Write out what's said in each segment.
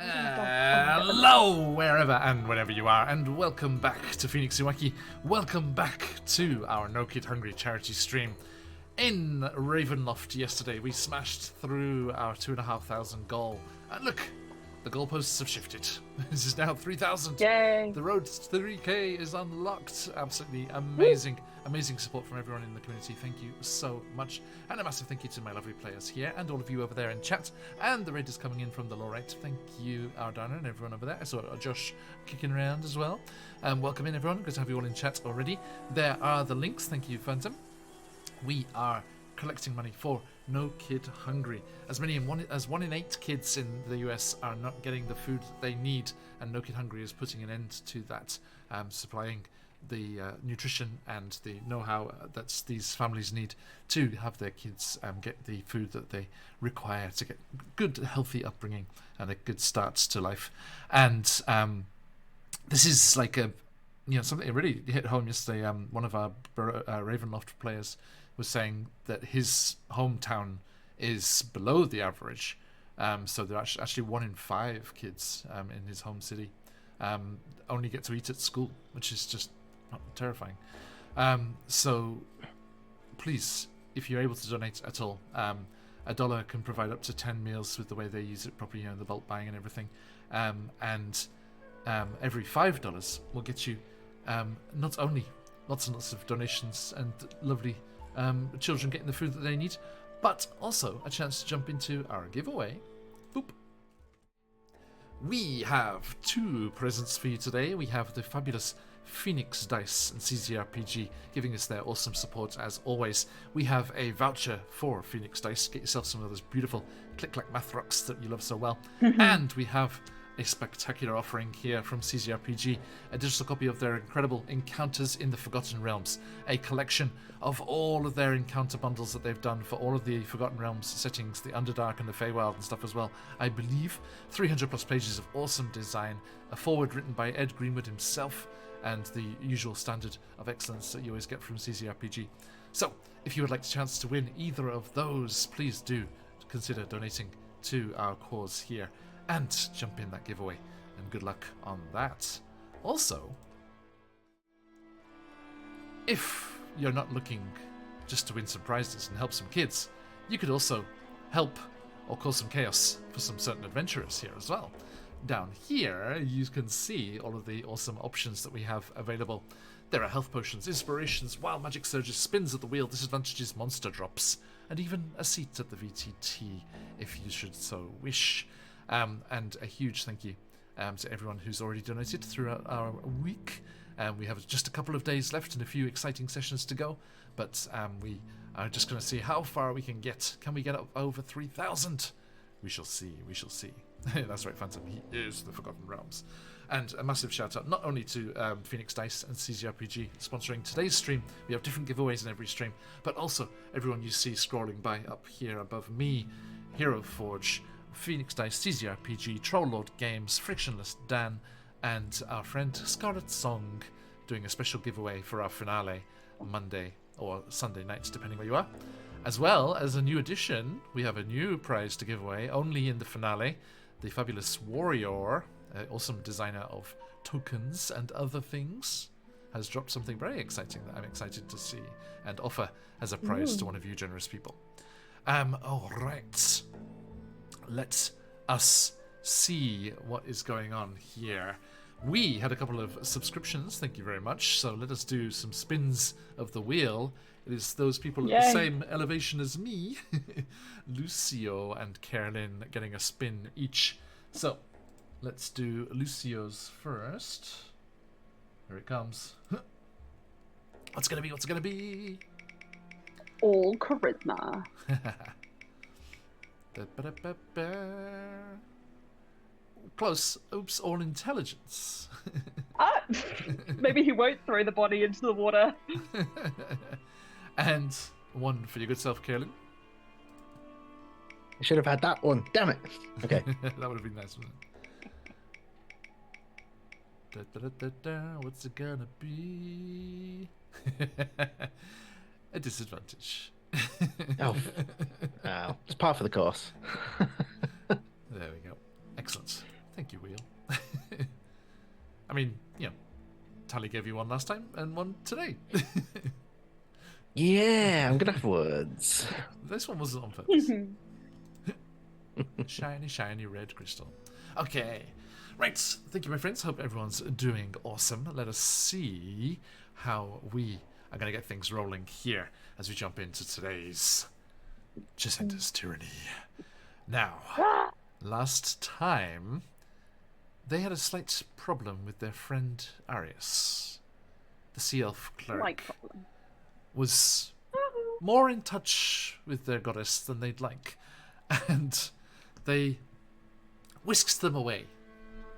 Hello, wherever and whenever you are, and welcome back to QuestJunkiesUK. Welcome back to our No Kid Hungry charity stream. In Ravenloft yesterday, we smashed through our 2,500 goal, and look, the goalposts have shifted. This is now 3,000. Yay! The road to 3K is unlocked. Absolutely amazing. Amazing support from everyone in the community. Thank you so much. And a massive thank you to my lovely players here and all of you over there in chat. And the raiders coming in from the Lorette. Thank you, Ardana, and everyone over there. I saw Josh kicking around as well. Welcome in, everyone. Good to have you all in chat already. There are the links. Thank you, Phantom. We are collecting money for No Kid Hungry. As many as 1 in 8 kids in the US are not getting the food that they need, and No Kid Hungry is putting an end to that, supplying the nutrition and the know-how that these families need to have their kids get the food that they require to get good, healthy upbringing and a good start to life. And this is like something that really hit home yesterday. One of our Ravenloft players was saying that his hometown is below the average. So there are actually 1 in 5 kids in his home city only get to eat at school, which is just terrifying. So please, if you're able to donate at all, $1 can provide up to 10 meals with the way they use it properly, the bulk buying and everything. And every $5 will get you not only lots and lots of donations and lovely children getting the food that they need, but also a chance to jump into our giveaway. Boop. We have 2 presents for you today. We have the fabulous Phoenix Dice and CZRPG giving us their awesome support as always. We have a voucher for Phoenix Dice. Get yourself some of those beautiful click-clack math rocks that you love so well. And we have a spectacular offering here from CZRPG, a digital copy of their incredible Encounters in the Forgotten Realms, a collection of all of their encounter bundles that they've done for all of the Forgotten Realms settings, the Underdark and the Feywild and stuff as well. I believe 300 plus pages of awesome design, a foreword written by Ed Greenwood himself, and the usual standard of excellence that you always get from CZRPG. So, if you would like a chance to win either of those, please do consider donating to our cause here and jump in that giveaway, and good luck on that. Also, if you're not looking just to win some prizes and help some kids, you could also help or cause some chaos for some certain adventurers here as well. Down here, you can see all of the awesome options that we have available. There are health potions, inspirations, wild magic surges, spins at the wheel, disadvantages, monster drops, and even a seat at the VTT, if you should so wish. And a huge thank you to everyone who's already donated throughout our week. We have just a couple of days left and a few exciting sessions to go, but we are just going to see how far we can get. Can we get up over 3,000? We shall see, we shall see. That's right, Phantom, he is the Forgotten Realms. And a massive shout out not only to Phoenix Dice and CZRPG sponsoring today's stream, we have different giveaways in every stream, but also everyone you see scrolling by up here above me, Hero Forge, Phoenix Dice, CZRPG, Troll Games, Frictionless Dan, and our friend Scarlet Song doing a special giveaway for our finale Monday or Sunday nights, depending where you are. As well as a new addition, we have a new prize to give away only in the finale. The fabulous Warrior, awesome designer of tokens and other things, has dropped something very exciting that I'm excited to see and offer as a prize to one of you generous people. Alright. Let us see what is going on here. We had a couple of subscriptions, thank you very much, so let us do some spins of the wheel. It is those people at the same elevation as me, Lucio and Carolyn, getting a spin each. So, let's do Lucio's first. Here it comes. What's it gonna be? All charisma. Close. Oops, all intelligence. Maybe he won't throw the body into the water. And 1 for your good self, Carolyn. I should have had that one. Damn it. Okay. That would have been nice, wouldn't it? What's it gonna be? A disadvantage. Oh, it's par for the course. There we go. Excellent. Thank you, Wheel. I mean, Tally gave you one last time and one today. Yeah, I'm gonna have words. This one wasn't on purpose. Shiny, shiny red crystal. Okay. Right. Thank you, my friends. Hope everyone's doing awesome. Let us see how we are going to get things rolling here as we jump into today's Chessenta's Tyranny. Now, last time, they had a slight problem with their friend Arius. The Sea Elf cleric was more in touch with their goddess than they'd like, and they whisked them away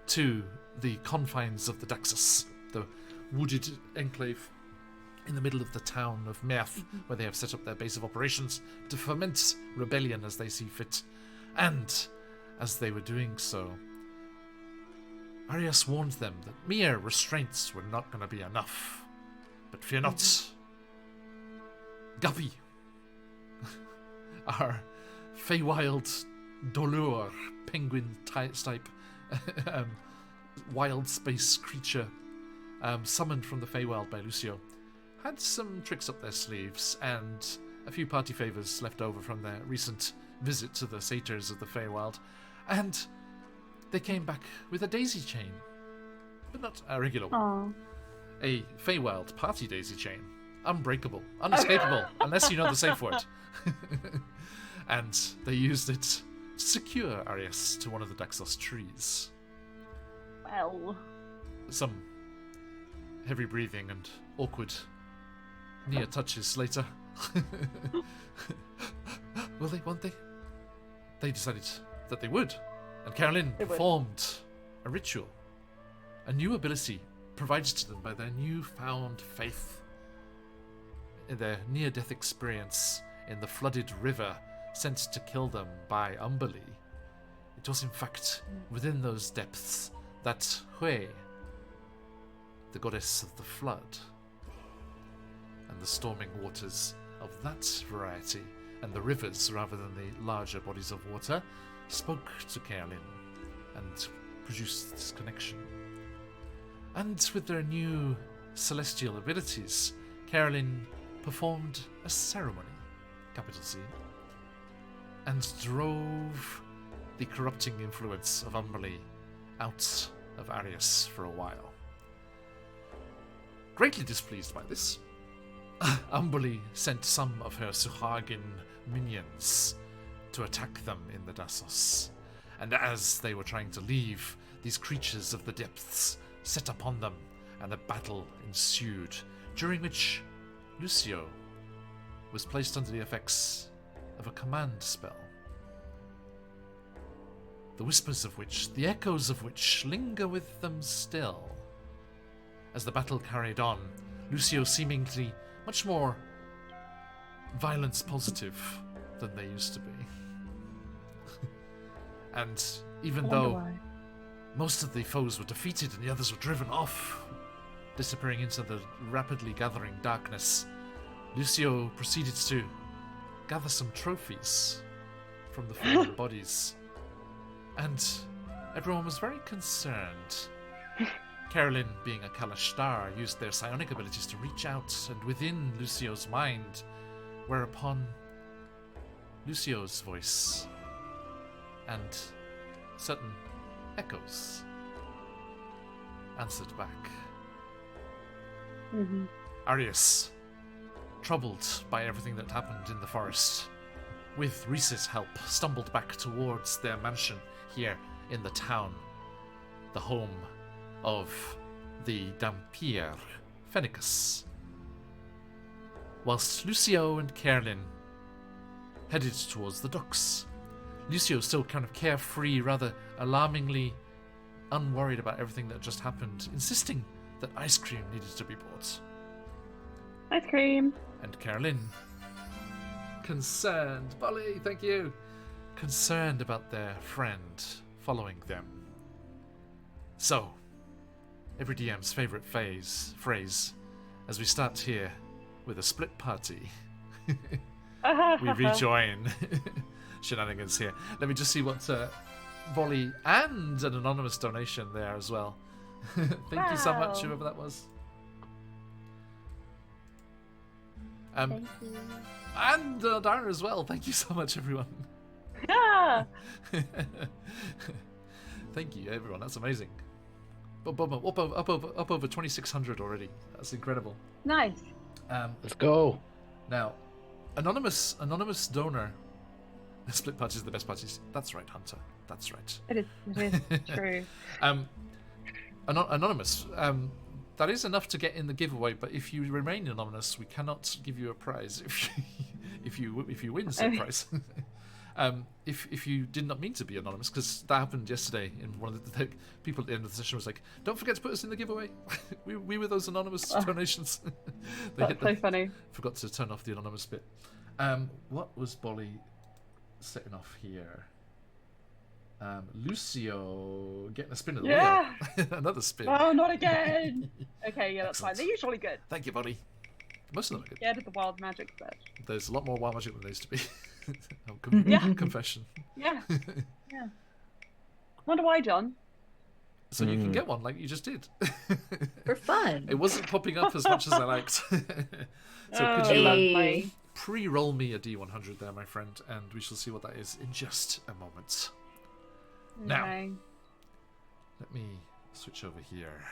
to the confines of the Daxus, the wooded enclave in the middle of the town of Merth, where they have set up their base of operations to foment rebellion as they see fit. And as they were doing so, Arius warned them that mere restraints were not going to be enough. But fear not. Guppy, our Feywild Dolur penguin type wild space creature summoned from the Feywild by Lucio, had some tricks up their sleeves and a few party favours left over from their recent visit to the satyrs of the Feywild, and they came back with a daisy chain, but not a regular one. Aww. A Feywild party daisy chain. Unbreakable, unescapable, unless you know the safe word. And they used it to secure Arius to one of the Daxos trees. Well. Some heavy breathing and awkward near touches later. Will they, won't they? They decided that they would. And Carolyn performed a ritual. A new ability provided to them by their newfound faith in their near-death experience in the flooded river sent to kill them by Umberlee. It was in fact within those depths that Hui, the goddess of the flood, and the storming waters of that variety, and the rivers rather than the larger bodies of water, spoke to Carolyn and produced this connection. And with their new celestial abilities, Carolyn performed a ceremony, capital C, and drove the corrupting influence of Umberlee out of Arius for a while. Greatly displeased by this, Umberlee sent some of her Suhagin minions to attack them in the Dasos, and as they were trying to leave, these creatures of the depths set upon them, and a battle ensued, during which Lucio was placed under the effects of a command spell, the whispers of which, the echoes of which, linger with them still. As the battle carried on, Lucio seemingly much more violence positive than they used to be. And even though most of the foes were defeated and the others were driven off, disappearing into the rapidly gathering darkness, Lucio proceeded to gather some trophies from the fallen bodies. And everyone was very concerned. Carolyn, being a Kalashtar, used their psionic abilities to reach out and within Lucio's mind, whereupon Lucio's voice and certain echoes answered back. Arius, troubled by everything that happened in the forest, with Reese's help, stumbled back towards their mansion here in the town, the home of the Dampier Phoenicus, whilst Lucio and Carolyn headed towards the docks. Lucio still kind of carefree, rather alarmingly unworried about everything that just happened, insisting that ice cream needed to be bought. Ice cream. And Carolyn, concerned, Polly, thank you, concerned about their friend following them. So, every DM's favourite phrase, as we start here with a split party, we rejoin shenanigans here. Let me just see what Volley, and an anonymous donation there as well. Thank you so much, Wow. whoever that was. Thank you. And Darren as well. Thank you so much, everyone. Yeah. Thank you, everyone. That's amazing. Up over 2,600 already. That's incredible. Nice. Let's go. Now, anonymous donor. Split parties are the best parties. That's right, Hunter. That's right. It is true. Anonymous. That is enough to get in the giveaway, but if you remain anonymous, we cannot give you a prize. If you win said prize. If you did not mean to be anonymous, because that happened yesterday in one of the people at the end of the session was like, don't forget to put us in the giveaway. we were those anonymous donations. That's so funny. Forgot to turn off the anonymous bit. What was Bolly setting off here? Lucio getting a spin of the wheel. Another spin. Oh, not again. Okay, yeah, that's Excellent. fine. They're usually good. Thank you, Bolly. Most of them are good. Scared of the wild magic set. There's a lot more wild magic than there used to be. Confession. Yeah. Yeah. Wonder why, John? So you can get one like you just did. For fun. It wasn't popping up as much as I liked. So could you Hey. pre-roll me a D100 there, my friend, and we shall see what that is in just a moment. Now, Okay. let me switch over here.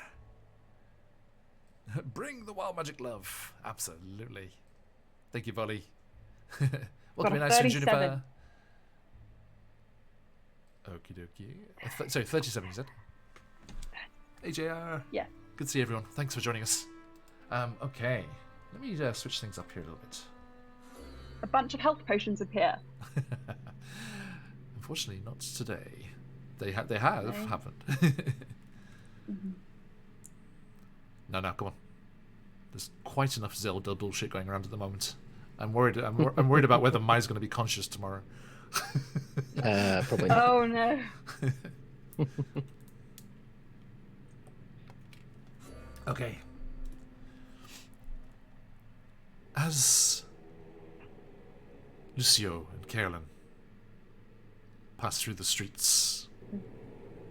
Bring the wild magic love. Absolutely. Thank you, Bolly. What can Got be a nice from 37. Juniper? Okie dokie. Sorry, 37 you said? Hey, JR. Yeah. Good to see everyone. Thanks for joining us. Okay. Let me switch things up here a little bit. A bunch of health potions appear. Unfortunately, not today. They have happened. No, come on. There's quite enough Zelda bullshit going around at the moment. I'm worried about whether Mai's going to be conscious tomorrow. Probably not. Oh no. Okay. As Lucio and Carolyn pass through the streets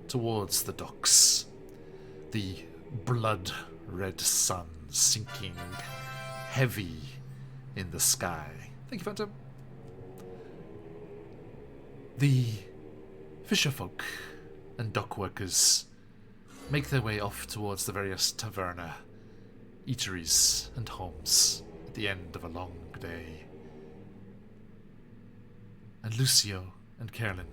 towards the docks, the blood-red sun sinking heavy in the sky. Thank you, Phantom. The fisherfolk and dock workers make their way off towards the various taverna, eateries, and homes at the end of a long day. And Lucio and Carolyn.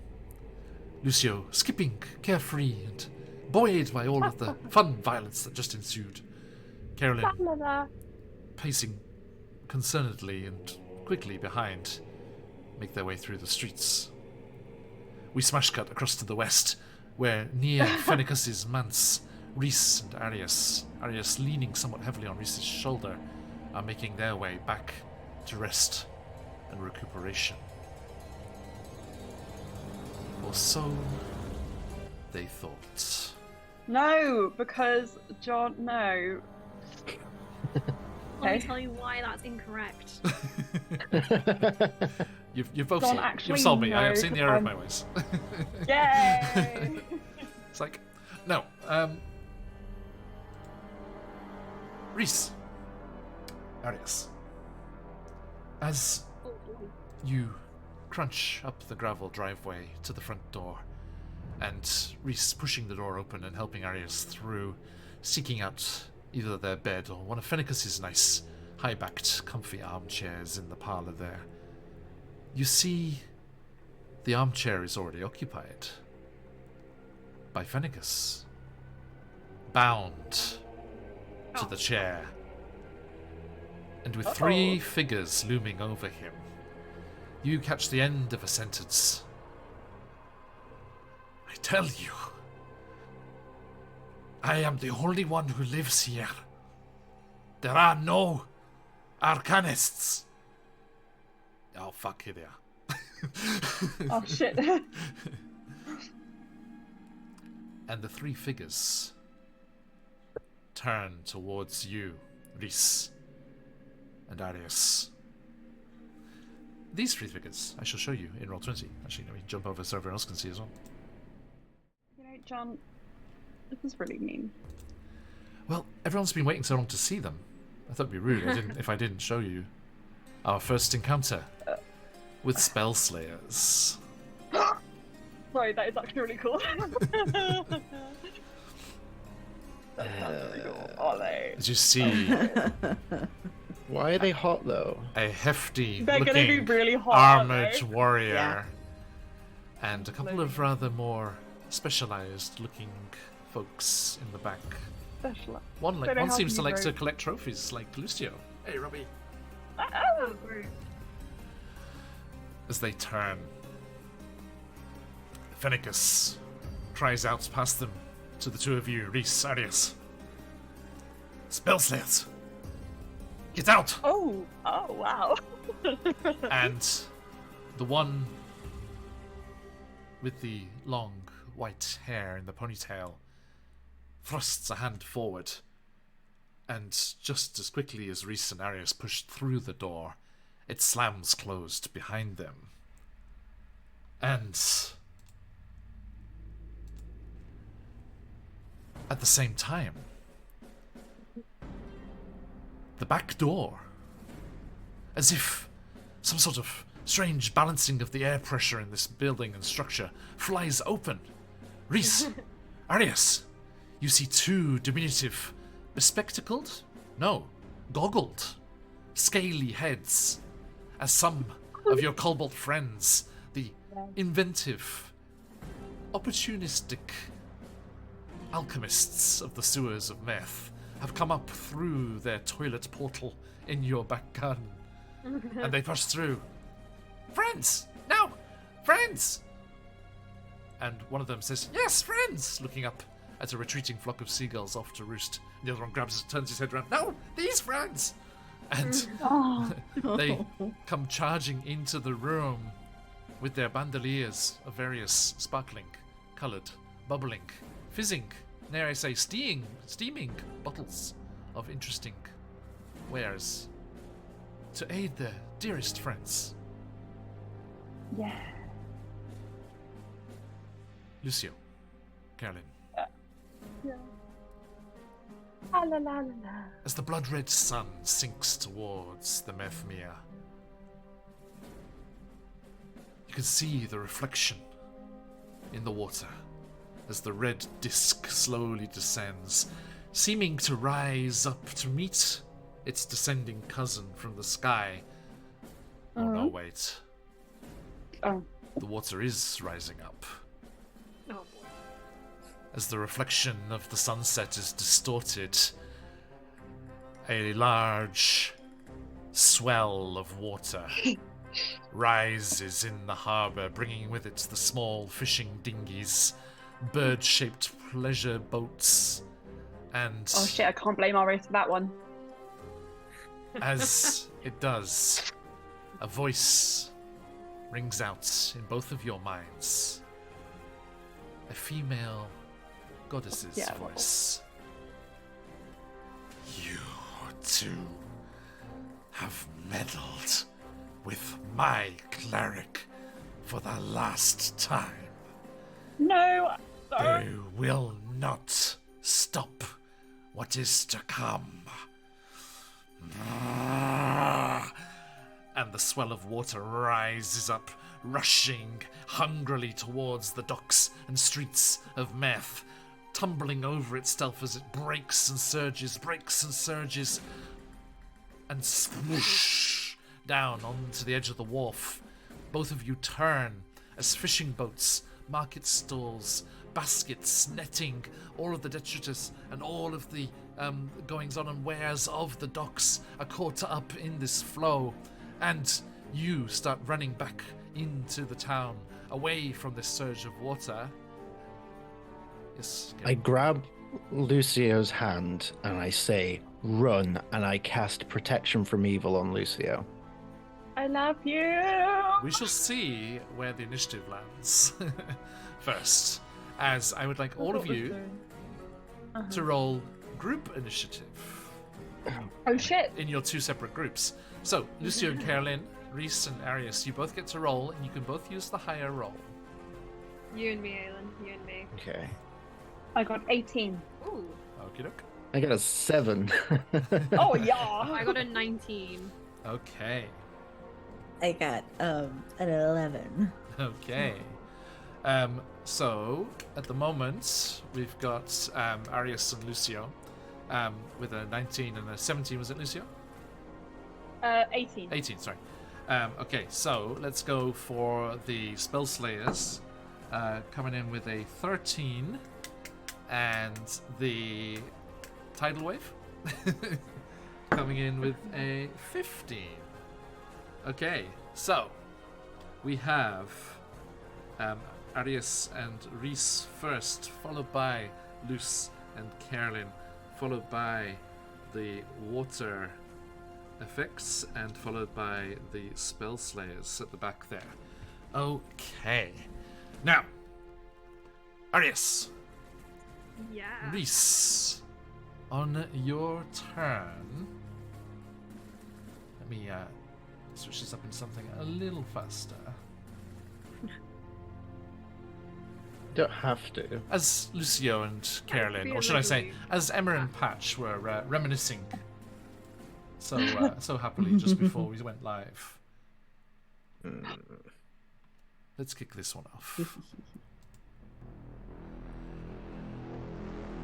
Lucio skipping, carefree, and buoyed by all of the fun violence that just ensued. Carolyn pacing concernedly and quickly behind, make their way through the streets. We smash cut across to the west, where near Phoenicus's manse, Rhys and Arius leaning somewhat heavily on Rhys's shoulder, are making their way back to rest and recuperation. Or so they thought. No, because John. No. Let me Okay. tell you why that's incorrect. You've both Don't sold, actually you've sold me. I have know, seen the 'cause error of I'm- my ways. Yay! It's like, no. Rhys. Arius. As Oh, boy. you crunch up the gravel driveway to the front door, and Rhys pushing the door open and helping Arius through, seeking out either their bed or one of Phoenicus's nice, high-backed, comfy armchairs in the parlour there. You see the armchair is already occupied by Phoenicus, bound to the chair, and with three figures looming over him. You catch the end of a sentence. I tell you, I am the only one who lives here. There are no arcanists. Oh, fuck, here they are. Oh shit. And the three figures turn towards you, Rhys and Arius. These three figures I shall show you in Roll20. Actually, let me jump over so everyone else can see as well. John, this is really mean. Well, everyone's been waiting so long to see them. I thought it'd be rude if I didn't show you our first encounter with spell slayers. Sorry, that is actually really cool. That sounds really cool. Ollie. As you see, Why are they hot though? a hefty They're gonna be looking really hot, aren't armored they? warrior Yeah. and a couple of rather more specialized looking folks in the back. Special. One Don't know how seems to you like to wrote. collect trophies, like Lucio. Hey, Robbie. Oh, great. As they turn, Fennicus cries out past them to the two of you, Reese, Arius. Spellslayers! Get out! Oh, wow. And the one with the long white hair in the ponytail thrusts a hand forward, and just as quickly as Reese and Arius push through the door, it slams closed behind them. And at the same time, the back door, as if some sort of strange balancing of the air pressure in this building and structure, flies open. Reese, Arius, you see two diminutive, bespectacled? No, goggled, scaly heads, as some of your Cobalt friends, the inventive, opportunistic alchemists of the sewers of Meth, have come up through their toilet portal in your back garden. And they push through. Friends! No! Friends! And one of them says, yes, friends! Looking up at a retreating flock of seagulls off to roost. And the other one turns his head around. No! These friends! And Oh. they come charging into the room with their bandoliers of various sparkling, coloured, bubbling, fizzing, dare I say steaming bottles of interesting wares to aid their dearest friends. Yeah. Lucio, Carolyn, Yeah. Ah, la, la, la, la. as the blood-red sun sinks towards the Methmere, you can see the reflection in the water as the red disk slowly descends, seeming to rise up to meet its descending cousin from the sky. Oh no, wait. Oh. The water is rising up. Oh boy. As the reflection of the sunset is distorted, a large swell of water rises in the harbour, bringing with it the small fishing dinghies, bird-shaped pleasure boats, and Oh shit, I can't blame Ari for that one. as it does, a voice rings out in both of your minds. A female goddess's Yeah. voice. You two have meddled with my cleric for the last time. No. They will not stop what is to come. And the swell of water rises up, rushing hungrily towards the docks and streets of Meth, tumbling over itself as it breaks and surges, and swoosh down onto the edge of the wharf. Both of you turn as fishing boats, market stalls, baskets, netting, all of the detritus and all of the goings on and wares of the docks are caught up in this flow, and you start running back into the town, away from this surge of water. Yes. I grab Lucio's hand and I say, run, and I cast Protection from Evil on Lucio. I love you. We shall see where the initiative lands first, as I would like all of you to roll group initiative Oh shit. in your two separate groups. So, Lucio and Carolyn, Reese and Arius, you both get to roll, and you can both use the higher roll. You and me, Aelin. You and me. Okay. I got 18. Ooh. Okie doke. I got a 7. Oh, yeah. I got a 19. Okay. I got an 11. Okay. So at the moment we've got Arius and Lucio with a 19 and a 17. Was it Lucio? 18. 18. Sorry. Okay. So let's go for the Spell Slayers, coming in with a 13, and the Tidal Wave coming in with a 15. Okay. So we have Arius and Reese first, followed by Luce and Carolyn, followed by the water effects, and followed by the spell slayers at the back there. Okay. Now, Arius, Yeah. Reese, on your turn. Let me switch this up into something a little faster. Don't have to. As Lucio and Carolyn, or should I say, as Emma and Patch were reminiscing so happily just before we went live. Let's kick this one off.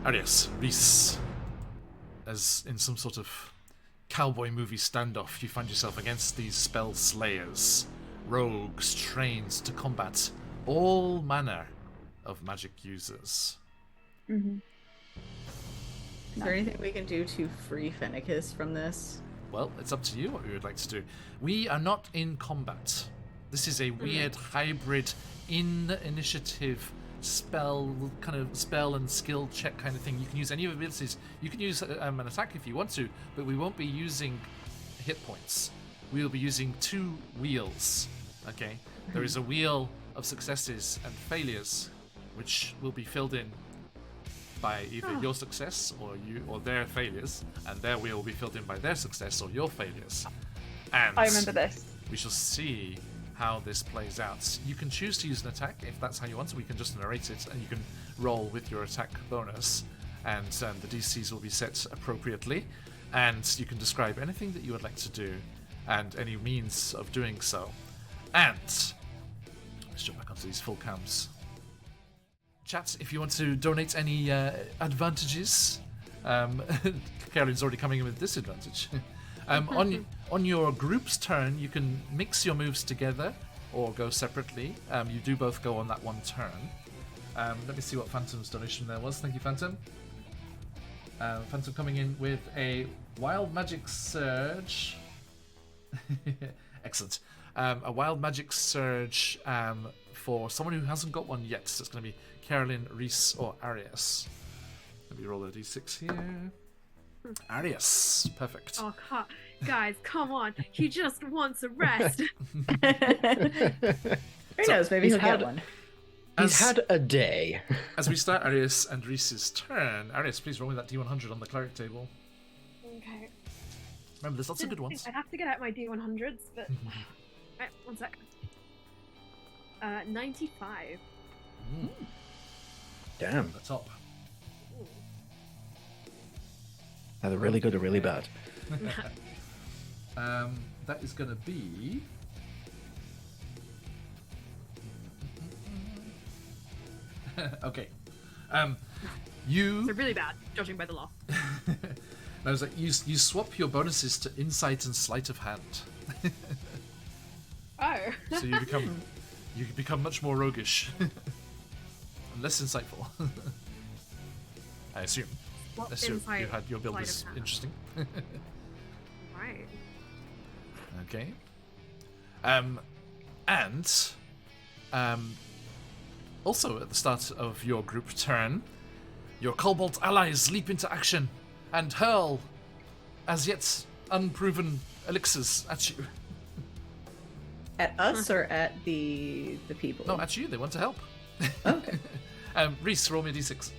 Arius, Reese, as in some sort of cowboy movie standoff, you find yourself against these spell slayers, rogues trained to combat all manner of magic users. Mm-hmm. Is there anything we can do to free Fennicus from this? Well, it's up to you what we would like to do. We are not in combat. This is a weird hybrid initiative spell and skill check kind of thing. You can use any abilities. You can use an attack if you want to, but we won't be using hit points. We will be using 2 wheels. Okay? There is a wheel of successes and failures, which will be filled in by either your success or their failures, and their wheel will be filled in by their success or your failures. And I remember this. we shall see how this plays out. You can choose to use an attack if that's how you want, so we can just narrate it, and you can roll with your attack bonus, and the DCs will be set appropriately, and you can describe anything that you would like to do, and any means of doing so. And let's jump back onto these full cams. Chat, if you want to donate any advantages, Carolyn's already coming in with disadvantage. On your group's turn, you can mix your moves together or go separately. You do both go on that one turn. Let me see what Phantom's donation there was. Thank you, Phantom. Phantom coming in with a Wild Magic Surge. Excellent. A Wild Magic Surge for someone who hasn't got one yet. So it's going to be Carolyn, Reese, or Arius. Let me roll a d6 here. Arius. Perfect. Oh, guys, come on. He just wants a rest. Who knows? Maybe he'll get one. He's had a day. As we start Arius and Reese's turn, Arius, please roll me that d100 on the cleric table. Okay. Remember, there's lots of good ones. I'd have to get out my D100s, but... Right, 1 sec. 95. Damn. The top. Either really good or really bad. That is going to be... okay. You... So really bad, judging by the law. I was like, you swap your bonuses to insight and sleight of hand. Oh. So you become much more roguish. And less insightful. I assume. What Unless you insight, had your build sleight was of hand? interesting. Right. Okay. Also at the start of your group turn, your Cobalt allies leap into action and hurl as yet unproven elixirs at you. At us or at the people? No, at you. They want to help. Okay. Reese, roll me a d6.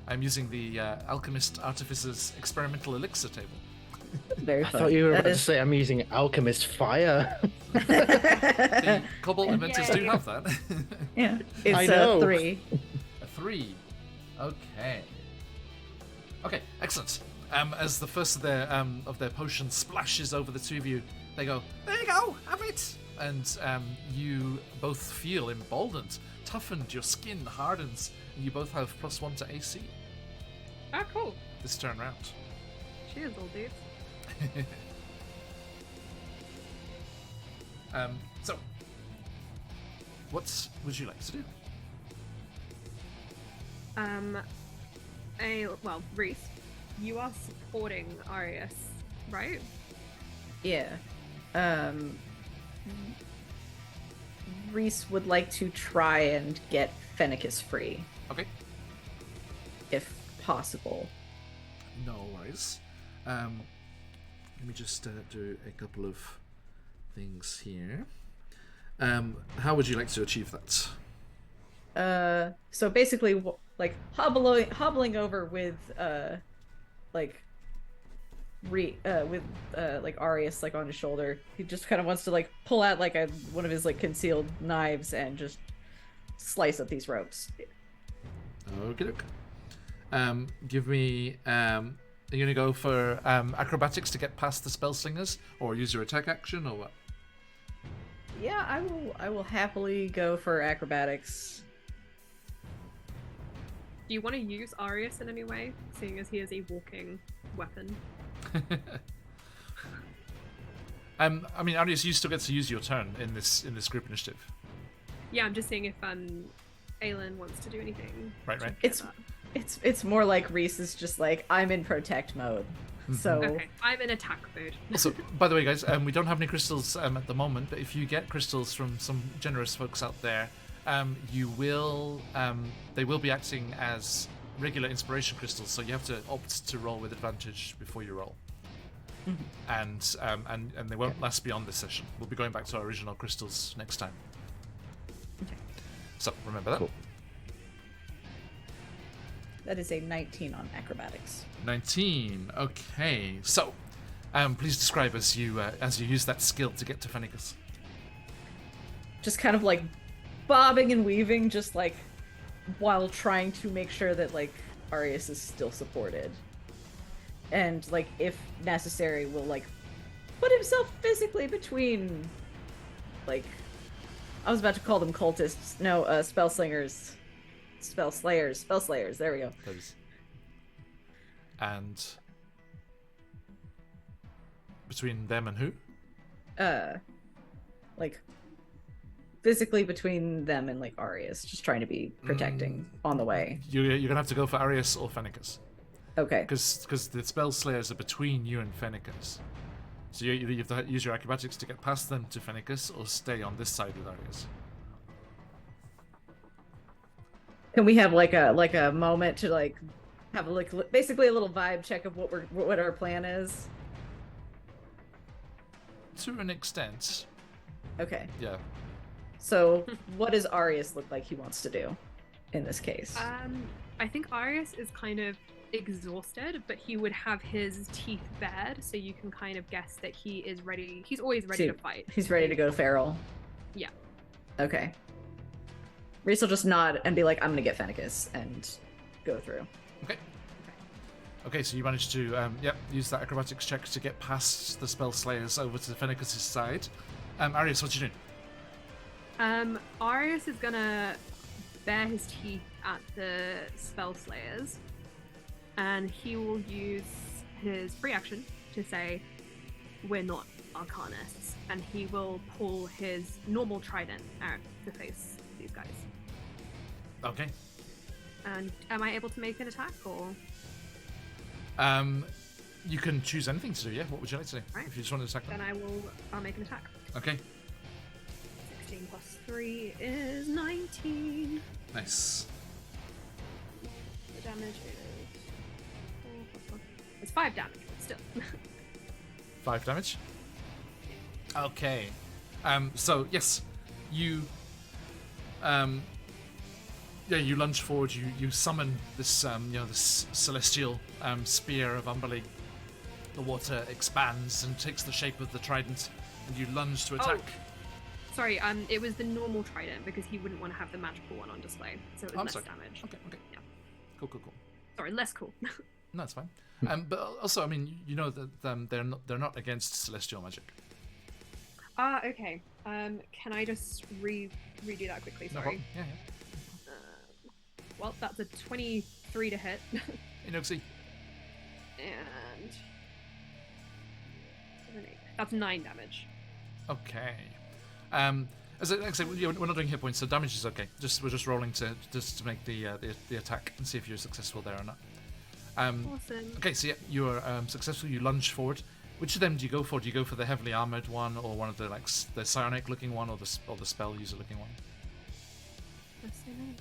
I'm using the Alchemist Artificer's Experimental Elixir table. Very I fun. thought you were That about to is- say I'm using Alchemist Fire. The Cobalt inventors do have that. Yeah, it's I know. 3. 3. Okay. Okay, excellent. As the first of their potions splashes over the two of you, they go, "There you go, have it!" And you both feel emboldened, toughened, your skin hardens, and you both have +1 to AC Oh, cool. this turn round. Cheers, old dudes. So, what would you like to do? Well, Reese, you are supporting Arius, right? Yeah. Reese would like to try and get Fennecis free, Okay, if possible. no worries. Let me just do a couple of things here. How would you like to achieve that? So basically, like hobbling over with like like Arius like on his shoulder. He just kind of wants to like pull out like one of his like concealed knives and just slice up these ropes. Okay, give me. Are you gonna go for acrobatics to get past the spell slingers, or use your attack action, or what? Yeah, I will happily go for acrobatics. Do you want to use Arius in any way, seeing as he is a walking weapon? I mean, Arius, you still get to use your turn in this group initiative. Yeah, I'm just seeing if Aelin wants to do anything. Right. It's more like Reese is just like, I'm in protect mode. So Okay, I'm in attack mode. Also, by the way, guys, we don't have any crystals at the moment, but if you get crystals from some generous folks out there, you will. They will be acting as regular inspiration crystals, so you have to opt to roll with advantage before you roll. And they won't last beyond this session. We'll be going back to our original crystals next time. Okay. So remember that. Cool. That is a 19 on acrobatics. 19. Okay. So, please describe as you use that skill to get to Fennecis. Just kind of like bobbing and weaving, just like while trying to make sure that like Arius is still supported. And like if necessary will like put himself physically between like I was about to call them cultists. No, spell slayers, there we go. Those. And between them and who? Like physically between them and like Arius, just trying to be protecting on the way. You're gonna have to go for Arius or Fennecis, Okay. because the spell slayers are between you and Fennecis. So you have to use your acrobatics to get past them to Fennecis, or stay on this side with Arius. Can we have like a moment to like have like basically a little vibe check of what our plan is? To an extent, Okay. yeah. So what does Arius look like he wants to do in this case? I think Arius is kind of exhausted, but he would have his teeth bared, so you can kind of guess that he is ready. He's always ready to fight. He's ready to go feral. Yeah. Okay. Reese will just nod and be like, I'm gonna get Fennecis and go through. Okay, so you managed to use that acrobatics check to get past the spell slayers over to Fennecis' side. Arius, what you doing? Arius is gonna bare his teeth at the spell slayers, and he will use his free action to say, "We're not arcanists," and he will pull his normal trident out to face these guys. Okay. And am I able to make an attack, or? You can choose anything to do, yeah? What would you like to do? Right. If you just want to attack them. Then I'll make an attack. Okay, 16 plus 3 is 19. nice. The damage is... It's 5 damage, but still. 5 damage. Okay. So yes, you you lunge forward, you summon this this celestial spear of Umberly. The water expands and takes the shape of the trident, and you lunge to attack. sorry. It was the normal trident because he wouldn't want to have the magical one on display, so it was I'm less sorry. damage. Okay. Yeah. Cool. Sorry, less cool. No, it's fine. But also, I mean, you know that they're not against celestial magic. Okay. Can I just redo that quickly? No Sorry. problem. Yeah. Well, that's a 23 to hit. Inoxie. And 7, 8. That's 9 damage. Okay. As I say, we're not doing hit points, so damage is okay. We're just rolling to make the attack and see if you're successful there or not. Awesome. Okay, so yeah, you are successful. You lunge forward. Which of them do you go for? Do you go for the heavily armored one, or one of the the psionic looking one, or the spell user looking one? That's so nice.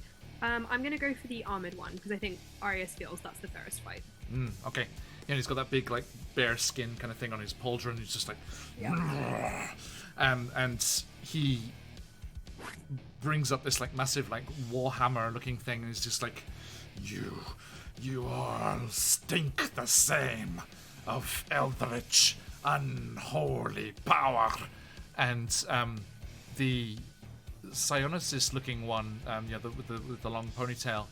I'm gonna go for the armored one because I think Arius feels that's the fairest fight. Okay. Yeah, he's got that big like bear skin kind of thing on his pauldron. He's just like, and he brings up this like massive like warhammer looking thing, and he's just like, you all stink the same of eldritch unholy power. And the Psionicist looking one, with the long ponytail,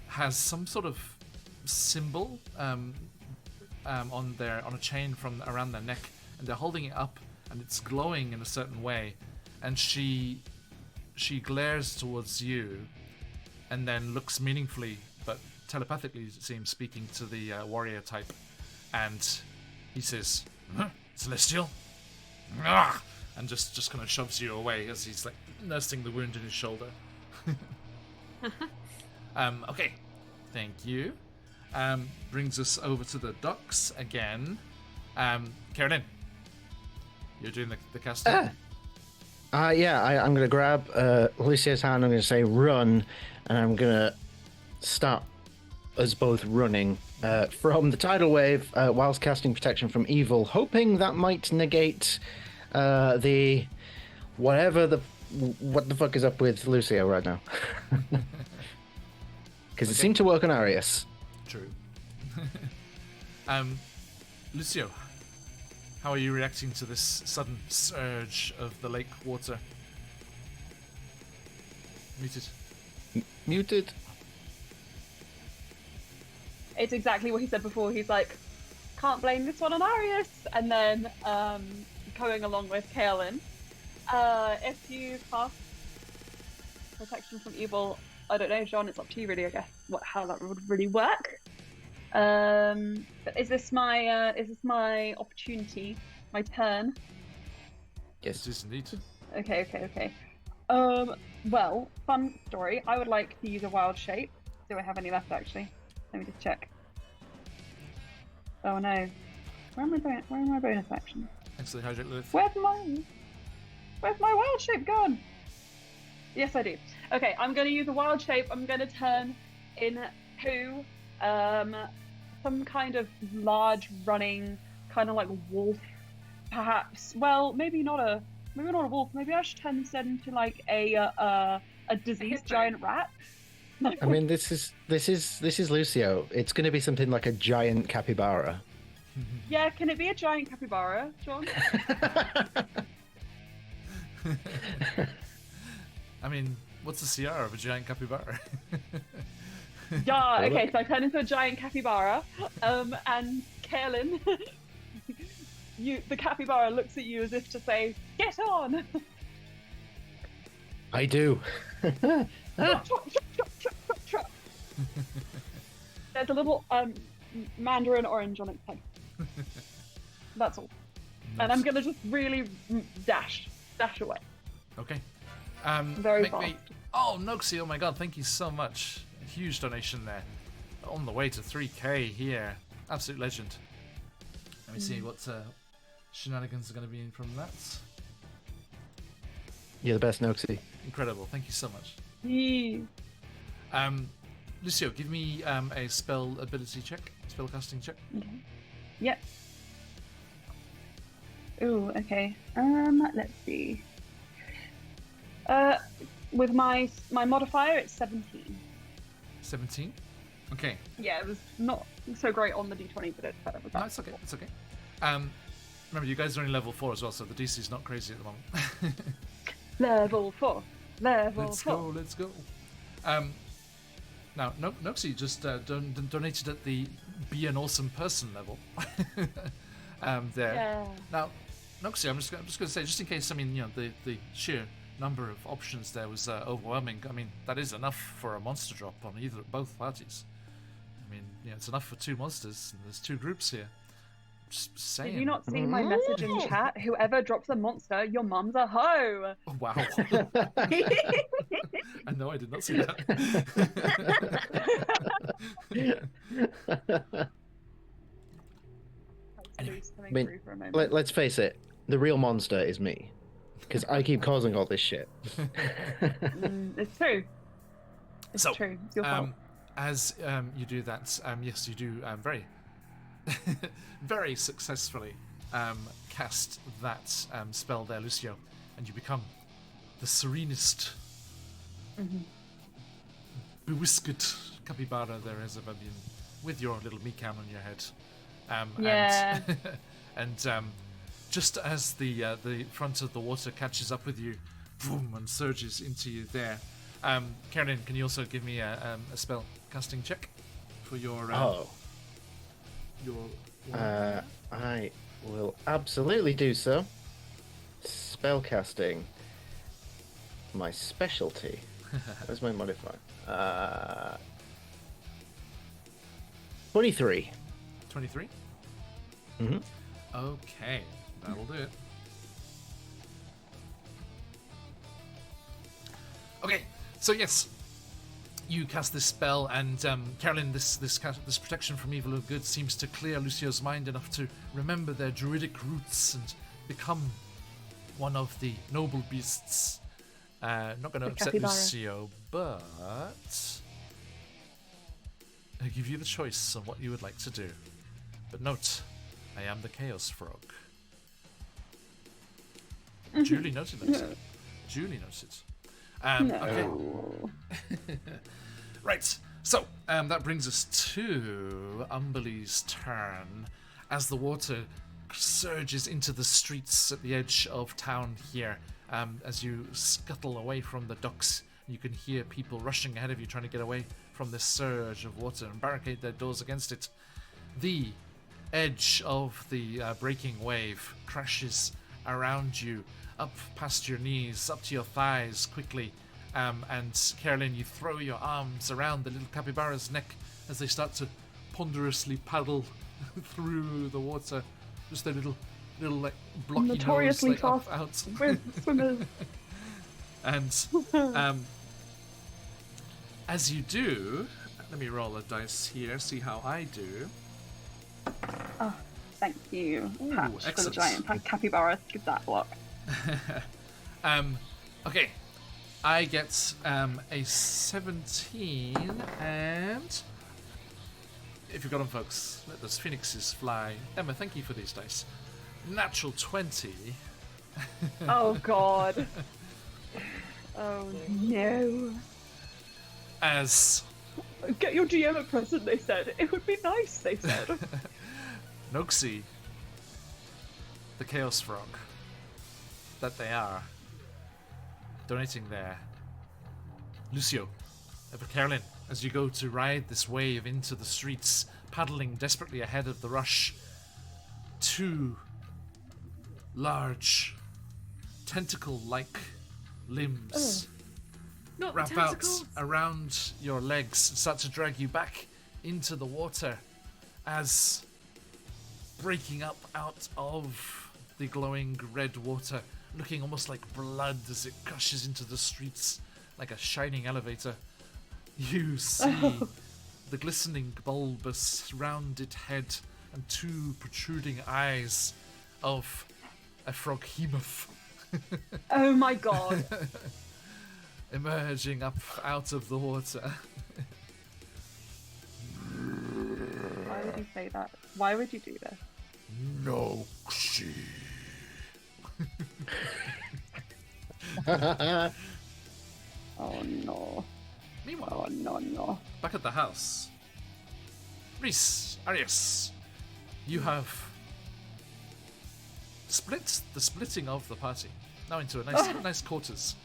has some sort of symbol on a chain from around their neck, and they're holding it up, and it's glowing in a certain way, and she glares towards you, and then looks meaningfully but telepathically, it seems, speaking to the warrior type, and he says, "Celestial," and just kind of shoves you away as he's like nursing the wound in his shoulder. Okay, thank you. Brings us over to the docks again. Carolyn, you're doing the casting. I'm going to grab Lucio's hand. I'm going to say run, and I'm going to start us both running from the tidal wave whilst casting protection from evil, hoping that might negate what the fuck is up with Lucio right now. Because it seemed to work on Arius. True. Lucio, how are you reacting to this sudden surge of the lake water? Muted. It's exactly what he said before. He's like, can't blame this one on Arius. And then going along with Kaelin, if you cast protection from evil, I don't know, John, it's up to you really, I guess, how that would really work. But is this my opportunity, my turn? Yes, it is indeed. Okay. Well, fun story. I would like to use a wild shape. Do I have any left, actually? Let me just check. Oh no. Where are my bonus actions? Actually, hijack Lilith. Where's my wild shape gone? Yes, I do. Okay, I'm going to use a wild shape. I'm going to turn into some kind of large running, kind of like wolf, perhaps. Well, maybe not a wolf. Maybe I should turn instead into like a diseased giant rat. I mean, this is Lucio. It's going to be something like a giant capybara. Yeah, can it be a giant capybara, John? I mean, what's the CR of a giant capybara? Yeah, okay, so I turn into a giant capybara, and Kaelin, the capybara looks at you as if to say, "Get on!" I do. There's a little mandarin orange on its head. That's all. Nice. And I'm gonna just really dash away. Okay. Very fast. Oh, Noxie, oh my god, thank you so much. A huge donation there. On the way to 3k here. Absolute legend. Let me see what shenanigans are going to be in from that. You're the best, Noxie. Incredible, thank you so much. Yeah. Lucio, give me a spell ability check, spell casting check. Okay. Yep. Ooh, okay. Let's see. With my modifier, it's 17. 17? Okay. Yeah, it was not so great on the d20, but it's better with that. No, it's okay, it's okay. remember, you guys are only level 4 as well, so the DC is not crazy at the moment. Level 4. Level Let's 4. go, let's go. Now, Noxie just donated at the be an awesome person level. There. Yeah. Now, Noxie, I'm just going to say, just in case, I mean, the sheer number of options there was overwhelming. I mean, that is enough for a monster drop on both parties. I mean, it's enough for 2 monsters. And there's 2 groups here. Just saying. Did you not see my message in chat? Whoever drops a monster, your mum's a hoe. Oh, wow. I know I did not see that. Anyway, I mean, let's face it, the real monster is me. Because I keep causing all this shit. It's true. It's So, true. It's your fault. as you do that, yes, you do very, very successfully cast that spell there, Lucio, and you become the serenest, bewhiskered capybara there has ever been, with your little Mikan on your head. Yeah. And just as the front of the water catches up with you, boom, and surges into you there. Karen, can you also give me a spell casting check for your I will absolutely do so. Spellcasting. My specialty. Where's my modifier? 23. 23? Mm-hmm. Okay, that'll do it. Okay, so yes, you cast this spell, and Carolyn, this protection from evil or good seems to clear Lucio's mind enough to remember their druidic roots and become one of the noble beasts. Not going to upset capybara. Lucio, but I give you the choice on what you would like to do. But note, I am the Chaos Frog. Duly noted, Lucio. Duly noted. Okay. Right, so that brings us to Umberly's turn as the water surges into the streets at the edge of town here. As you scuttle away from the docks, you can hear people rushing ahead of you trying to get away from this surge of water and barricade their doors against it. The edge of the breaking wave crashes around you, up past your knees, up to your thighs quickly. And Carolyn, you throw your arms around the little capybara's neck as they start to ponderously paddle through the water. Just their little like blocky Notoriously nose, like, fast up, out. swimmers. And as you do, let me roll a dice here, see how I do. Oh, thank you, Patch, for the excellent. giant capybara. Give that block. Okay, I get a 17, and if you've got them, folks, let those phoenixes fly. Emma, thank you for these dice. Natural 20. Oh God. Oh no. As Get your GM a present, they said. It would be nice, they said. Noxie, the Chaos Frog, that they are, donating there. Lucio, for Carolyn, as you go to ride this wave into the streets, paddling desperately ahead of the rush, 2 large, tentacle-like limbs Not the wrap tentacles. out around your legs and start to drag you back into the water as breaking up out of the glowing red water, looking almost like blood as it gushes into the streets like a shining elevator. You see the glistening bulbous rounded head and 2 protruding eyes of a froghemoth Oh my God. emerging up out of the water. Why would you say that? Why would you do this? Noxie. Oh no. Meanwhile, Oh no. back at the house, Reese, Arius, you have the splitting of the party now into a nice quarters.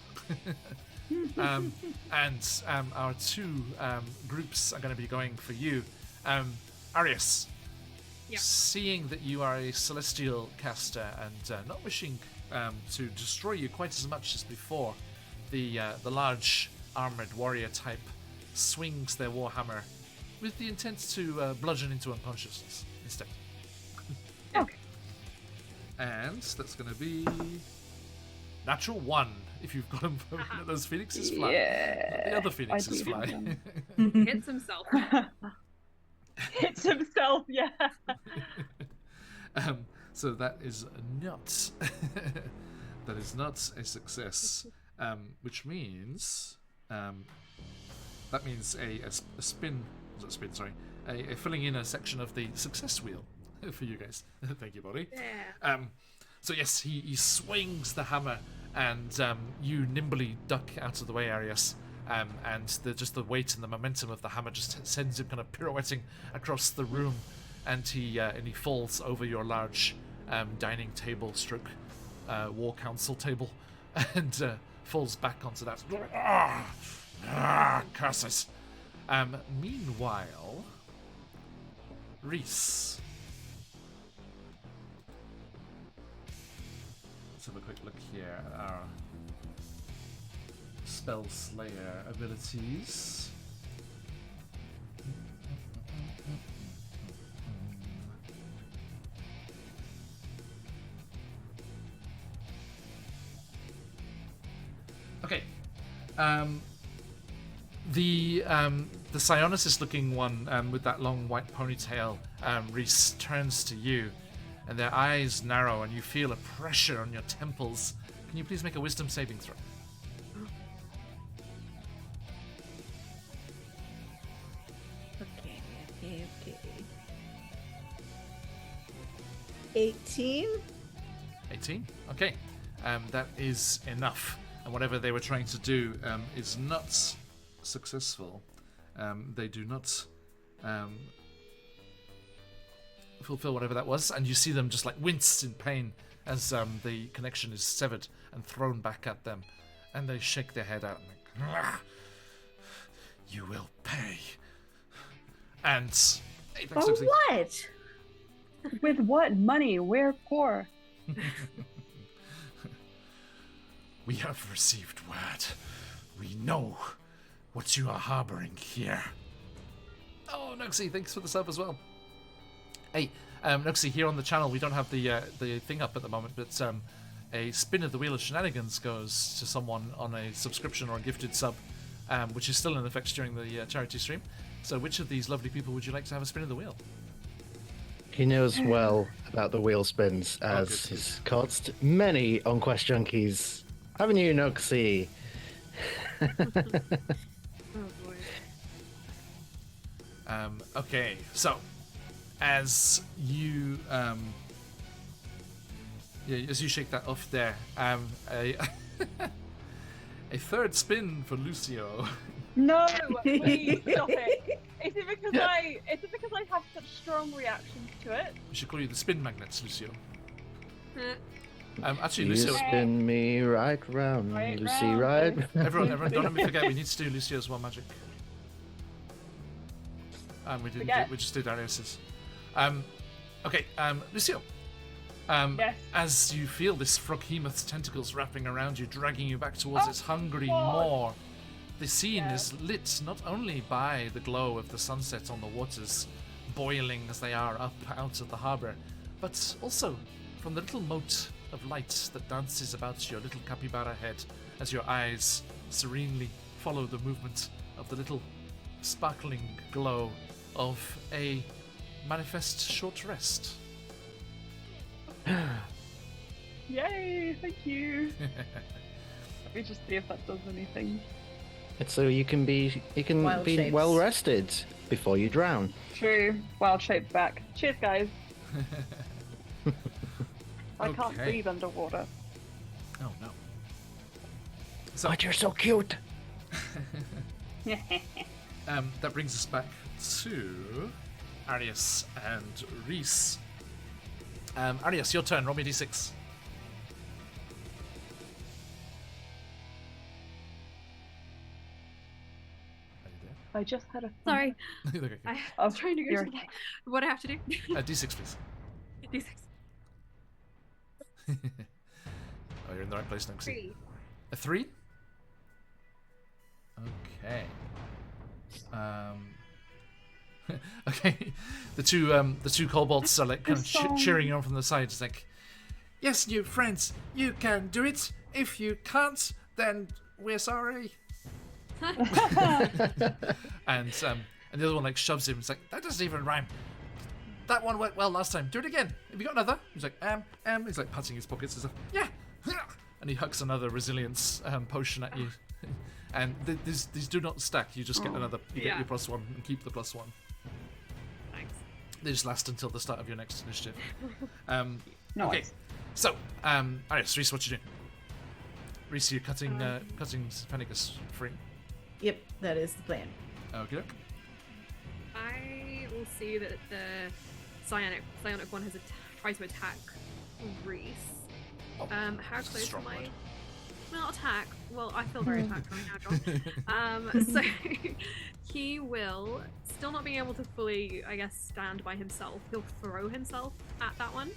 And our two groups are going to be going for you. Arius, seeing that you are a celestial caster and not wishing to destroy you quite as much as before, the large armored warrior type swings their warhammer with the intent to bludgeon into unconsciousness instead. Okay. And that's going to be natural 1 if you've got him. Those phoenixes fly. Yeah. The other phoenixes do fly. have Hits himself. Hits himself, yeah. So that is not that is not a success, which means that means a spin. Was it spin? Sorry, a filling in a section of the success wheel for you guys. Thank you, buddy. Yeah. So yes, he swings the hammer, and you nimbly duck out of the way, Arius. And just the weight and the momentum of the hammer just sends him kind of pirouetting across the room, and he falls over your large dining table, stroke war council table, and falls back onto that. Curses. Meanwhile, Reese. Let's have a quick look here at our Spell Slayer abilities. Okay. The Psionicist-looking one with that long white ponytail, Reese, turns to you, and their eyes narrow, and you feel a pressure on your temples. Can you please make a Wisdom saving throw? Okay. 18? 18? Okay. That is enough. And whatever they were trying to do is not successful. They do not fulfill whatever that was, and you see them just like wince in pain as the connection is severed and thrown back at them, and they shake their head out and like, you will pay. And hey, thanks, For Lucy. what? With what money? We're poor. We have received word. We know what you are harboring here. Oh, Noxie, thanks for the sub as well. Hey, Noxie, here on the channel, we don't have the thing up at the moment, but a spin of the wheel of shenanigans goes to someone on a subscription or a gifted sub, which is still in effect during the charity stream. So which of these lovely people would you like to have a spin of the wheel? He knows well about the wheel spins, as good. he's coached many on Quest Junkies. Haven't you, Noxie? Oh boy. Okay, so as you as you shake that off there, a a third spin for Lucio. No, please stop it. Is it because I have such strong reactions to it? We should call you the spin magnets, Lucio. Eh, Actually, You Lucio. spin me right round, Right Lucy, round. right? Everyone, don't let me forget. We need to do Lucio's one magic. We didn't. Forget. We just did Arius's. Okay, Lucio. Yes. As you feel this Froghemoth's tentacles wrapping around you, dragging you back towards its hungry God. maw, the scene Yeah. is lit not only by the glow of the sunset on the waters, boiling as they are up out of the harbour, but also from the little mote of light that dances about your little capybara head as your eyes serenely follow the movement of the little sparkling glow of a manifest short rest. Yay! Thank you. Let me just see if that does anything. It's so you can be Wild shapes. well rested before you drown. True. Wild shape back. Cheers, guys. I can't Okay. breathe underwater. Oh no. So But you're so cute. that brings us back to Arius and Reese. Arius, your turn. Roll me a d6. I just had a. Sorry, Okay. I Oh, was trying to go you're to the okay. what I have to do. D6, please. D6. Oh, you're in the right place, Nixie. 3. A 3? Okay. Okay. The two kobolds are like kind of cheering you on from the side. It's like, yes, new friends, you can do it. If you can't, then we're sorry. And the other one like shoves him. It's like, that doesn't even rhyme. That one went well last time. Do it again. Have you got another? He's like, He's like patting his pockets and stuff. Yeah. And he hucks another resilience potion at you. And these do not stack. You just get another. You get your +1 and keep the +1. Thanks. They just last until the start of your next initiative. Nice. Okay. So, alright, Reese, what you doing? Reese, you're cutting Penicus free. Yep, that is the plan. Okay. I will see that the psionic one has tries to attack Reese. Oh, How that's a close strong am I? word. Not attack. Well, I feel very attacked right now, John. So he will, still not being able to fully, I guess, stand by himself. He'll throw himself at that one,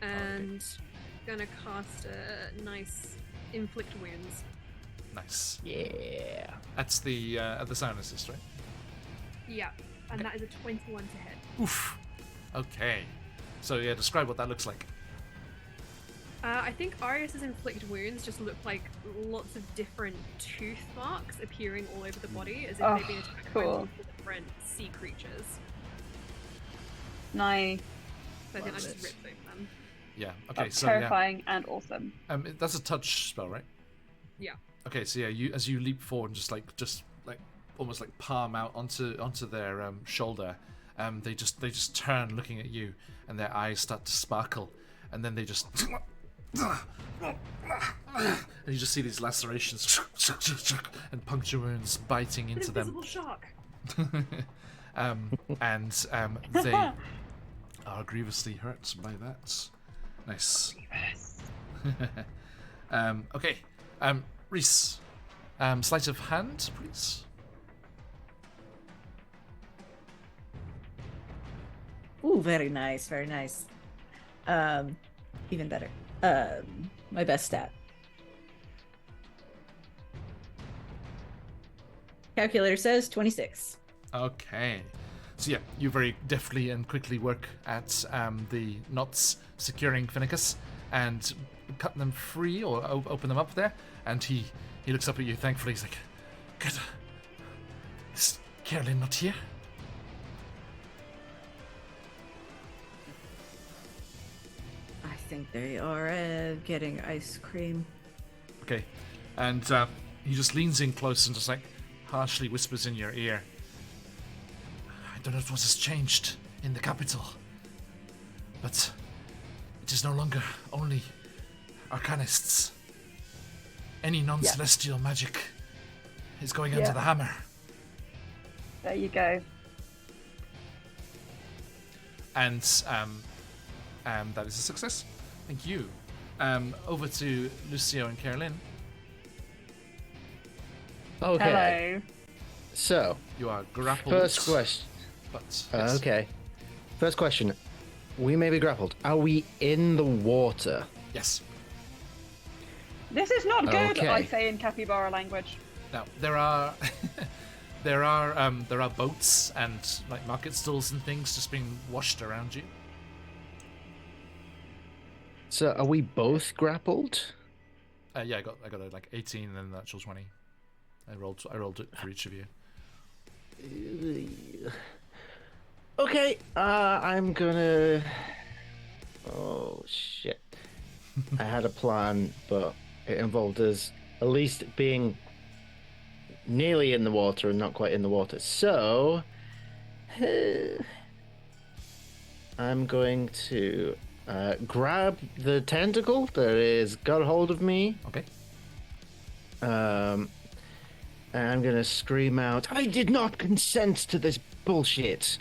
and gonna cast a nice inflict wounds. Nice. Yeah. That's the sound assist, right? Yeah, and that is a 21 to hit. Oof. Okay. So yeah, describe what that looks like. I think Arius's inflict wounds just look like lots of different tooth marks appearing all over the body, as if they've been attacked by cool. multiple different sea creatures. Nice. So I think I Love just it. ripped over them. Yeah. Okay. That's So terrifying and awesome. that's a touch spell, right? Yeah. Okay. So yeah, you as you leap forward and just like almost like palm out onto their shoulder, they just turn looking at you, and their eyes start to sparkle, and then they just. And you just see these lacerations and puncture wounds biting into them. Invisible shark. And they are grievously hurt by that. Nice. Okay. Reese, sleight of hand, please. Ooh, very nice, very nice. Even better. My best stat. Calculator says 26. Okay. So yeah, you very deftly and quickly work at the knots securing Finicus and cut them free or open them up there. And he looks up at you thankfully. He's like, "Good. Is Carolyn not here?" I think they are getting ice cream. Okay. And he just leans in close and just like harshly whispers in your ear. "I don't know what has changed in the capital, but it is no longer only arcanists. Any non-celestial magic is going under the hammer." There you go. And that is a success. Thank you. Over to Lucio and Carolyn. Okay. Hello. So, You are grappled. first question. But yes. Okay. First question. We may be grappled. Are we in the water? Yes. This is not good, Okay. I say in capybara language. Now there are there are boats and like market stalls and things just being washed around you. So, are we both grappled? Yeah, I got a like 18 and then an actual 20. I rolled it for each of you. Okay. I'm gonna. Oh shit! I had a plan, but it involved us at least being nearly in the water and not quite in the water. So, I'm going to grab the tentacle that has got a hold of me. Okay. And I'm gonna scream out, "I did not consent to this bullshit!"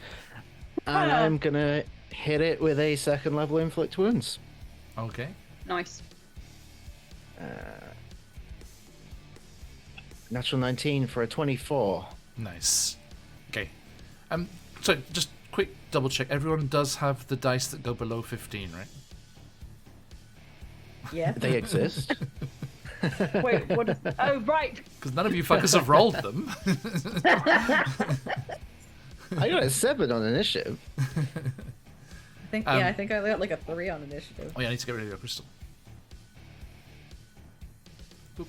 And I'm gonna hit it with a second level inflict wounds. Okay. Nice. Natural 19 for a 24. Nice. Okay. So just quick double check. Everyone does have the dice that go below 15, right? Yeah. They exist. Wait, what is... Oh, right. Because none of you fuckers have rolled them. I got a 7 on initiative. I think I got like a 3 on initiative. Oh yeah, I need to get rid of your crystal.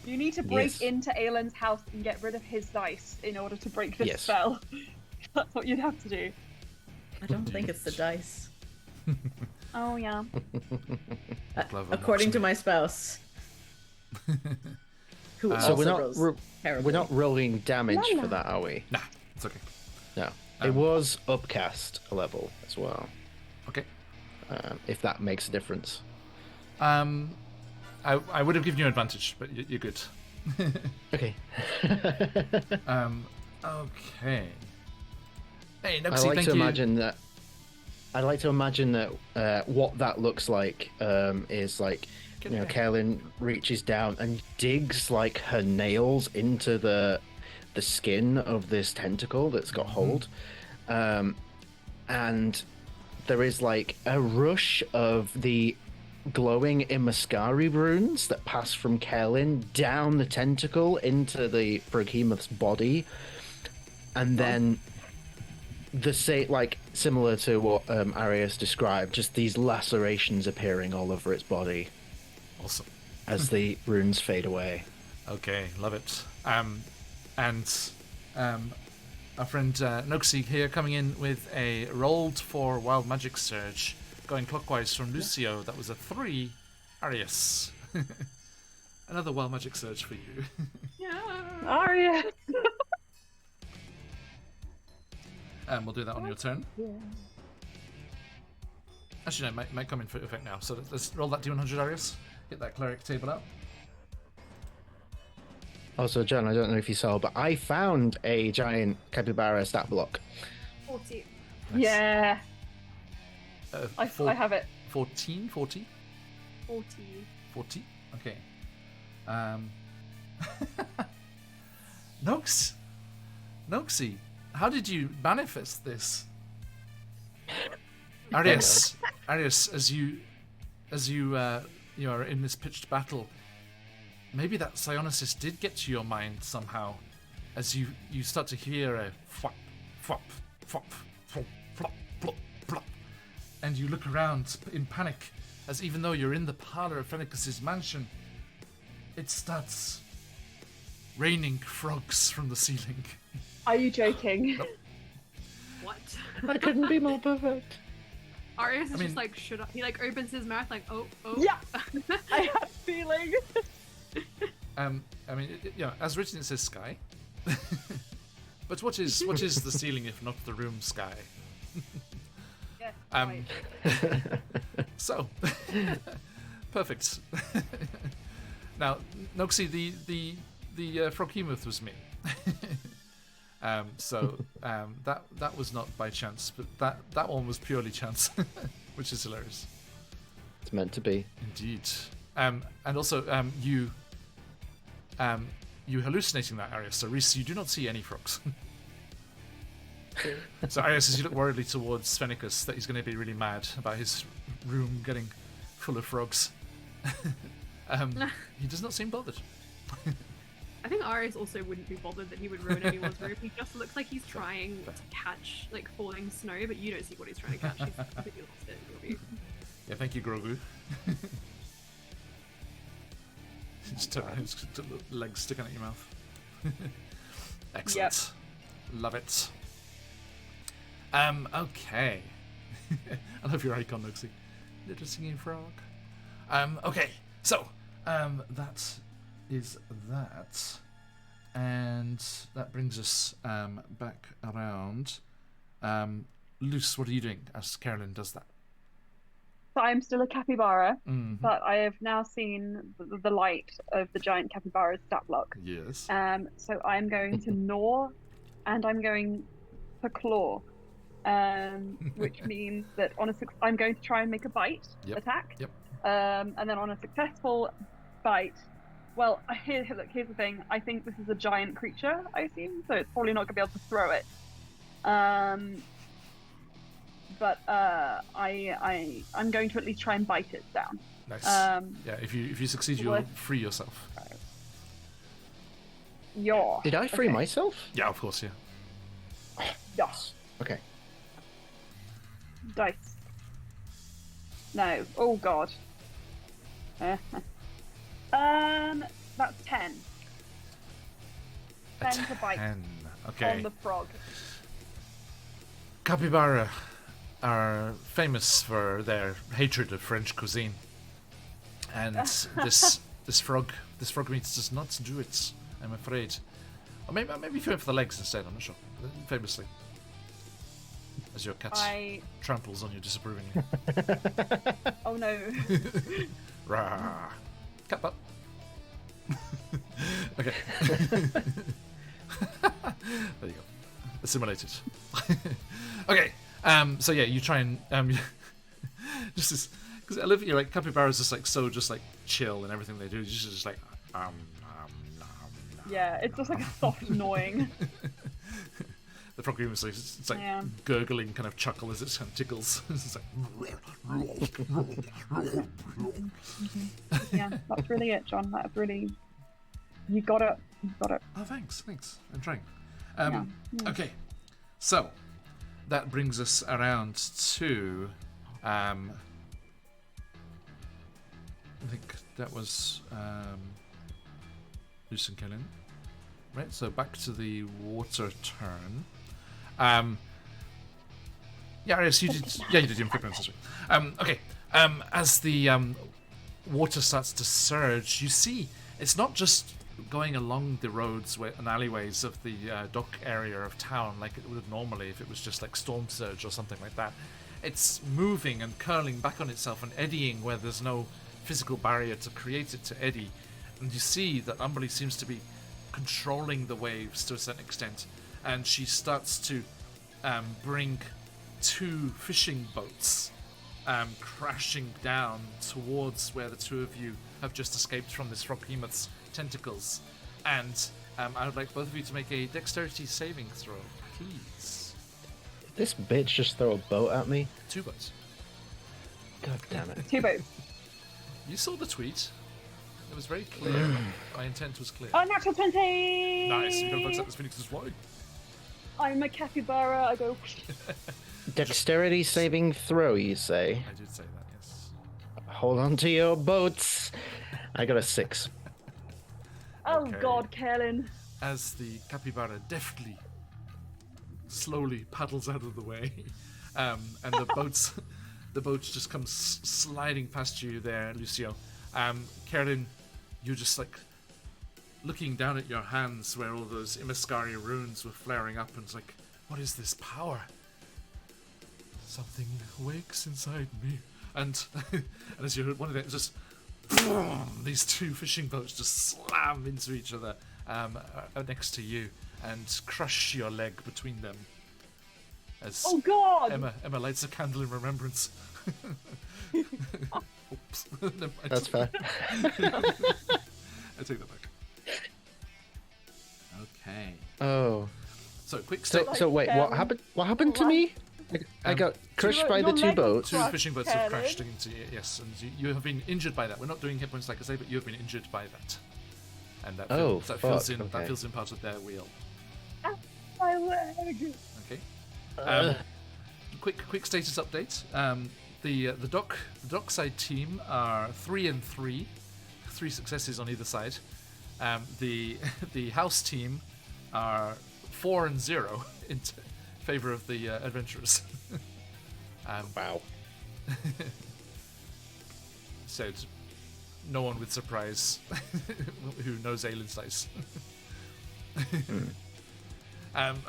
You need to break Yes. into Aelin's house and get rid of his dice in order to break this Yes. spell. That's what you'd have to do. I don't think it's the dice. Oh, yeah. Clever, According to Moxie. my spouse. Who So also we're not rolls we're terribly. not rolling damage Lala. for that, are we? Nah, it's okay. No. It was upcast a level as well. Okay. If that makes a difference. I would have given you advantage, but you're good. Okay. Okay. Hey, I Noxie, like thank to you. imagine that. I like to imagine that what that looks like is like, you know, Kaelin reaches down and digs like her nails into the skin of this tentacle that's got hold, and there is like a rush of the glowing Imaskari runes that pass from Kaelin down the tentacle into the Froghemoth's body, and then like similar to what Arius described, just these lacerations appearing all over its body Awesome. as the runes fade away. Okay, love it. Our friend Noxie here coming in with a rolled for Wild Magic Surge, going clockwise from Lucio. That was a 3. Arius. Another Wild Magic Surge for you. Arya! We'll do that on your turn. Actually, no, might come in for effect now. So let's roll that D100, Arius. Get that cleric table out. Also, John, I don't know if you saw, but I found a giant capybara stat block. 40. Nice. Yeah, I Four- have it. 14? 40? 40. 40? Okay. Noxie, how did you manifest this? Arius, as you are in this pitched battle, maybe that psionesis did get to your mind somehow, as you start to hear a flop, flop, flop, flop, flop, flop, flop, and you look around in panic, as even though you're in the parlor of Fennicus's mansion, it starts raining frogs from the ceiling. Are you joking? What? I couldn't be more perfect. Arius is mean- just like, should I? He like opens his mouth like, oh. Yeah, I had a feeling. As written it says sky. But what is the ceiling if not the room sky? Yes, Um, right. So, perfect. Now, Noxie, the Froghemoth was me. That was not by chance, but that one was purely chance, which is hilarious. It's meant to be. Indeed. And also, you hallucinating that, Arius. So, Reese, you do not see any frogs. So, Arius, as you look worriedly towards Phenicus, that he's going to be really mad about his room getting full of frogs. He does not seem bothered. I think Arius also wouldn't be bothered that he would ruin anyone's room. He just looks like he's trying to catch like falling snow, but you don't see what he's trying to catch. He's completely lost it in your view. Yeah, thank you, Grogu. Just turn around, his legs sticking out your mouth. Excellent. Love it. Okay. I love your icon, Noxie. Little singing frog. Okay, so that is that, and that brings us back around. Luce, what are you doing as Carolyn does that? So I'm still a capybara, Mhm. but I have now seen the light of the giant capybara's stat block. Yes. So I'm going to gnaw, and I'm going to claw, which means that I'm going to try and make a bite Yep. attack. Yep. And then on a successful bite, Well, look, here's the thing. I think this is a giant creature, I assume, so it's probably not going to be able to throw it. But I'm going to at least try and bite it down. Nice. Yeah, if you succeed, you'll free yourself. Yeah. Did I free Okay. myself? Yeah, of course, yeah. Yes. Okay. Dice. No. Oh God. That's 10. 10 to bite 10. Okay. on the frog. Capybara are famous for their hatred of French cuisine, and this frog meat does not do it. I'm afraid. Or maybe if you went for the legs instead. I'm not sure. Famously, as your cat tramples on you disapprovingly. Oh no. Rah. Cat butt. Okay. There you go. Assimilated. Okay. So yeah, you try and just because I love it. You're like capybaras, just like chill and everything they do. It's just like Yeah, it's just like a soft gnawing. The frog even says it's like gurgling kind of chuckle as it kind of tickles. It's like Yeah, that's really it, John. That's really. You got it. You got it. oh, thanks. I'm trying. Okay, so that brings us around to I think that was Luce and Kellen. Right, so back to the water turn. Yeah, Arius, you did. Yeah, you did your footprints. Okay. As the water starts to surge, you see it's not just going along the roads and alleyways of the dock area of town like it would normally if it was just like storm surge or something like that. It's moving and curling back on itself and eddying where there's no physical barrier to create it to eddy. And you see that Umberly seems to be controlling the waves to a certain extent, and she starts to bring 2 fishing boats crashing down towards where the 2 of you have just escaped from this frog behemoth's tentacles. And I would like both of you to make a dexterity saving throw, please. Did this bitch just throw a boat at me? 2 boats. God damn it. 2 boats. You saw the tweet. It was very clear. My intent was clear. Oh, natural 20! Nice. You got to focus up this Phoenix's flying. I'm a capybara. I go. Dexterity saving throw, you say? I did say that, yes. Hold on to your boats. I got a 6. Oh Okay. God, Kaelin. As the capybara deftly, slowly paddles out of the way, and the boats just come sliding past you there, Lucio. Kaelin, you're just like looking down at your hands where all those Imaskari runes were flaring up, and it's like, what is this power? Something wakes inside me, and as you heard, one of them just these 2 fishing boats just slam into each other next to you and crush your leg between them. As Oh God. Emma lights a candle in remembrance. Oops. No, That's fair. I take that back. Okay. Oh. So quick So, step. so wait, what happened? What happened to me? I got crushed by the your 2 leg boats. 2 fishing boats have Kaelin. crashed into you, yes, and you have been injured by that. We're not doing hit points like I say, but you have been injured by that. And that, Oh, that fuck, fills in okay. that fills in part of their wheel. My leg. Okay. Quick status update. The dockside team are 3 and 3, 3 successes on either side. The house team are 4 and 0 in favor of the adventurers. Wow. Said no one with surprise who knows Aylin's dice.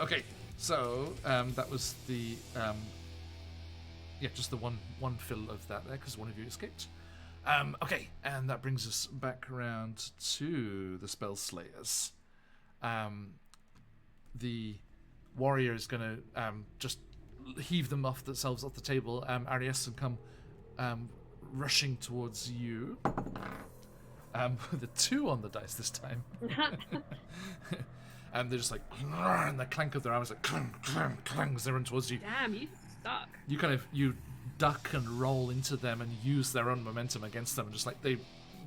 Okay, so that was the just the one fill of that there because one of you escaped. Okay, and that brings us back around to the Spell Slayers. The warrior is going to just heave them themselves off the table. Arias and come rushing towards you. with a 2 on the dice this time. And they're just like, and the clank of their arms like clang, clang, clang as they run towards you. Damn, you stuck. You duck and roll into them and use their own momentum against them, and just like they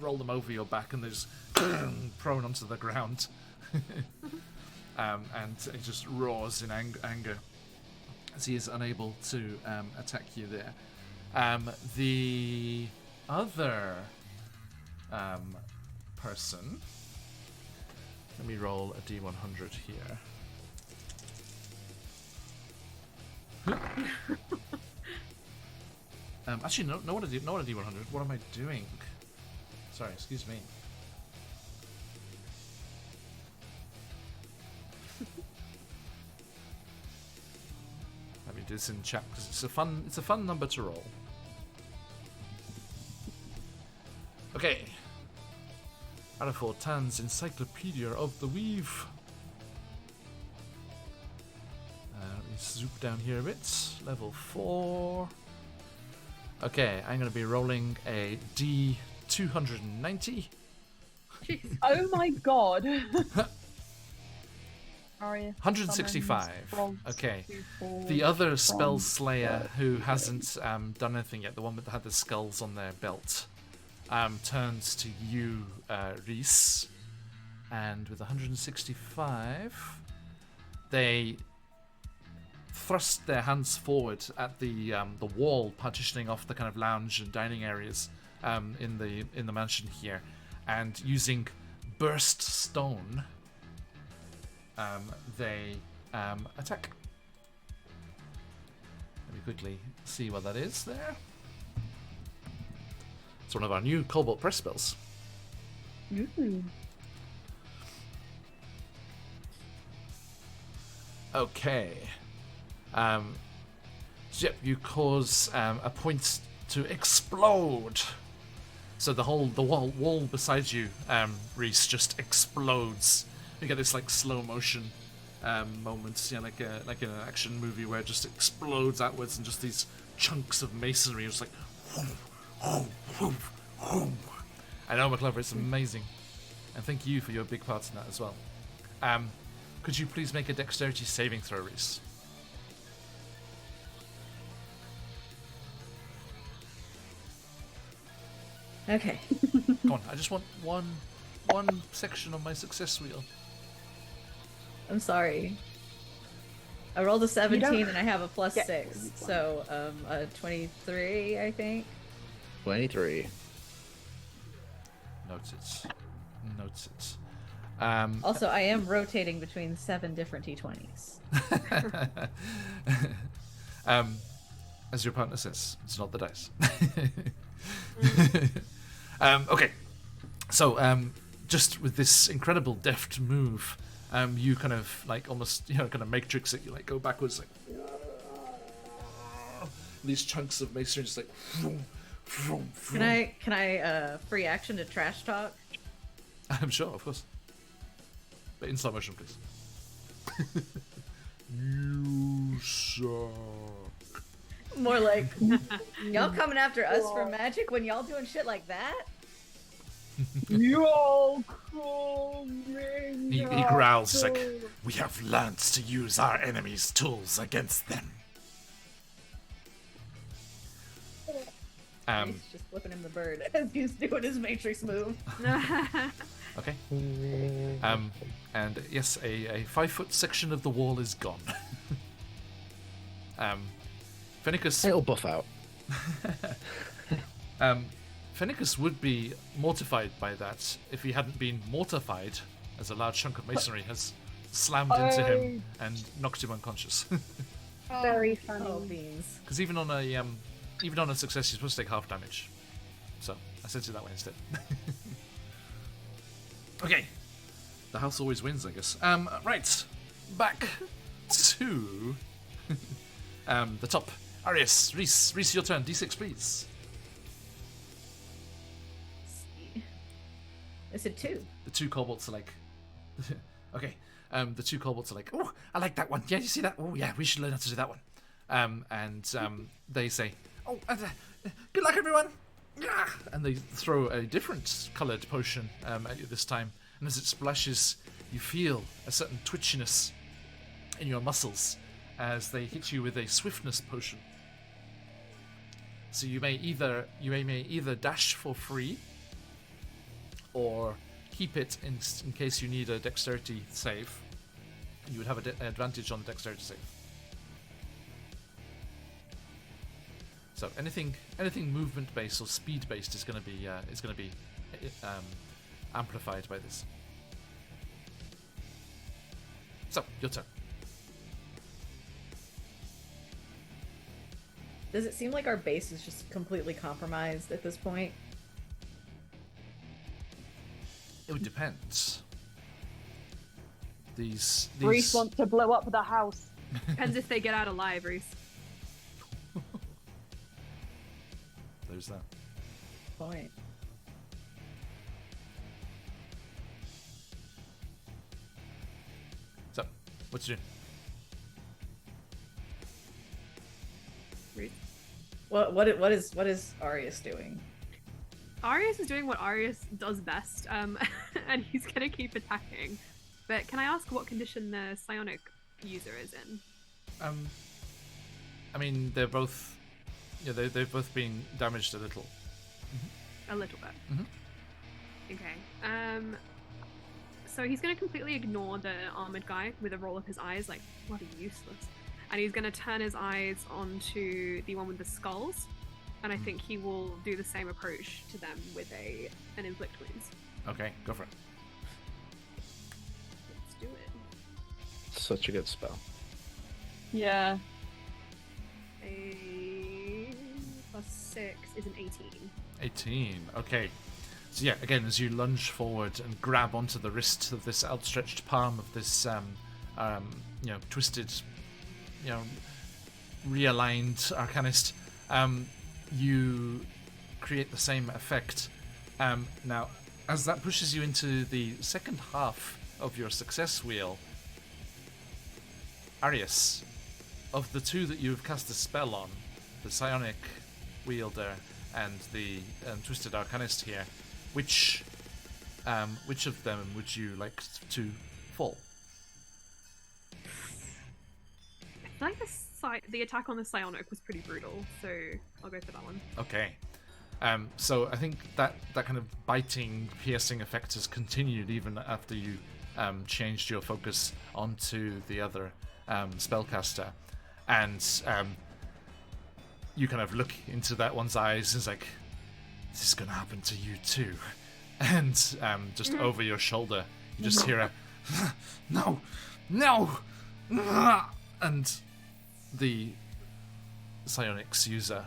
roll them over your back and they're just prone onto the ground. And it just roars in anger as he is unable to attack you there. The other person, let me roll a d100 here. Actually, not a d100. What am I doing? Sorry, excuse me. Let me do this in chat because it's a fun number to roll. Okay. Arafor Tan's Encyclopedia of the Weave. Let me zoop down here a bit. Level 4. Okay, I'm going to be rolling a D290. Oh my god. 165. Okay. The other spell slayer who hasn't done anything yet, the one that had the skulls on their belt, turns to you, Reese, and with 165, they thrust their hands forward at the wall partitioning off the kind of lounge and dining areas in the mansion here, and using burst stone, they attack. Let me quickly see what that is there. It's one of our new Cobalt press spells. Okay. So yep, you cause a point to explode. So the wall beside you, Reese, just explodes. You get this like slow motion moments, like in an action movie where it just explodes outwards, and just these chunks of masonry just like. I know, McClover, it's amazing, and thank you for your big part in that as well. Could you please make a dexterity saving throw, Reese? Okay. Come on, I just want one section on my success wheel. I'm sorry. I rolled a 17 and I have a plus 6, so a 23, I think. 23. Notes it. Also, I am rotating between 7 different d20s. As your partner says, it's not the dice. Okay, so just with this incredible deft move, you kind of like almost kind of matrix it. You like go backwards, like these chunks of masonry, just like. Can I free action to trash talk? I'm sure, of course. But in slow motion, please. You suck. More like, y'all coming after us for magic when y'all doing shit like that? You're coming. He growls. He's like, we have learnt to use our enemies' tools against them. He's just flipping him the bird as he's doing his matrix move. Okay. And yes, a 5-foot section of the wall is gone. Fennicus. It'll buff out. Fennicus would be mortified by that if he hadn't been mortified, as a large chunk of masonry has slammed into him and knocked him unconscious. Very funny. Oh, beans. Because even on a success, you're supposed to take half damage. So I said it that way instead. Okay, the house always wins, I guess. Right, back to the top. Arius, Reese, your turn. D6, please. Is it 2? The two kobolds are like, okay. The two kobolds are like, oh, I like that one. Yeah, you see that? Oh, yeah, we should learn how to do that one. And they say, oh, good luck, everyone. and they throw a different coloured potion at you this time. And as it splashes, you feel a certain twitchiness in your muscles as they hit you with a swiftness potion. So you may either dash for free, or keep it in case you need a dexterity save. You would have an advantage on the dexterity save. So anything movement based or speed based is going to be amplified by this. So your turn. Does it seem like our base is just completely compromised at this point? It would depend. These Reese wants to blow up the house. Depends if they get out alive, Reese. There's that. Point. So, what's you doing? Reese. What is Arius doing? Arius is doing what Arius does best, and he's gonna keep attacking. But can I ask what condition the psionic user is in? I mean, they're both. Yeah, they've both been damaged a little. A little bit. Mhm. Okay. So he's gonna completely ignore the armored guy with a roll of his eyes, like, what a useless. And he's gonna turn his eyes onto the one with the skulls, and I think he will do the same approach to them with an inflict wounds. Okay, go for it. Let's do it. Such a good spell. Yeah. A +6 is an 18. 18. Okay. So yeah, again, as you lunge forward and grab onto the wrist of this outstretched palm of this, twisted, realigned arcanist, you create the same effect. Now, as that pushes you into the second half of your success wheel, Arius, of the two that you've cast a spell on, the psionic wielder and the twisted arcanist here, which of them would you like to fall? I feel like the attack on the psionic was pretty brutal, so I'll go for that one. Okay. So I think that kind of biting, piercing effect has continued even after you changed your focus onto the other spellcaster. And you kind of look into that one's eyes and it's like, this is going to happen to you too. And just over your shoulder, you just hear a, no, and the psionics user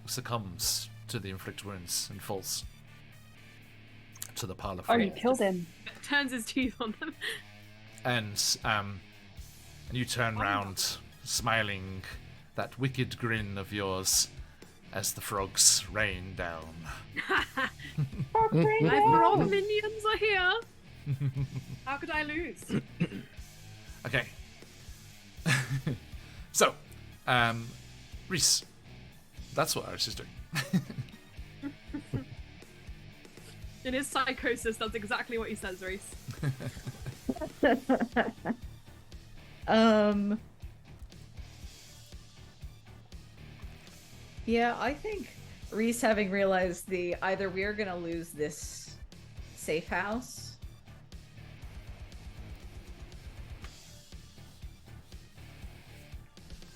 succumbs to the inflict wounds and falls to the pile of Oh, you fire. killed him. Turns his teeth on them. And you turn round, smiling, that wicked grin of yours as the frogs rain down. My frog minions are here. How could I lose? Okay. So, Reese, that's what Iris is doing. In his psychosis, that's exactly what he says, Reese. Yeah, I think Reese, having realized either we are gonna lose this safe house,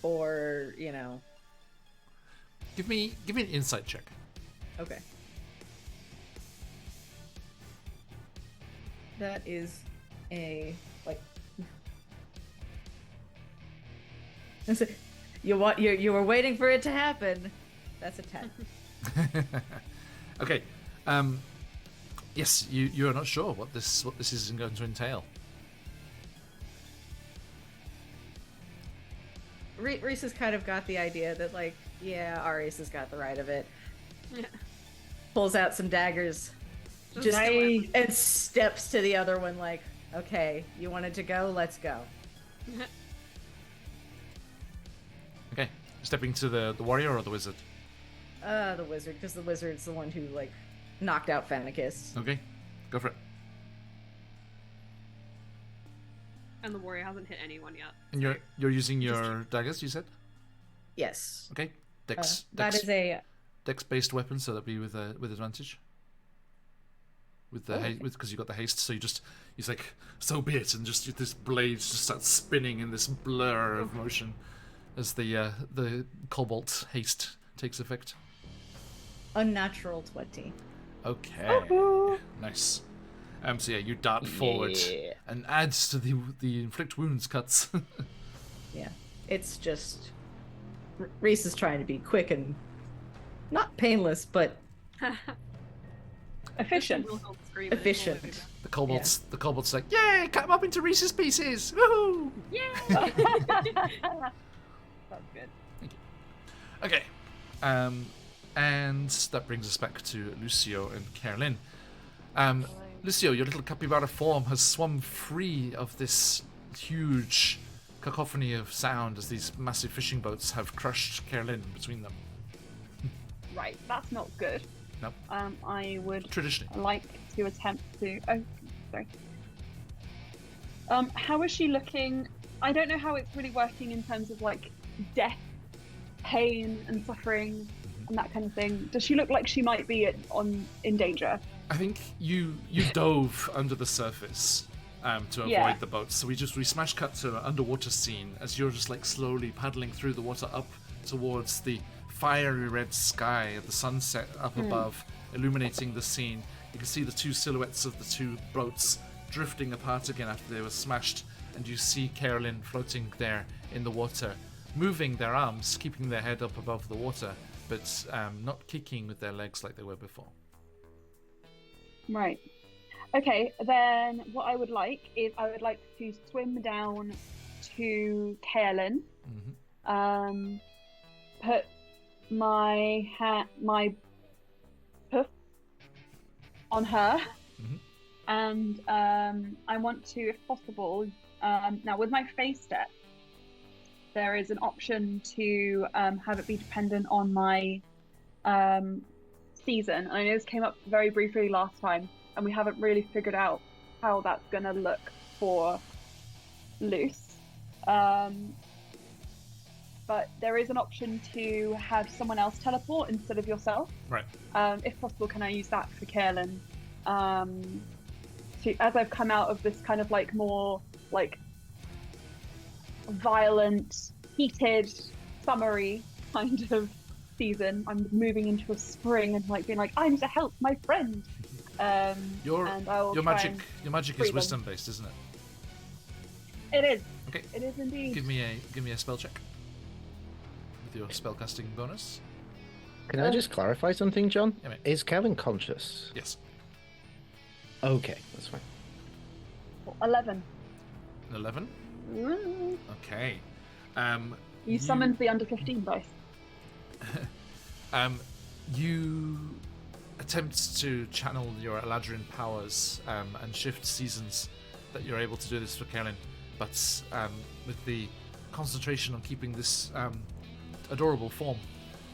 or Give me an insight check. okay. That is a you were waiting for it to happen. That's a 10. Okay. Yes, you are not sure what this is going to entail. Reese has kind of got the idea that Arius has got the right of it. Yeah. Pulls out some daggers, just Nice. and steps to the other one like, okay, you wanted to go, let's go. Okay. Stepping to the warrior or the wizard? The wizard, because the wizard's the one who like knocked out Fennecis. Okay, go for it. And the warrior hasn't hit anyone yet. And you're using your daggers, you said? Yes. Okay. Dex. That is a Dex-based weapon, so that'd be with advantage. With the because you got the haste, so he's like, so be it, and just this blade just starts spinning in this blur of motion as the cobalt haste takes effect. unnatural 20. Okay. Nice. So yeah, you dart forward and adds to the inflict wounds cuts. Yeah. It's just Reese is trying to be quick and not painless, but Efficient. efficient. The kobold's like, yay, cut him up into Reese's pieces. Woohoo! That's good. Okay. And that brings us back to Lucio and Carolyn. Lucio, your little capybara form has swum free of this huge cacophony of sound as these massive fishing boats have crushed Carolyn between them. Right, that's not good. Nope. I would Traditionally. like to attempt to. Oh, sorry. How is she looking? I don't know how it's really working in terms of like death, pain, and suffering, and that kind of thing. Does she look like she might be in danger? I think you dove under the surface to avoid the boats. So we smash cut to an underwater scene as you're just like slowly paddling through the water up towards the fiery red sky of the sunset up above, illuminating the scene. You can see the two silhouettes of the two boats drifting apart again after they were smashed, and you see Carolyn floating there in the water, moving their arms, keeping their head up above the water, but not kicking with their legs like they were before. Right. Okay, then what I would like is I would like to swim down to Kaelin, put my hoof on her, and I want to, if possible, now with my face step, there is an option to have it be dependent on my season. I know this came up very briefly last time, and we haven't really figured out how that's going to look for Luce. But there is an option to have someone else teleport instead of yourself. Right. If possible, can I use that for Kaelin? As I've come out of this kind of like more like violent, heated, summery kind of season, I'm moving into a spring and like being like, I need to help my friend. Your magic is free them. wisdom based, isn't it? It is. Okay. It is indeed. Give me a spell check with your spellcasting bonus. Can I just clarify something, John? Yeah, mate. Is Kevin conscious? Yes. Okay, that's fine. 11. 11. Ooh. Okay. You summoned the under 15 dice. You attempt to channel your Eladrin powers and shift seasons that you're able to do this for Kaelin, but with the concentration on keeping this adorable form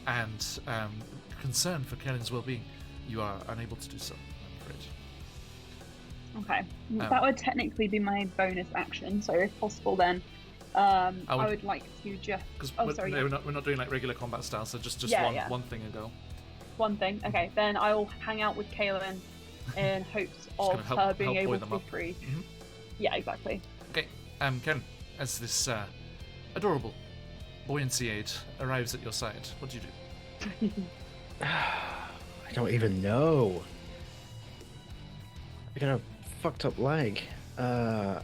and concern for Kaelin's well-being, you are unable to do so, I'm afraid. Okay. That would technically be my bonus action, so if possible then I would like to just... we're not doing like regular combat style, so just one thing ago. One thing. Okay, then I will hang out with Kaelin in hopes of her being able to be free. Mm-hmm. Yeah, exactly. Okay, Ken, as this adorable buoyancy aid arrives at your side, what do you do? I don't even know. I got a fucked up leg. I'm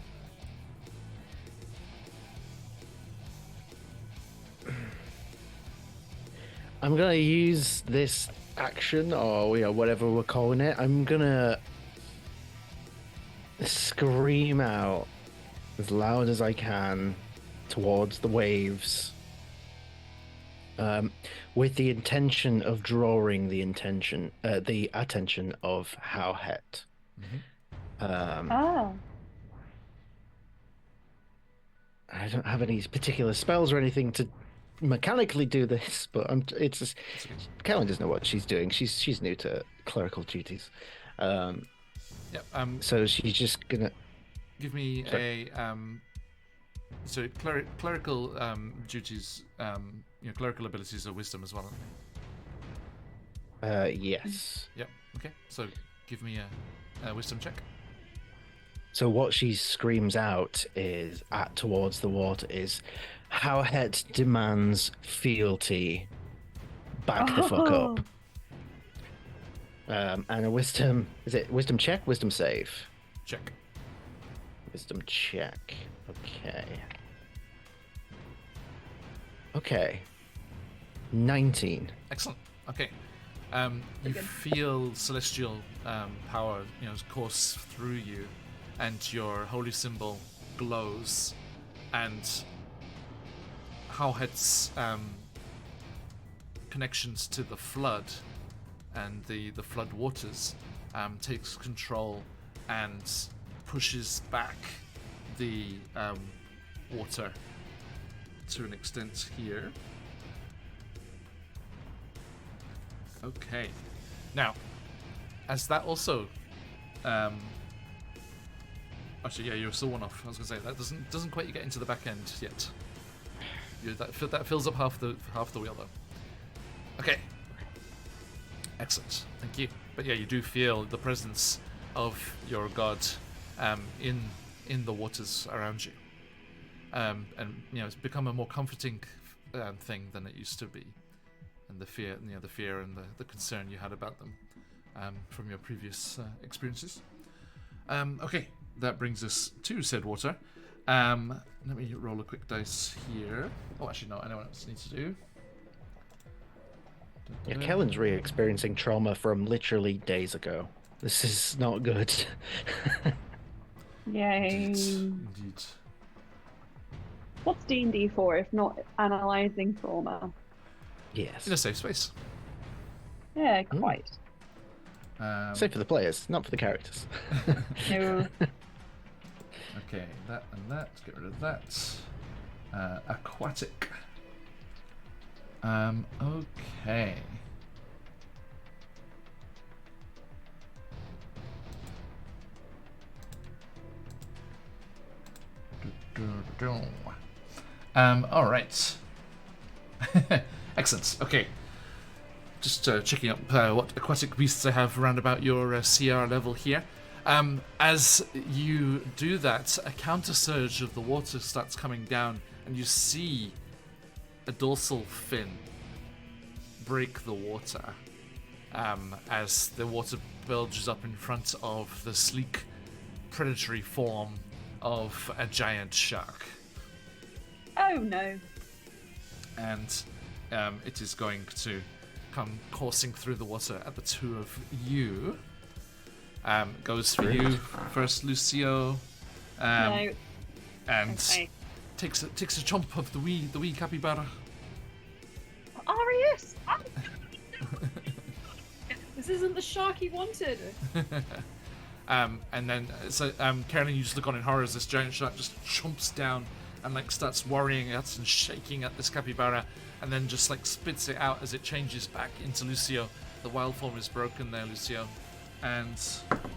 gonna use this action, or whatever we're calling it. I'm gonna scream out as loud as I can towards the waves, with the intention of drawing the attention of Howhet. I don't have any particular spells or anything to mechanically do this, but it's just, It's okay. Kellen doesn't know what she's doing. She's new to clerical duties. Yep. So she's just gonna. Give me Sorry. a so clerical duties. Clerical abilities are wisdom as well. Yes. Yep. Okay. So give me a wisdom check. So what she screams out towards the water is, "How het demands fealty. Back the fuck up." And a wisdom, is it wisdom check, wisdom save? Check. Wisdom check. Okay. 19. Excellent. Okay. You feel celestial power, course through you, and your holy symbol glows, and Howhead's connections to the flood and the flood waters takes control and pushes back the water to an extent here. Okay. Now, as that also, actually, yeah, you're still one off. I was gonna say that doesn't quite get into the back end yet. That fills up half the wheel though. Okay. Excellent. Thank you. But yeah, you do feel the presence of your god in the waters around you, and it's become a more comforting thing than it used to be. And the fear and the concern you had about them from your previous experiences. Okay, that brings us to said water. Let me roll a quick dice here. Oh, actually, no, I know what else I need to do. Yeah, Kellen's re-experiencing trauma from literally days ago. This is not good. Yay. Indeed. What's D&D for if not analysing trauma? Yes. In a safe space. Yeah, quite. Safe for the players, not for the characters. No. Okay, that and that. Get rid of that. Aquatic. Okay. All right. Excellent. Okay. Just checking up what aquatic beasts I have around about your CR level here. As you do that, a counter surge of the water starts coming down, and you see a dorsal fin break the water as the water bulges up in front of the sleek, predatory form of a giant shark. Oh no. And it is going to come coursing through the water at the two of you. Goes for you first, Lucio. No. And Okay. takes a chomp of the wee capybara. Arius! This isn't the shark he wanted. And then Carolyn, you just look on in horror as this giant shark just chomps down and starts worrying at and shaking at this capybara, and then just spits it out as it changes back into Lucio. The wild form is broken there, Lucio, and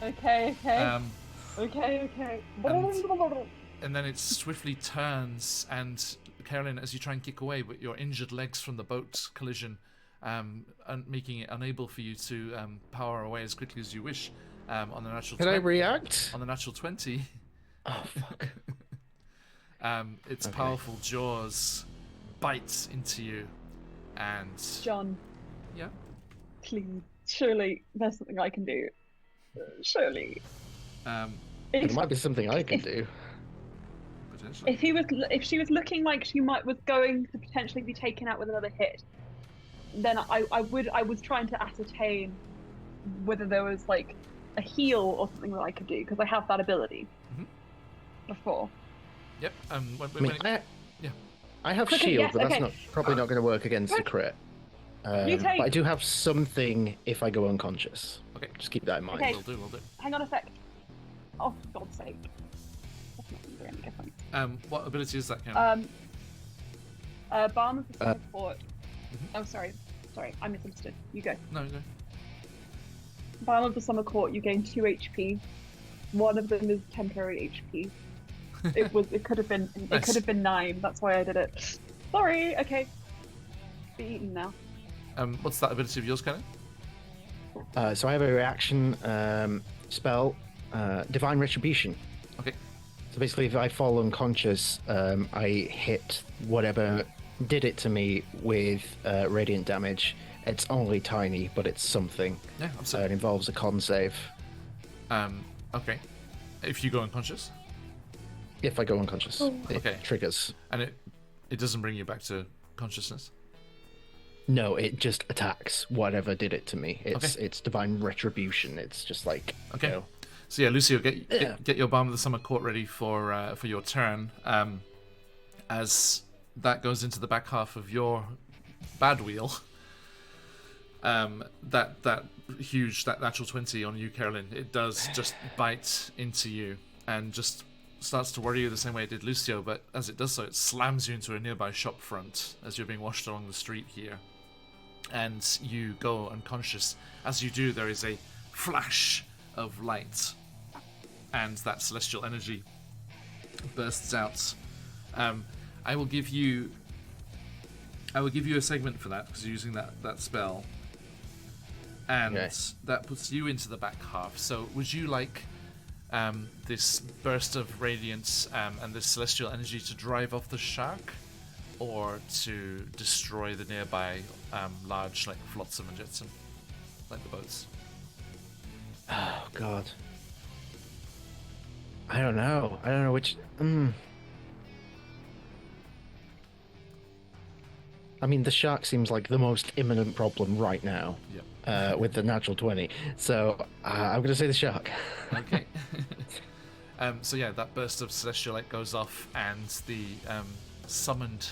Okay. Okay. and then it swiftly turns, and Carolyn, as you try and kick away, but your injured legs from the boat collision, making it unable for you to power away as quickly as you wish. On the natural. Can I react? On the natural 20. Oh fuck. Its Okay. powerful jaws bites into you, and John, yeah. please. Surely there's something I can do. Surely. It might be something I can do. Potentially. If she was looking like she was going to potentially be taken out with another hit, then I was trying to ascertain whether there was a heal or something that I could do, because I have that ability before. Yep. I have Quickly, shield, yes, but that's okay. probably not going to work against a crit. You But take- I do have something if I go unconscious. Okay. Just keep that in mind. Okay. We'll do. Hang on a sec. Oh, for God's sake. That's not going to do any difference. What ability is that, Cameron? Balm of the Summer Court. Oh, sorry, I misunderstood. You go. No, no. Balm of the Summer Court. You gain 2 HP. One of them is temporary HP. It could have been. It Nice. could have been 9. That's why I did it. Sorry. Okay. Be eaten now. What's that ability of yours, Kenny? So I have a reaction spell, Divine Retribution. Okay. So basically, if I fall unconscious, I hit whatever did it to me with radiant damage. It's only tiny, but it's something. Yeah, It absolutely. involves a con save. Okay. If you go unconscious, If I go unconscious, it Okay. triggers. and it doesn't bring you back to consciousness. No, it just attacks whatever did it to me. It's Okay. it's divine retribution. It's just like Okay. you know, So yeah, Lucio, get Yeah. get your Balm of the Summer Court ready for your turn. As that goes into the back half of your bad wheel. That huge natural 20 on you, Carolyn, it does just bite into you and just starts to worry you the same way it did Lucio, but as it does so, it slams you into a nearby shop front as you're being washed along the street here. And you go unconscious. As you do, there is a flash of light, and that celestial energy bursts out. I will give you a segment for that because you're using that spell, and Okay. that puts you into the back half. So, would you like this burst of radiance and this celestial energy to drive off the shark, or to destroy the nearby large like flotsam and jetsam, like the boats? oh god. I don't know. I don't know which. I mean, the shark seems like the most imminent problem right now. Yeah. With the natural 20. So I'm going to say the shark. Okay. So yeah, that burst of celestial light goes off, and the summoned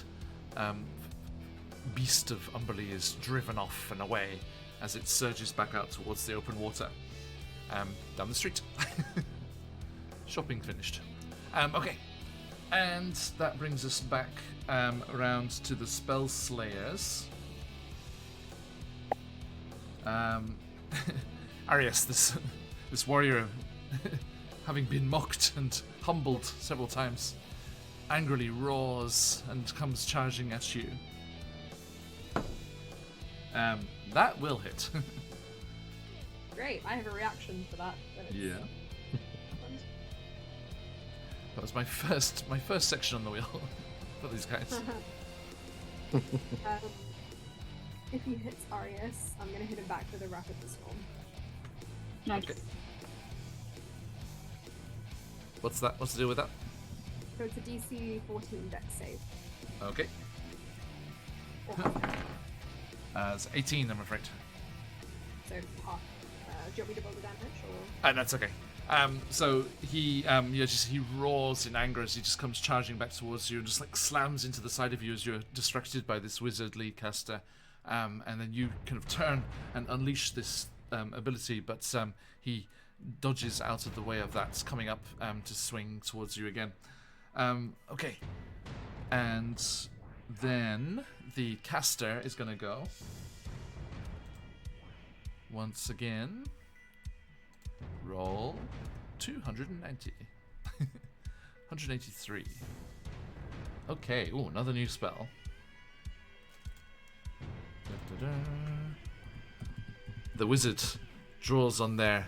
beast of Umberly is driven off and away as it surges back out towards the open water down the street. Shopping finished. Okay. And that brings us back around to the Spell Slayers. Arias, this warrior, having been mocked and humbled several times, angrily roars and comes charging at you. That will hit. Great, I have a reaction for that. but it's Yeah. happened. That was my first section on the wheel for these guys. If he hits Arius, I'm gonna hit him back with a Rapid Storm. Nice. Okay. What's that? What's to do with that? So it's a DC 14 dex save. Okay. Or half, It's 18, I'm afraid. so half. Do you want me to roll the damage or? That's okay. So he he roars in anger as he just comes charging back towards you and just like slams into the side of you as you're distracted by this wizardly caster. And then you kind of turn and unleash this ability, but he dodges out of the way of that, coming up to swing towards you again. Okay. And then the caster is going to go once again. Roll 290. 183. Okay, ooh, another new spell. Da-da-da. The wizard draws on their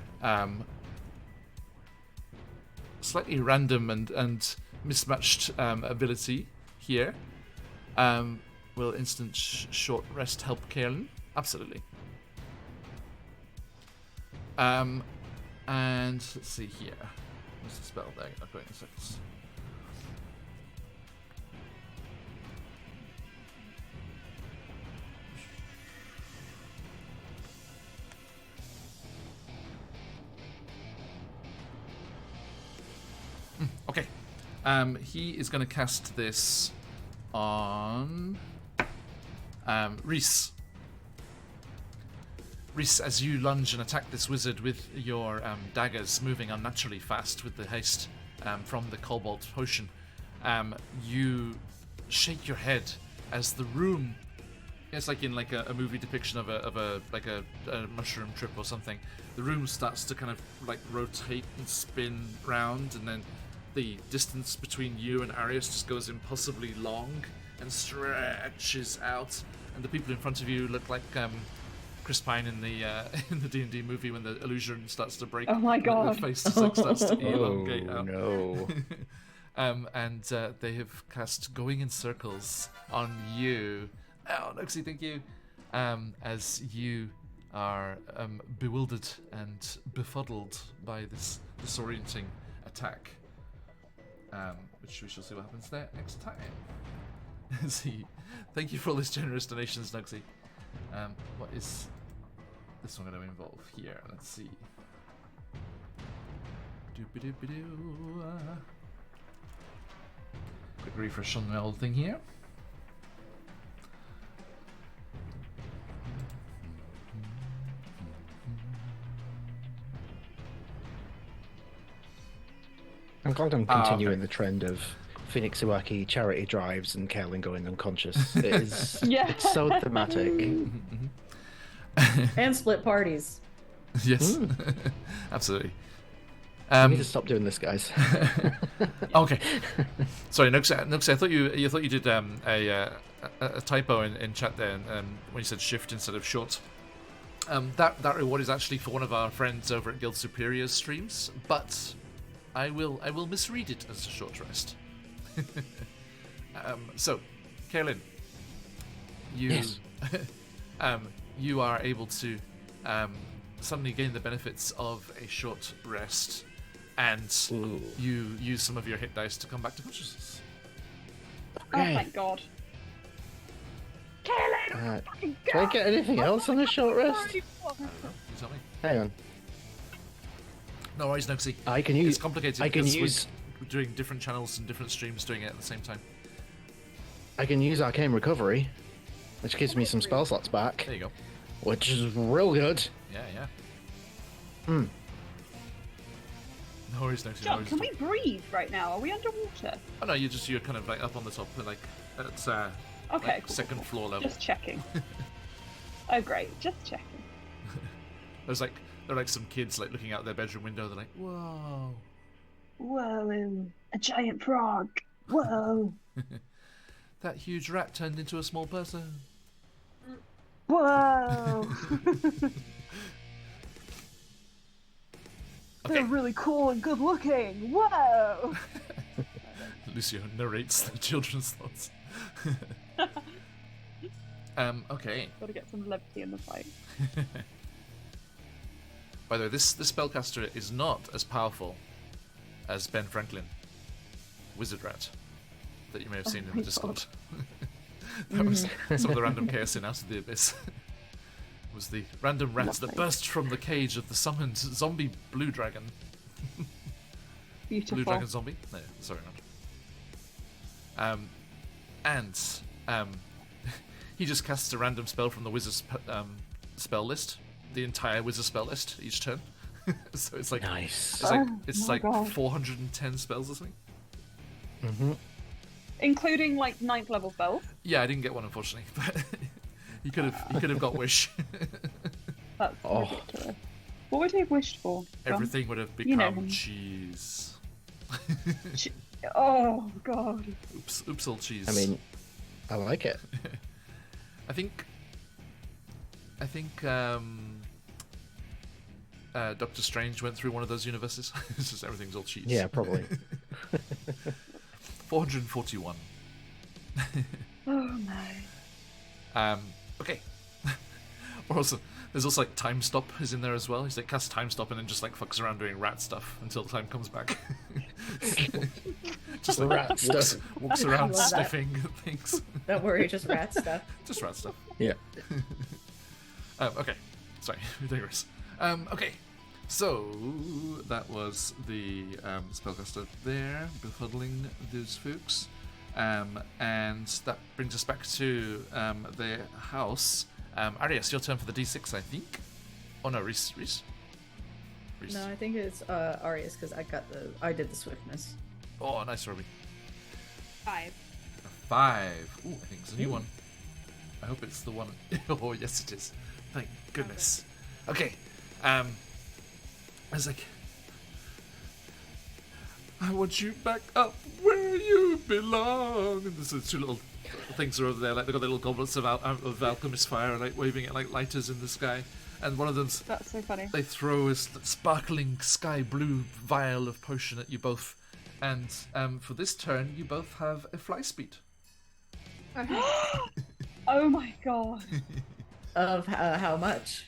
slightly random and mismatched ability here. Will instant short rest help Kaelin? Absolutely. And let's see here. What's the spell there? I'll go in a second. Okay. He is going to cast this on Reese. Reese, as you lunge and attack this wizard with your daggers moving unnaturally fast with the haste from the Cobalt potion, you shake your head as the room, it's like in like a movie depiction of a mushroom trip or something. The room starts to kind of like rotate and spin round, and then the distance between you and Arius just goes impossibly long and stretches out, and the people in front of you look like Chris Pine in the D&D movie when the illusion starts to break. Oh my and God. the face just like starts to elongate out. No. And they have cast Going in Circles on you. Oh, Noxie, thank you. As you are bewildered and befuddled by this disorienting attack. Which we shall see what happens there next time. See, thank you for all these generous donations, Noxie. What is this one going to involve here? Let's see. Doop-a-doop-a-doo. Quick refresh on the old thing here. I'm glad I'm continuing the trend of Phoenix Iwaki charity drives and Kaelin going unconscious. It is Yeah. it's so thematic. And split parties. Yes, absolutely. I need to stop doing this, guys. Okay. Sorry, Noxie, I thought you did a typo in chat there when you said shift instead of short. That reward is actually for one of our friends over at Guild Superior's streams, but I will misread it as a short rest. So, Kaelin, you Yes. you are able to suddenly gain the benefits of a short rest, and Ooh. you use some of your hit dice to come back to consciousness. Oh, Okay. thank God. Kaelin! Can I get anything else on a short rest? You tell me. Hang on. No worries, Noxie. I can It's use. complicated I can because use. we're doing different channels and different streams doing it at the same time. I can use Arcane Recovery, which gives me some spell slots back, There you go. which is real good. Yeah. Hmm. No worries, Noxie. No John, worries. can we breathe right now? Are we underwater? Oh no, you're kind of like up on the top, like at Okay, like cool, second cool. floor level. Just checking. Oh, great. Just checking. There's like they're like some kids like looking out their bedroom window. They're like, whoa. Whoa, a giant frog. Whoa. That huge rat turned into a small person. Whoa. Okay. They're really cool and good looking. Whoa. Lucio narrates the children's thoughts. Okay. Gotta get some levity in the fight. By the way, this spellcaster is not as powerful as Ben Franklin, Wizard Rat, that you may have seen in my the Discord. That was some of the random chaos in Out of the Abyss. Was the random rat that burst from the cage of the summoned zombie blue dragon. Beautiful. Blue dragon zombie? No, sorry, not. He just casts a random spell from the wizard's spell list, the entire wizard spell list each turn. So it's like Nice. it's my like God. 410 spells or something. Mm-hmm. Including like 9th level spells. Yeah, I didn't get one unfortunately, but he could have got wish. That's Oh. ridiculous. What would he have wished for? John? Everything would have You know become him. cheese. Oh God. Oops, all cheese. I mean, I like it. I think Doctor Strange went through one of those universes. It's just everything's all cheese. Yeah, probably. 441. Oh no. Okay. Or also, there's also like time stop is in there as well. He's like casts time stop and then just like fucks around doing rat stuff until the time comes back. Just like Rat stuff. walks I around love that. sniffing things. Don't worry, just rat stuff. Just rat stuff. Yeah. Okay, sorry, we digress. Okay, so that was the spellcaster there, befuddling those folks. And that brings us back to the house. Arias, your turn for the D6, I think. Oh no, Reese. No, I think it's Arius because I did the swiftness. Oh, nice, Robbie. 5. 5. Ooh, I think it's a new one. I hope it's the one. Oh, yes, it is. Thank goodness. Okay. I was like, I want you back up where you belong. And there's the two little things are over there, like they've got the little goblets of alchemist fire, like waving it like lighters in the sky. And one of them's, That's so funny. they throw a sparkling sky blue vial of potion at you both. And for this turn, you both have a fly speed. Okay. Oh my god. Of how much?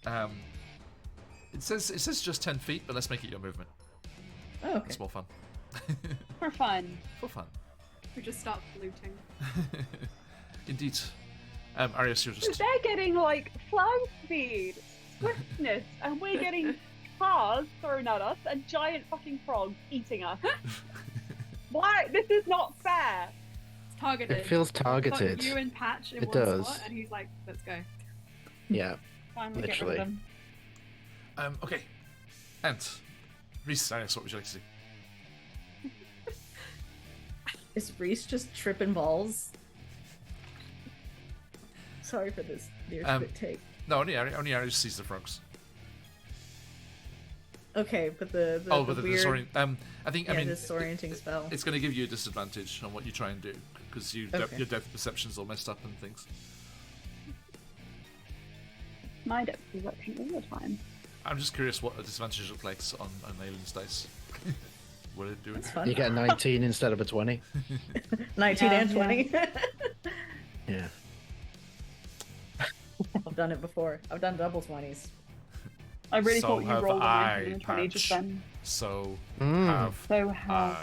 It says just 10 feet, but let's make it your movement. Oh, okay. It's more fun. For fun. For fun. We just start looting. Indeed. Arius, you're just... They're getting like fly speed, swiftness, and we're getting cars thrown at us and giant fucking frogs eating us. Why? This is not fair. It's targeted. It feels It's got targeted. you and Patch in It one does. spot, and he's like, let's go. Yeah. Finally get rid Literally. of them. Okay. And... Reese, Arius, what would you like to see? Is Reese just tripping balls? Sorry for this near spit take. No, only Arius sees the frogs. Okay, but the But weird, I think, yeah, I mean... disorienting spell. It's going to give you a disadvantage on what you try and do, because Okay. your depth perception's all messed up and things. My depth perception all the time. I'm just curious what a disadvantage looks like on alien's dice. What did it do? It's fun. You get a 19 instead of a 20. 19 Yeah, and 20. Yeah. I've done it before. I've done double 20s. I really So thought you have rolled a I, 19 and 20 just Patch. then. So Mm. have So have I.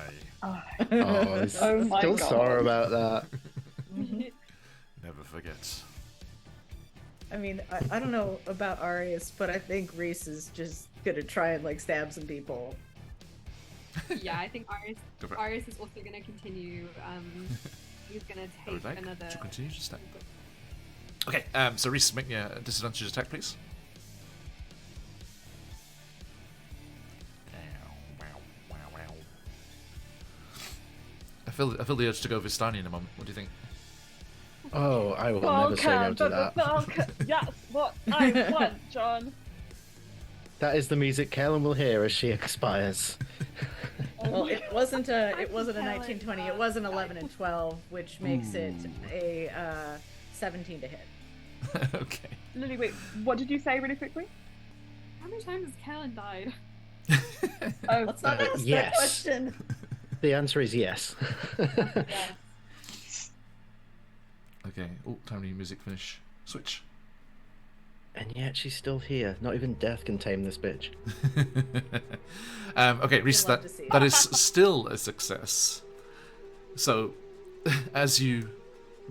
I. Oh, I'm Oh my still God. sore about that. Never forget. I mean, I don't know about Arius, but I think Reese is just gonna try and like stab some people. Yeah, I think Go for it. Arius is also going to continue. He's going to I would take like another. to continue to stack. Okay, so Reese, make me a disadvantage attack, please. I feel the urge to go Vistani in a moment. What do you think? Oh, I will never say no to that. That's what I want, John. That is the music Kaelin will hear as she expires. Well, it wasn't a I can 1920. tell It was an it. 11 and 12, which makes it a 17 to hit. Okay. Lily, wait, what did you say really quickly? How many times has Kellen died? Oh, Let's not ask that yes. question. The answer is yes. yeah. Okay. Oh, time to music finish. Switch. And yet she's still here. Not even death can tame this bitch. Okay, Reese, love to see that it. is still a success. So, as you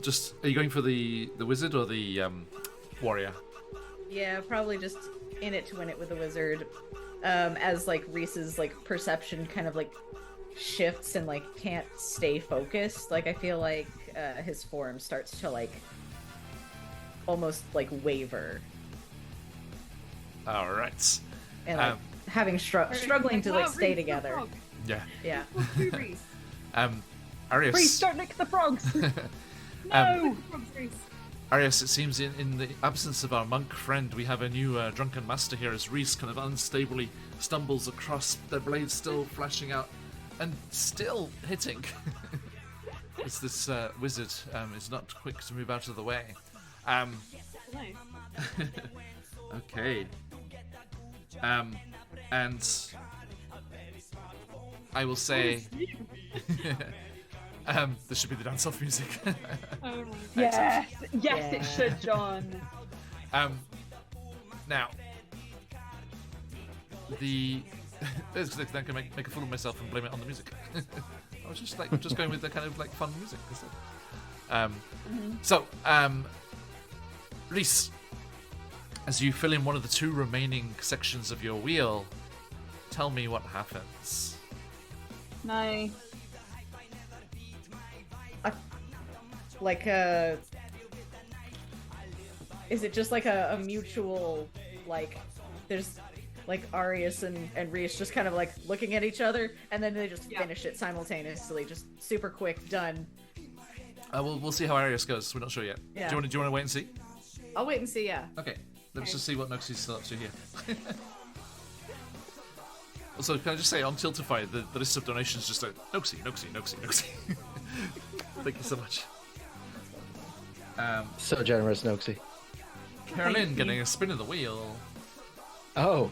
just... Are you going for the wizard or the warrior? Yeah, probably just in it to win it with the wizard. As like Reese's like perception kind of like shifts and like can't stay focused. Like I feel like his form starts to like almost like waver Alright. and like having struggling to like Wow, stay Reese, together. frog. Yeah. Yeah. Well, two Reese. Arius. Reese, don't lick the frogs! Um, No! Frogs, Reese. Arius, it seems in the absence of our monk friend, we have a new drunken master here as Reese kind of unstably stumbles across, their blades still flashing out and still hitting. As this wizard is not quick to move out of the way. Nice. Okay. And I will say this should be the dance-off music. Oh my Yes! Yes, Yeah. it should, John. Now, the basically I can make a fool of myself and blame it on the music. I was just going with the kind of like fun music. So, Reese, as you fill in one of the two remaining sections of your wheel, tell me what happens. Nice. Like is it just like a mutual like there's like Arius and Reese just kind of like looking at each other and then they just Yeah. finish it simultaneously, just super quick, done. We'll see how Arius goes. We're not sure yet. Yeah. Do you want to wait and see? I'll wait and see. Yeah. Okay. Let's just see what Noxie's still up to here. Also, can I just say on Tiltify, the list of donations just like Noxie. Thank you so much. So generous, Noxie. Carolyn getting a spin of the wheel. Oh,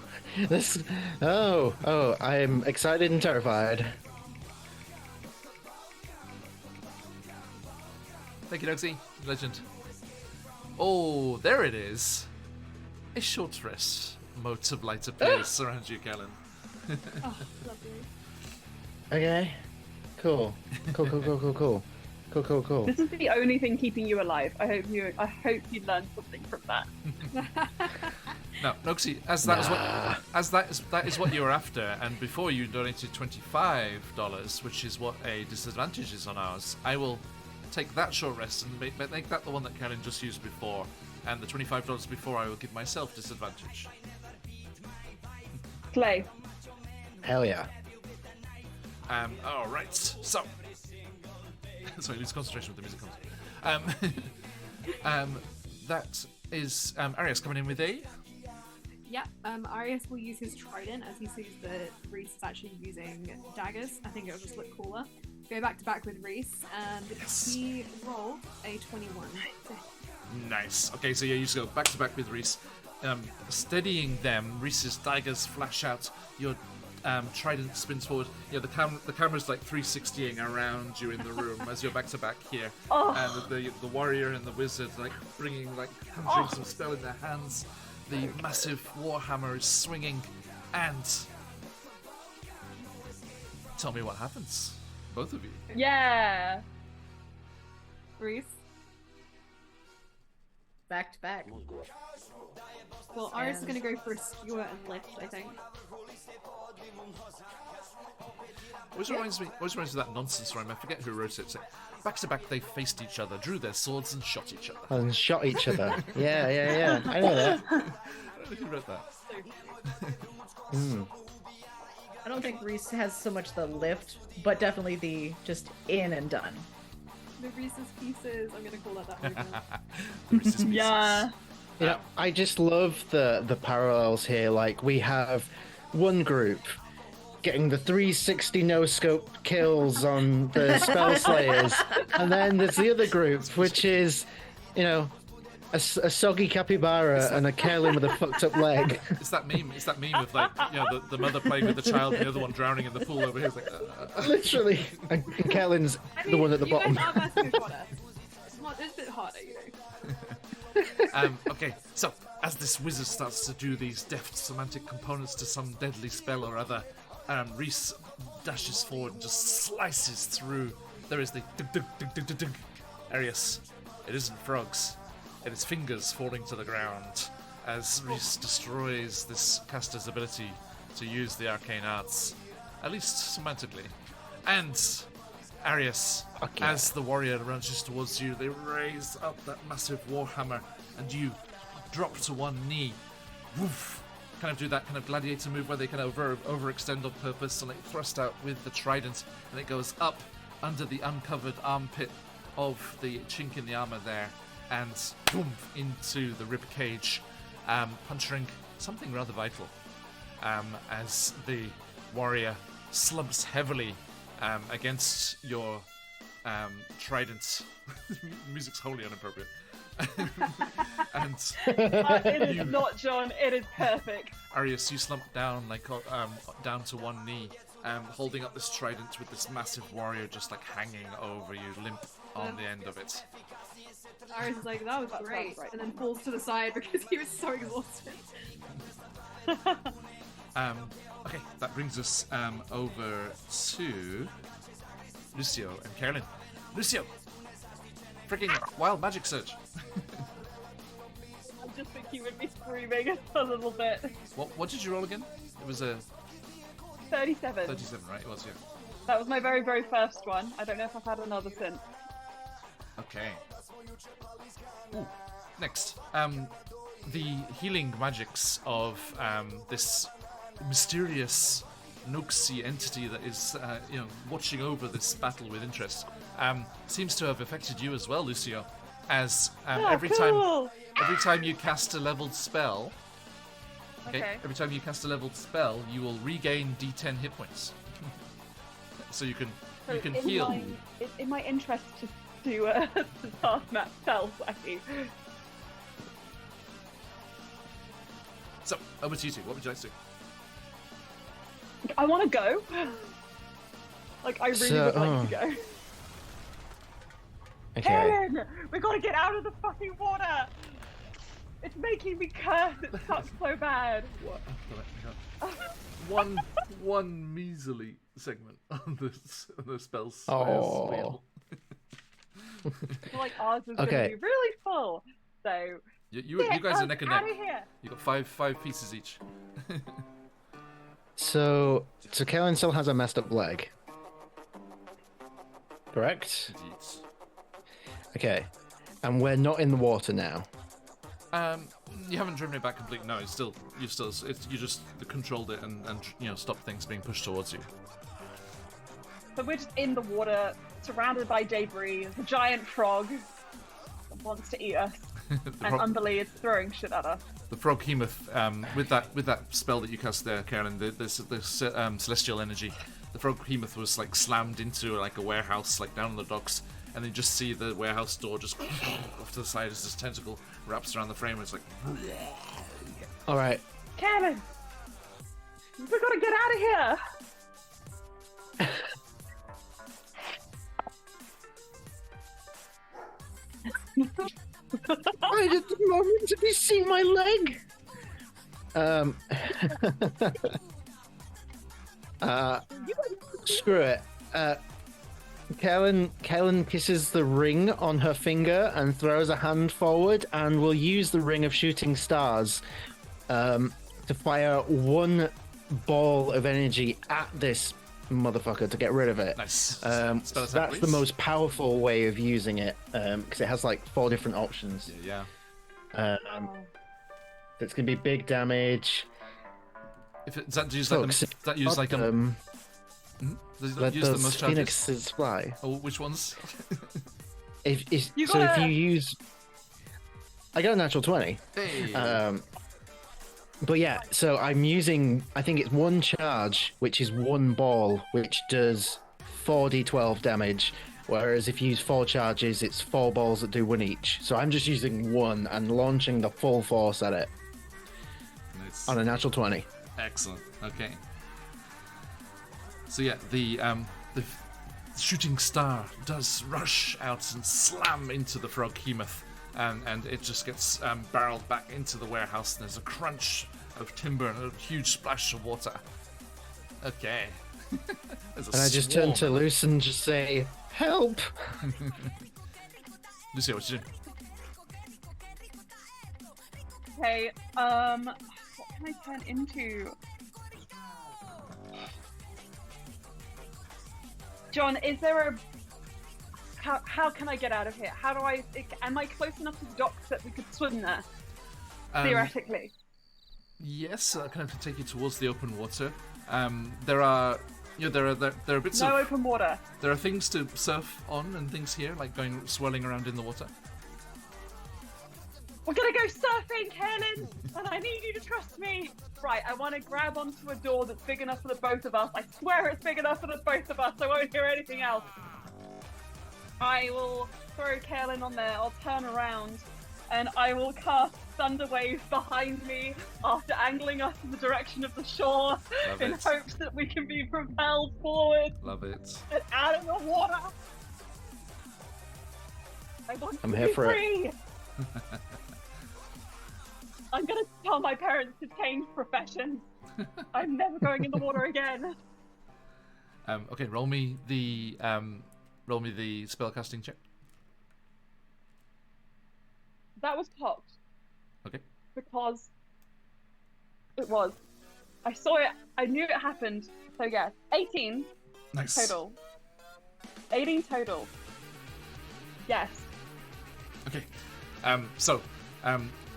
this. Oh, I am excited and terrified. Thank you, Noxie. Legend. Oh, there it is. A short rest. Motes of light appears surround you, Carolyn. Oh, lovely. Okay. Cool. Cool. This is the only thing keeping you alive. I hope you learned something from that. Now, Noxie, that is what you were after, and before you donated $25, which is what a disadvantage is on ours, I will take that short rest and make that the one that Karen just used before, and the $25 before I will give myself disadvantage. Clay. Hell yeah. All right. So, sorry, lose concentration with the music comes. That is Arius coming in with A. Yeah, Arius will use his trident as he sees that Reese is actually using daggers. I think it'll just look cooler. Go back to back with Reese, and he rolled a 21. Nice. Okay, so yeah, you just go back to back with Reese. Steadying them, Reese's daggers flash out. Your trident spins forward. Yeah, the camera's like 360ing around you in the room as you're back to back here. And the warrior and the wizard like conjuring some spell in their hands. The massive warhammer is swinging, and tell me what happens, both of you. Yeah. Reese? Back to back. Well, Arius is going to go for a skewer and lift, I think. Always reminds me of that nonsense rhyme. I forget who wrote it. It's like, back to back, they faced each other, drew their swords, and shot each other. And shot each other. Yeah. I know that. I don't know who wrote that. I don't think Reese has so much the lift, but definitely the just in and done. The Reese's Pieces, I'm going to call that movement. The Reese's Pieces. Yeah. Yeah, I just love the parallels here. Like, we have one group getting the 360 no-scope kills on the Spell Slayers, and then there's the other group, which is, a soggy capybara and a Kerlin with a fucked up leg. It's that meme of like, the mother playing with the child and the other one drowning in the pool over here. It's like, Literally. And Kerlin's the one at the bottom. You guys are versing each other. It's a bit harder, Okay, so as this wizard starts to do these deft semantic components to some deadly spell or other, Reese dashes forward and just slices through. There is the dug. Arius, it isn't frogs. It is fingers falling to the ground as Reese destroys this caster's ability to use the arcane arts, at least semantically. And Arius, as the warrior rushes towards you, they raise up that massive warhammer, and you drop to one knee. Woof! Kind of do that kind of gladiator move where they kind of overextend on purpose and like thrust out with the trident, and it goes up under the uncovered armpit of the chink in the armor there, and boom into the rib cage, puncturing something rather vital. As the warrior slumps heavily against your trident. Music's wholly inappropriate. And It is not, John. It is perfect. Arius, you slump down down to one knee, holding up this trident with this massive warrior just like hanging over you, limp on the end of it. Arius is like, that was great, right. and then falls to the side because he was so exhausted. Okay, that brings us over to Lucio and Carolyn. Lucio! Freaking wild magic surge. I just think he would be screaming a little bit. What did you roll again? It was a 37. 37, right? It was, yeah. That was my very, very first one. I don't know if I've had another since. Okay. Ooh. Next, the healing magics of this mysterious nooksy entity that is, watching over this battle with interest, seems to have affected you as well, Lucio. As every time you cast a leveled spell, every time you cast a leveled spell, you will regain D10 hit points. So you can heal. It's in my interest to cast that spell, Swacky. So, over to you two. What would you like to do? I want to go. Like, I really would like to go. Okay. Karen, we gotta get out of the fucking water. It's making me curse. It sucks so bad. What? One measly segment on the spells. Oh. Like ours is Okay. gonna be really full. So You guys are neck and neck. Out of here. You got five pieces each. So Kellen still has a messed up leg. Correct? Indeed. Okay. And we're not in the water now. You haven't driven it back completely. No, you just controlled it and stopped things being pushed towards you. So we're just in the water, surrounded by debris. There's a giant frog that wants to eat us, and Umberly is throwing shit at us. The frog behemoth, with that spell that you cast there, Karen, the celestial energy. The frog behemoth was like slammed into like a warehouse, like down on the docks, and then you just see the warehouse door just off to the side as this tentacle wraps around the frame. And it's like, All right. Karen, we gotta get out of here. Right at the moment, have you seen my leg? Screw it. Kellen kisses the ring on her finger and throws a hand forward, and will use the ring of shooting stars to fire one ball of energy at this motherfucker to get rid of it. nice. So Spell attack, that's the please. most powerful way of using it, because it has like 4 different options. Yeah. It's gonna be big damage. Does that use Folks, like let does that use the those most charges? phoenixes fly. Oh, which ones? If gotta- you use, I got a natural 20. Hey. But yeah, so I'm using, I think it's 1 charge, which is 1 ball, which does 4d12 damage. Whereas if you use 4 charges, it's 4 balls that do 1 each. So I'm just using 1 and launching the full force at it Nice. on a natural 20. Excellent. Okay. So yeah, the shooting star does rush out and slam into the frog behemoth, and it just gets barreled back into the warehouse. And there's a crunch of timber and a huge splash of water. Okay. There's a And I just turn to swarm. Luce and just say, help! Lucia, what you doing? Okay, what can I turn into? John, is there a... How can I get out of here? How do I... Am I close enough to the docks that we could swim there? Theoretically. Yes, I kind of take you towards the open water. There are bits No of... open water. There are things to surf on and things here, like swirling around in the water. We're gonna go surfing, Kaelin! And I need you to trust me! Right, I want to grab onto a door that's big enough for the both of us. I swear it's big enough for the both of us. I won't hear anything else. I will throw Kaelin on there. I'll turn around. And I will cast Thunder Wave behind me after angling us in the direction of the shore Love in it. hopes that we can be propelled forward Love it. and out of the water. I want I'm to here be for it. free. I'm gonna tell my parents to change professions. I'm never going in the water again. Okay, roll me the spellcasting check. That was cocked Okay. because it was. I saw it. I knew it happened. So yeah, 18 Nice. total. 18 total. Yes. Okay.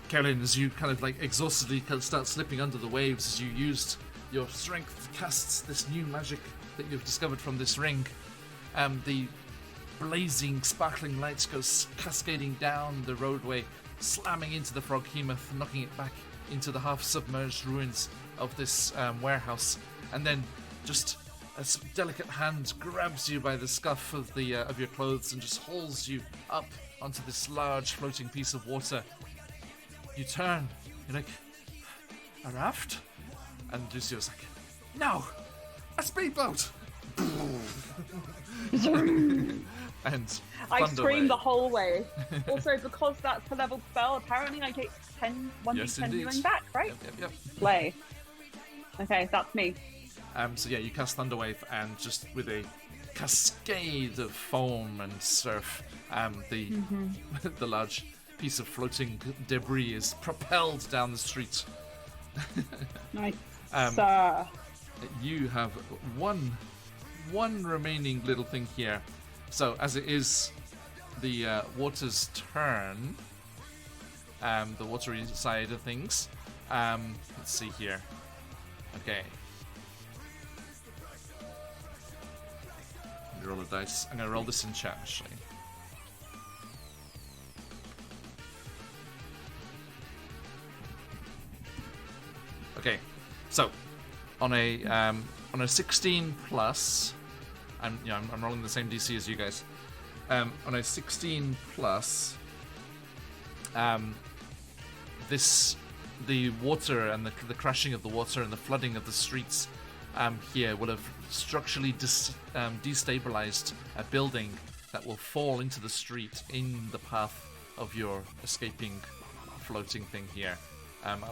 Caroline, as you kind of like exhaustedly kind of start slipping under the waves as you used your strength casts this new magic that you've discovered from this ring. The blazing, sparkling lights go cascading down the roadway, slamming into the Froghemoth, knocking it back into the half-submerged ruins of this warehouse, and then just a delicate hand grabs you by the scuff of your clothes and just hauls you up onto this large floating piece of water. You turn, you're like, a raft? And Lucio's like, no, a speedboat! And I thunder scream wave. the whole way. Also, because that's a leveled spell, apparently I get 1d10 Yes, indeed. healing back, right? Yep. Slay. Okay, that's me. So yeah, you cast Thunderwave, and just with a cascade of foam and surf, the large piece of floating debris is propelled down the street. Nice. You have one remaining little thing here. So as it is the water's turn, the watery side of things. Let's see here. Okay. Let me roll a dice. I'm gonna roll this in chat actually. Okay, so on a 16 plus, I'm rolling the same DC as you guys. On a 16 plus, the water and the crashing of the water and the flooding of the streets here will have structurally destabilized a building that will fall into the street in the path of your escaping floating thing here,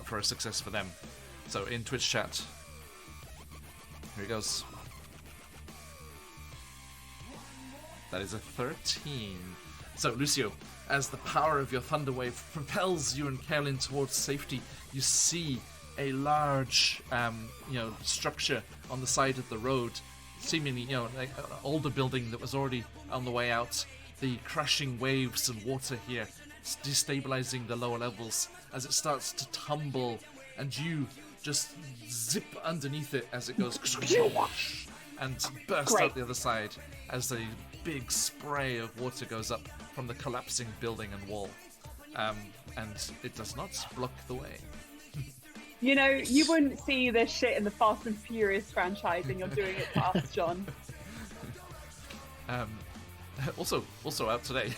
for a success for them. So in Twitch chat, here it goes. That is a 13. So Lucio, as the power of your thunder wave propels you and Kaelin towards safety, you see a large, structure on the side of the road, seemingly, like an older building that was already on the way out. The crashing waves and water here destabilizing the lower levels as it starts to tumble, and you just zip underneath it as it goes and burst out the other side as a big spray of water goes up from the collapsing building and wall, and it does not block the way. You know, you wouldn't see this shit in the Fast and Furious franchise, and you're doing it to us, John. Also out today.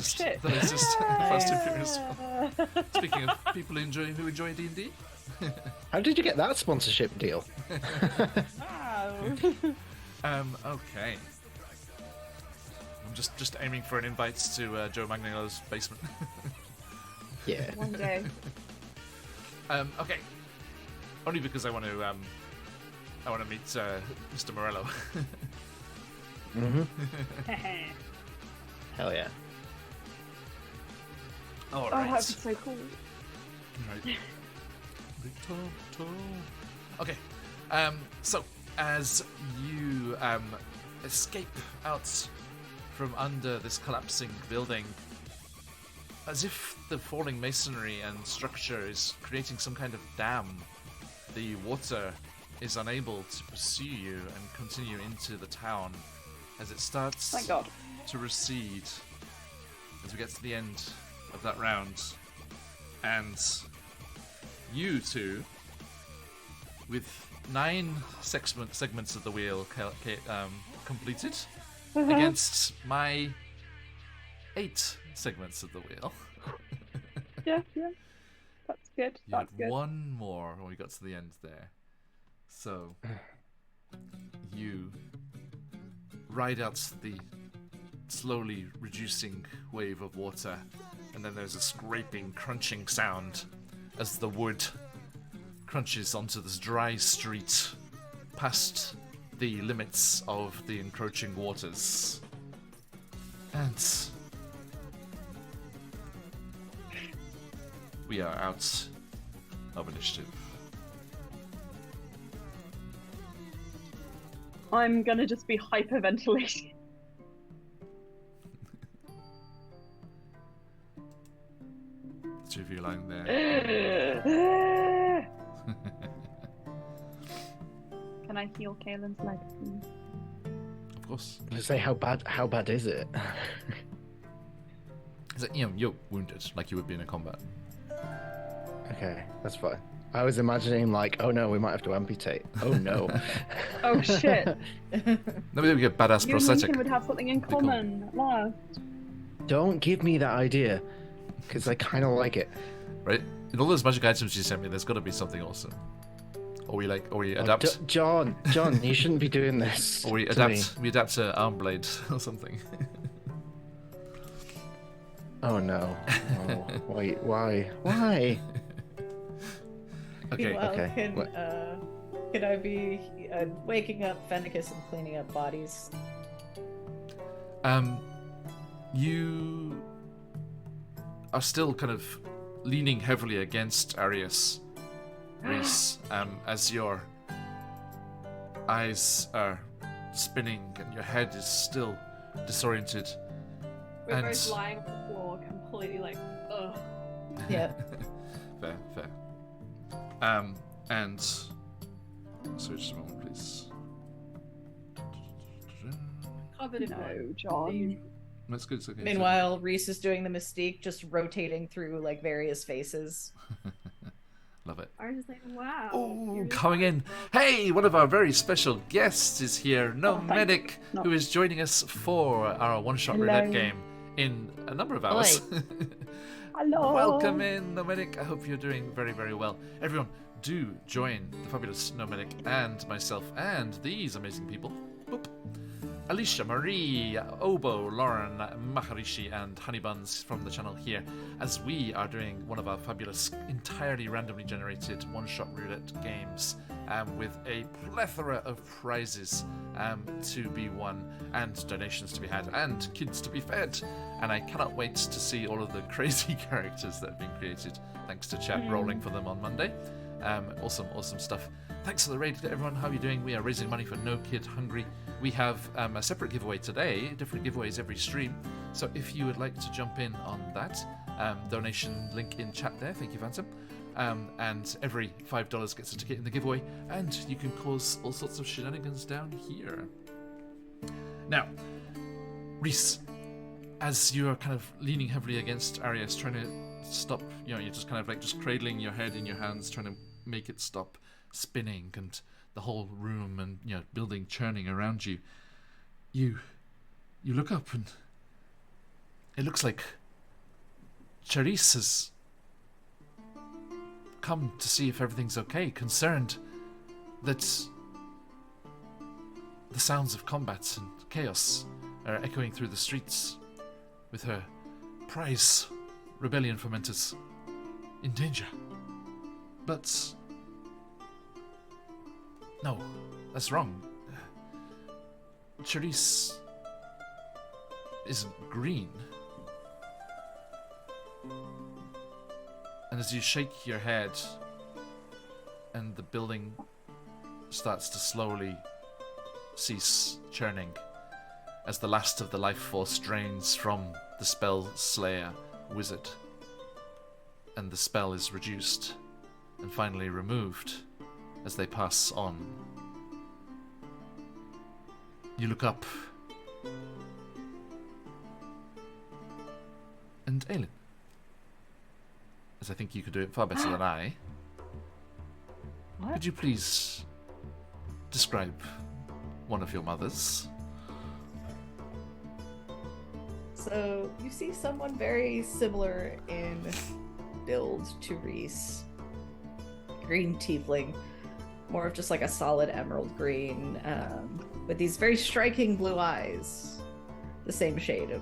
Shit! The latest Fast and Furious film. Speaking of people who enjoy D&D. How did you get that sponsorship deal? Wow. Okay. I'm just aiming for an invite to Joe Magnolo's basement. Yeah. One day. Okay. Only because I want to meet Mr. Morello. Mm-hmm. Hell yeah. All Oh, right. that would be so cool. Right. Okay. So as you escape out from under this collapsing building, as if the falling masonry and structure is creating some kind of dam, the water is unable to pursue you and continue into the town as it starts Thank God. to recede as we get to the end of that round. And you two, with 9 segments of the wheel completed, against my 8 segments of the wheel. Yeah. That's good. You had That's good. one more when we got to the end there. So you ride out the slowly reducing wave of water, and then there's a scraping, crunching sound as the wood crunches onto this dry street past the limits of the encroaching waters. And we are out of initiative. I'm gonna just be hyperventilating. The two of you lying there. Can I heal Kaelin's leg, please? Of course. Let's say how bad is it? Is it, you're wounded, like you would be in a combat. Okay, that's fine. I was imagining like, oh no, we might have to amputate. Oh no. Oh shit! Maybe we get badass You and prosthetic. Lincoln would have something in Cool. common at last. Don't give me that idea, because I kind of like it. Right? In all those magic items you sent me, there's got to be something awesome. Or we adapt. John, you shouldn't be doing this. Or we to adapt. me. We adapt to arm blade or something. Oh no. Oh, wait, why? Okay. Meanwhile, Okay, can I be waking up Fennicus and cleaning up bodies? You are still kind of leaning heavily against Arius, Reese, as your eyes are spinning and your head is still disoriented. We're And- both lying on the floor, completely like, ugh. Yeah. Fair. And so just a moment, please. Covered in No, blood. John. That's good. It's okay. Meanwhile, Reese is doing the mystique, just rotating through like various faces. Love it. I was just like, wow. Oh, you're- coming in. Hey, one of our very special guests is here, Oh, thank Nomadic, you. No. who is joining us for our one-shot Hello. roulette game in a number of hours. Hello. Welcome in, Nomadic. I hope you're doing very, very well. Everyone, do join the fabulous Nomadic and myself and these amazing people. Boop. Alicia, Marie, Obo, Lauren, Maharishi, and Honeybuns from the channel here, as we are doing one of our fabulous, entirely randomly generated one-shot roulette games with a plethora of prizes to be won, and donations to be had, and kids to be fed. And I cannot wait to see all of the crazy characters that have been created, thanks to chat rolling for them on Monday. Awesome stuff. Thanks for the raid to everyone. How are you doing? We are raising money for No Kid Hungry. We have a separate giveaway today, different giveaways every stream. So if you would like to jump in on that, donation link in chat there. Thank you, Phantom. And every $5 gets a ticket in the giveaway, and you can cause all sorts of shenanigans down here. Now, Reese, as you are kind of leaning heavily against Arius, trying to stop, you're just kind of like just cradling your head in your hands, trying to make it stop spinning, and the whole room and building churning around you. You look up, and it looks like Charisse has come to see if everything's okay, concerned that the sounds of combat and chaos are echoing through the streets, with her prize rebellion fomenters in danger. But no, that's wrong. Charisse isn't green. And as you shake your head, and the building starts to slowly cease churning, as the last of the life force drains from the spell slayer wizard, and the spell is reduced and finally removed as they pass on. You look up, and Aelin, as I think you could do it far better than I, What? could you please describe one of your mothers? So you see someone very similar in build to Reese. Green tiefling, more of just like a solid emerald green, with these very striking blue eyes, the same shade of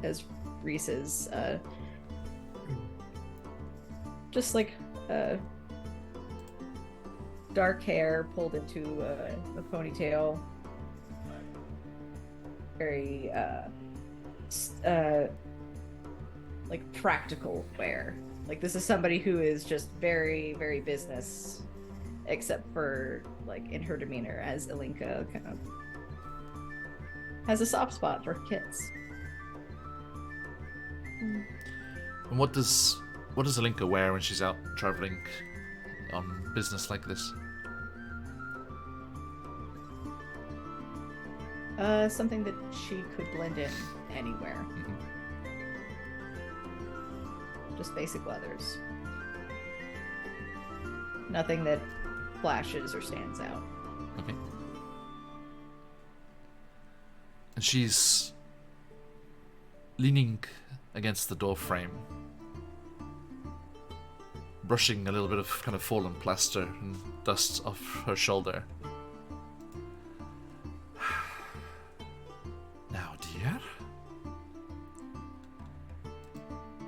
as Reese's. Just like dark hair pulled into a ponytail. Very like practical wear. Like this is somebody who is just very, very business, except for like in her demeanor, as Ilinka kind of has a soft spot for kids. And what does Alinka wear when she's out traveling on business like this? Something that she could blend in anywhere. Mhm. Just basic leathers. Nothing that flashes or stands out. Okay. And she's leaning against the door frame, brushing a little bit of kind of fallen plaster and dust off her shoulder. Now, dear,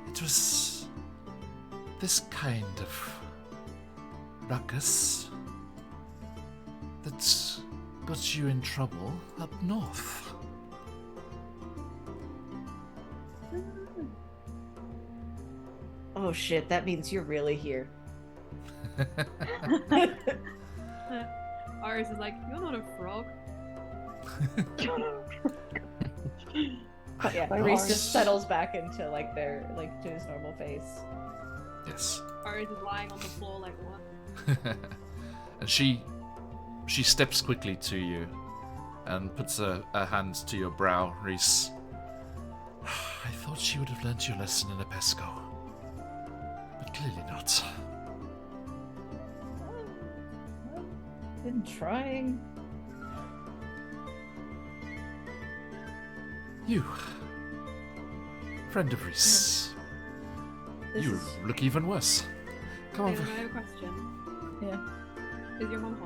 it was this kind of ruckus that got you in trouble up north. Oh shit, that means you're really here. Aris is like, you're not a frog. Yeah, Reese just settles back into like to his normal face. Yes. Aris is lying on the floor like, what? And she steps quickly to you and puts a hand to your brow, Reese. I thought you would have learnt your lesson in a pesco, but clearly not. Been trying. You, friend of Reese, This you is... look even worse. Come David, over. I have a question. Yeah. Is your mom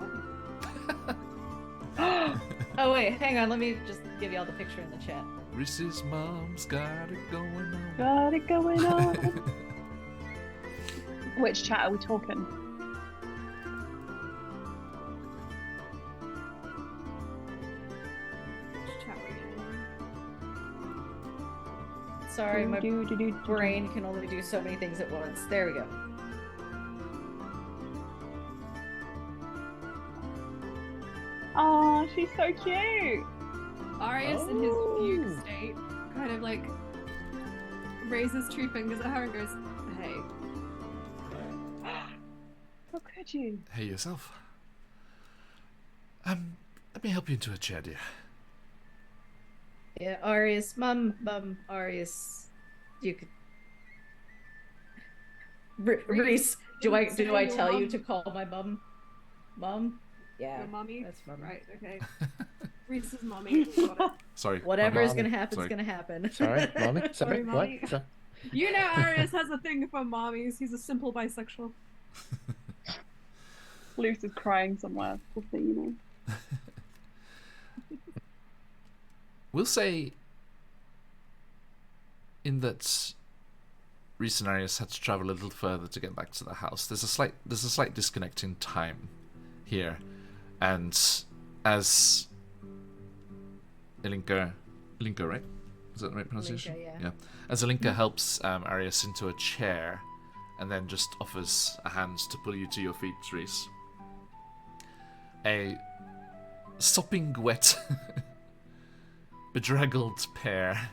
hot? Oh wait, hang on. Let me just give you all the picture in the chat. Reese's mom's got it going on. Got it going on. Which chat are we talking? Chat Sorry, my Do. brain can only do so many things at once. There we go. Oh, she's so cute. Arius in his fugue state kind of like raises two fingers at her and goes, hey. How could you? Hey yourself. Let me help you into a chair, dear. Yeah, Arius, mum, Arius, you could. Reese, do I tell you to call my mum? Mum? Yeah. Your mommy? That's mum. Right, okay. Reese's mommy. Got it. Sorry. Whatever is gonna Mommy. happen Sorry. is gonna happen. Sorry, mommy. Sorry, Sorry, mommy. what? So- You know Arius has a thing for mommies. He's a simple bisexual. Luce is crying somewhere, just so you know. We'll say, in that Reese and Arius had to travel a little further to get back to the house. There's a slight disconnect in time here, and as Ilinka, right? Is that the right pronunciation? Ilinka, yeah. As Ilinka helps Arius into a chair, and then just offers a hand to pull you to your feet, Reese. A sopping wet, bedraggled pair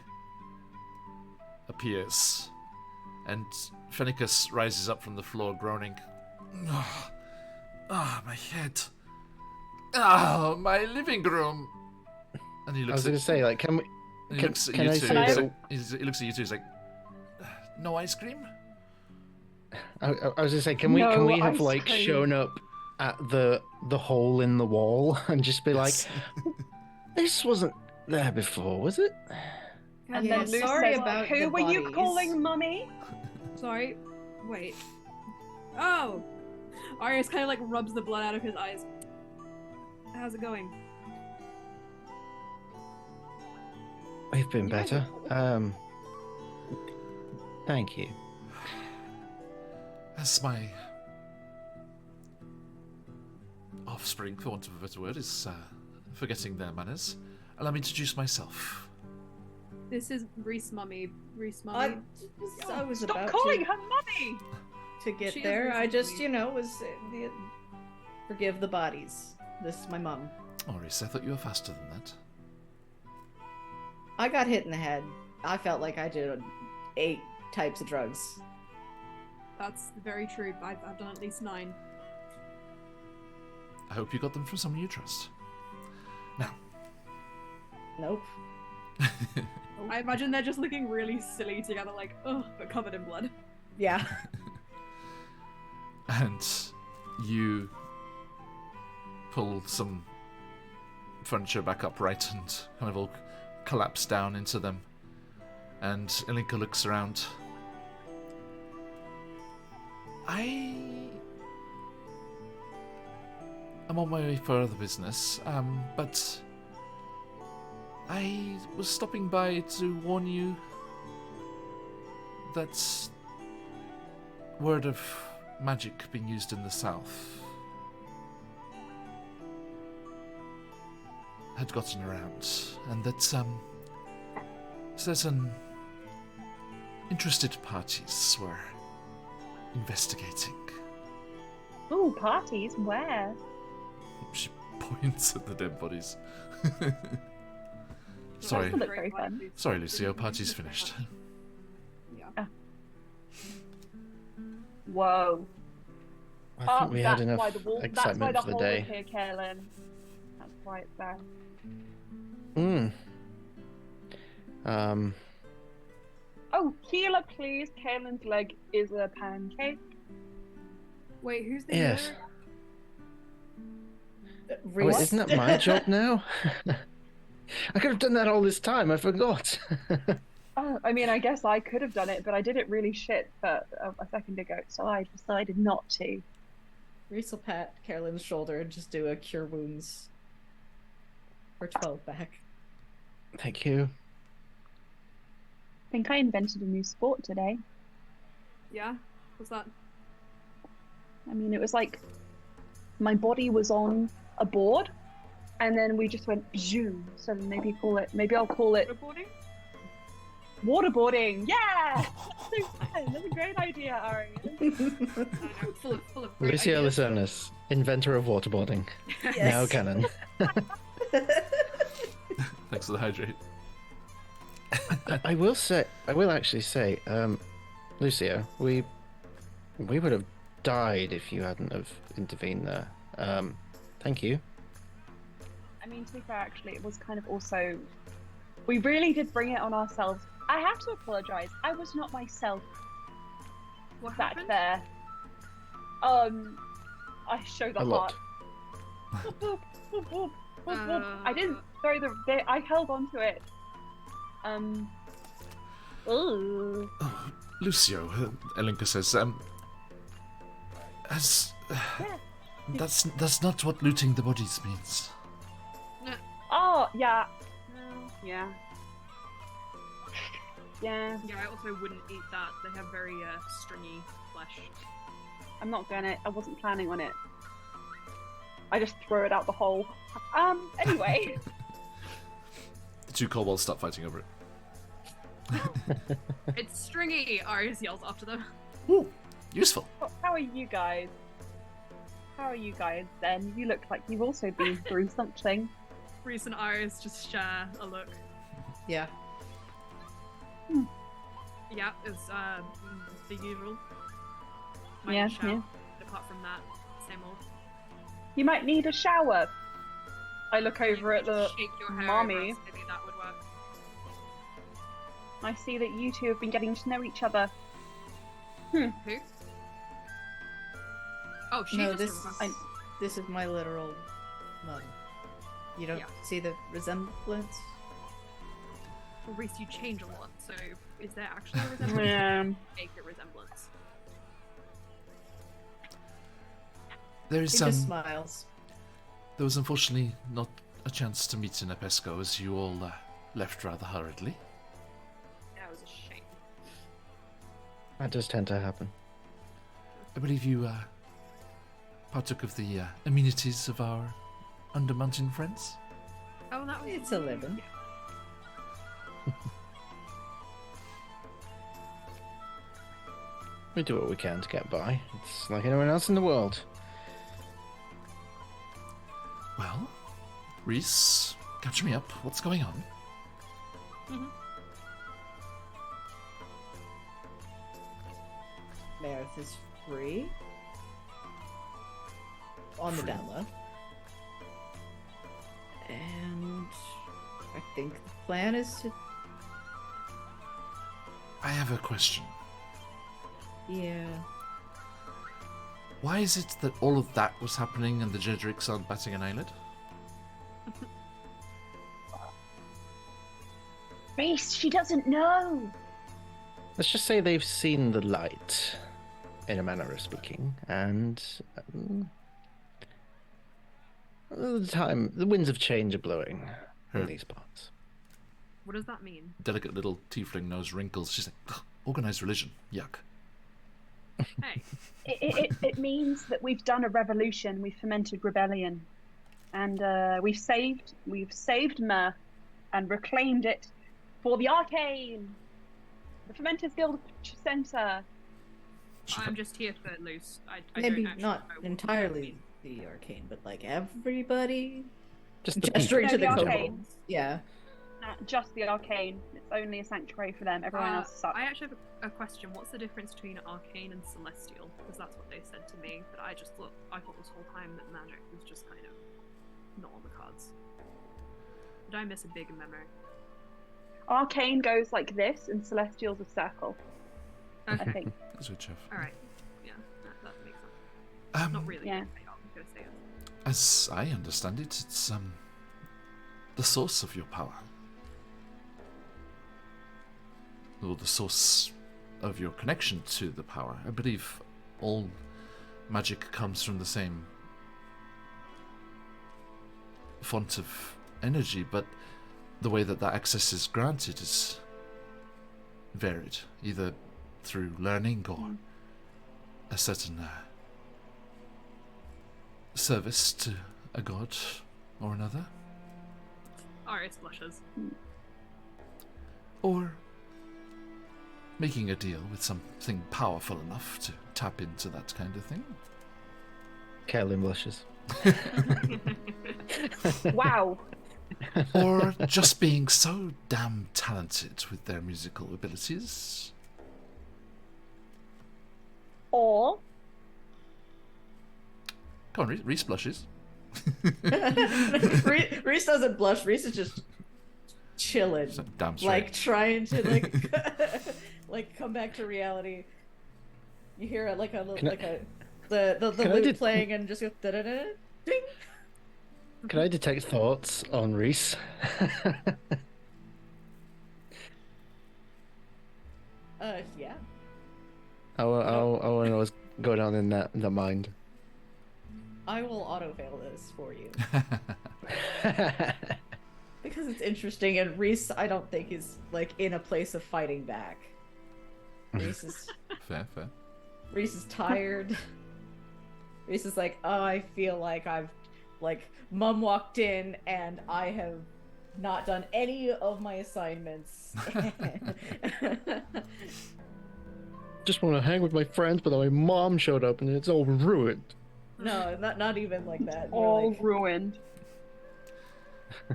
appears, and Phoenicus rises up from the floor, groaning. My head. My living room. And he I looks was at, going to say, like, can we? he can- looks at can you I two. say He's that- like, he looks at you two. He's like, no ice cream. I was going to say, can we No have ice like cream. shown up at the hole in the wall and just be like, Yes. this wasn't there before, was it? And Yeah, then Luce sorry says, about who the were you bodies." calling mummy? Sorry. Wait. Oh! Arius kind of like rubs the blood out of his eyes. How's it going? We've been better. Thank you. As my offspring, for want of a better word, is forgetting their manners, allow me to introduce myself. This is Reese mummy. Reese mummy. I was Stop about calling her mummy! to get She is there. I just, recently- was forgive the bodies. This is my mum. Oh, Reese, I thought you were faster than that. I got hit in the head. I felt like I did 8 types of drugs. That's very true. I've done at least 9. I hope you got them from someone you trust. Now, Nope. I imagine they're just looking really silly together, like, oh, but covered in blood. Yeah. And you pull some furniture back upright and kind of all collapse down into them. And Ilinka looks around. I'm on my way for other business, but I was stopping by to warn you that word of magic being used in the south had gotten around, and that certain interested parties were investigating. Ooh, parties? Where? She points at the dead bodies. That Sorry, doesn't look very fun. sorry, Lucio. Party's finished. Yeah. Whoa. I think we had that's enough why the wall, that's why excitement the for the hole day. is here, Kaelin. That's why it's there. Oh, Keela, please. Kaelin's leg is a pancake. Wait, who's the Yes. hero? Wait, isn't that my job now? I could have done that all this time. I forgot. Oh, I mean, I guess I could have done it, but I did it really shit for a second ago, so I decided not to. Reese will pat Carolyn's shoulder and just do a cure wounds for 12 back. Thank you. I think I invented a new sport today. Yeah? What's that? I mean, it was like my body was on a board, and then we just went zoom. So maybe I'll call it Waterboarding? waterboarding. Yeah, that's so fun. That's a great idea, Ari. I know, full of great Lucio ideas. Licernis, inventor of waterboarding. Now canon. Thanks for the hydrate. I will actually say, Lucio, we would have died if you hadn't have intervened there. Thank you. I mean, to be fair, actually, it was kind of also. We really did bring it on ourselves. I have to apologize. I was not myself What back happened? there. I showed the A lot. heart. Boop, boop, boop, boop, boop. I didn't throw I held on to it. Ooh. Oh, Lucio, Elinka says, that's not what looting the bodies means. Oh, yeah. No, yeah. Yeah. Yeah, I also wouldn't eat that. They have very stringy flesh. I'm not gonna. I wasn't planning on it. I just throw it out the hole. Anyway. The two kobolds start fighting over it. It's stringy! Arius yells after them. Ooh, useful. How are you guys? How are you guys then? You look like you've also been through something. Reese and Arius just share a look. Yeah. Yeah, it's the usual. Might Yeah, shout, yeah. but apart from that, same old. You might need a shower. I look over at the Shake your hair mommy. over us, maybe that would work. I see that you two have been getting to know each other. Who? Oh, she No, just this is my literal mum. You don't Yeah. see the resemblance? Well, Reese, you change a lot, so is there actually a resemblance? Yeah. Make a resemblance. There He is just smiles. there was unfortunately not a chance to meet in Epesco as you all left rather hurriedly. That was a shame. That does tend to happen. I believe you partook of the amenities of our under-mountain friends. Oh, that was. It's a living. Yeah. We do what we can to get by. It's like anyone else in the world. Well, Reese, catch me up. What's going on? Meredith is free. On the Free. down low. And I think the plan is to. I have a question. Yeah. Why is it that all of that was happening and the Jedricks aren't batting an eyelid? Reese, she doesn't know. Let's just say they've seen the light, in a manner of speaking, and the winds of change are blowing in these parts. What does that mean? Delicate little tiefling nose wrinkles. She's like, "Ugh, organized religion. Yuck. Hey, It means that we've done a revolution. We've fomented rebellion, and we've saved Mirth and reclaimed it for the arcane. The Fermenters Guild of Chessenta. I'm just here for loose. I Maybe don't actually not know what entirely the arcane, but like everybody. Just the Gesturing to the No, the kobolds. arcane. Yeah. Not just the arcane. It's only a sanctuary for them. Everyone else sucks. I actually have a question. What's the difference between arcane and celestial? Because that's what they said to me. But I thought this whole time that magic was just kind of not on the cards. Did I miss a big memo? Arcane goes like this, and Celestial's a circle. I Okay. think. Switch off. All right. Yeah, that makes sense. Not really. Yeah. I'm gonna say it. As I understand it, it's the source of your power. Or the source of your connection to the power. I believe all magic comes from the same font of energy, but the way that access is granted is varied, either through learning or a certain service to a god or another, Arius blushes. or making a deal with something powerful enough to tap into that kind of thing. Kaelin blushes. Wow. Or just being so damn talented with their musical abilities. Or Come on, Reese blushes. Reese doesn't blush. Reese is just chilling, So damn straight. like trying to like come back to reality. You hear it like a Can I- like a the Can I lute do- playing and just go da da da ding. Can I detect thoughts on Reese? Yeah. I want to know what's going on in the mind. I will autofail this for you because it's interesting, and Reese I don't think is like in a place of fighting back. Reese is Fair. Reese is tired. Reese is like, oh, I feel like Mum walked in and I have not done any of my assignments. Just want to hang with my friends, but then my mom showed up and it's all ruined. No, not even like that. You're all like, ruined.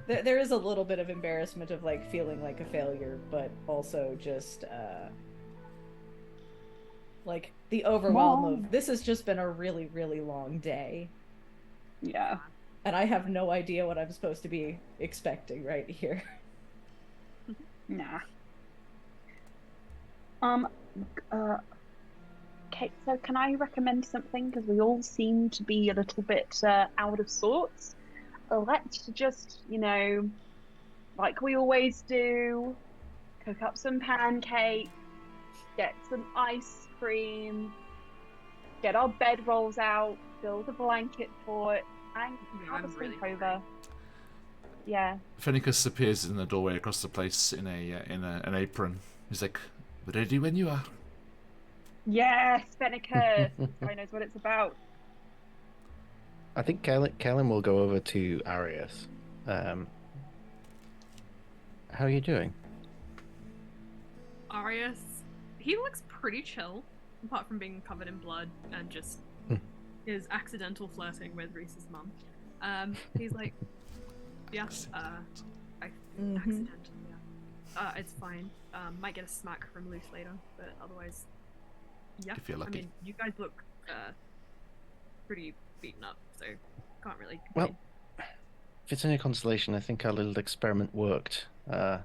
there is a little bit of embarrassment of like feeling like a failure, but also just like the overwhelm Mom. of this has just been a really, really long day. Yeah. And I have no idea what I'm supposed to be expecting right here. Nah. Okay, so can I recommend something? Because we all seem to be a little bit out of sorts. Let's just, like we always do, cook up some pancakes, get some ice cream, get our bedrolls out, build a blanket fort, and Yeah, have a I'm really sleepover. Yeah. Phenicus appears in the doorway across the place in an apron. He's like, ready when you are. Yes, Fenicus! I knows what it's about. I think Kaelin will go over to Arius. How are you doing? Arius, he looks pretty chill, apart from being covered in blood and just his accidental flirting with Reese's mum. He's like, yeah, I accidentally, yeah. It's fine. Might get a smack from Luce later, but otherwise, yeah. If you're I lucky. mean, you guys look pretty beaten up, so can't really Well, complain. if it's any consolation, I think our little experiment worked. Uh-huh.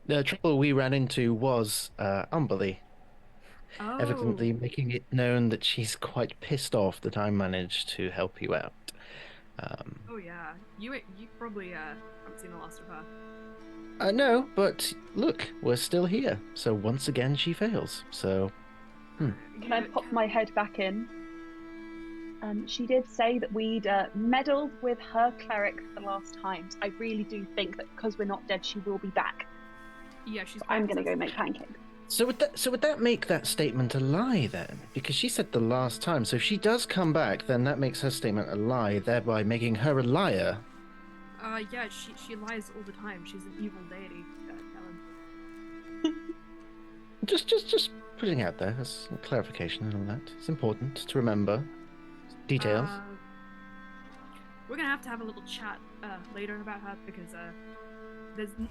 The trouble we ran into was Umberly, Oh. evidently making it known that she's quite pissed off that I managed to help you out. Oh yeah. You probably haven't seen the last of her. No, but look, we're still here. So once again, she fails. So, Can I pop my head back in? She did say that we'd meddled with her cleric the last times. I really do think that because we're not dead, she will be back. Yeah, she's. I'm gonna go make pancakes. so would that make that statement a lie then? Because she said the last time. So if she does come back, then that makes her statement a lie, thereby making her a liar. Yeah, she lies all the time. She's an evil deity, Helen. Just putting out there as a clarification and all that. It's important to remember details. We're gonna have a little chat later about her because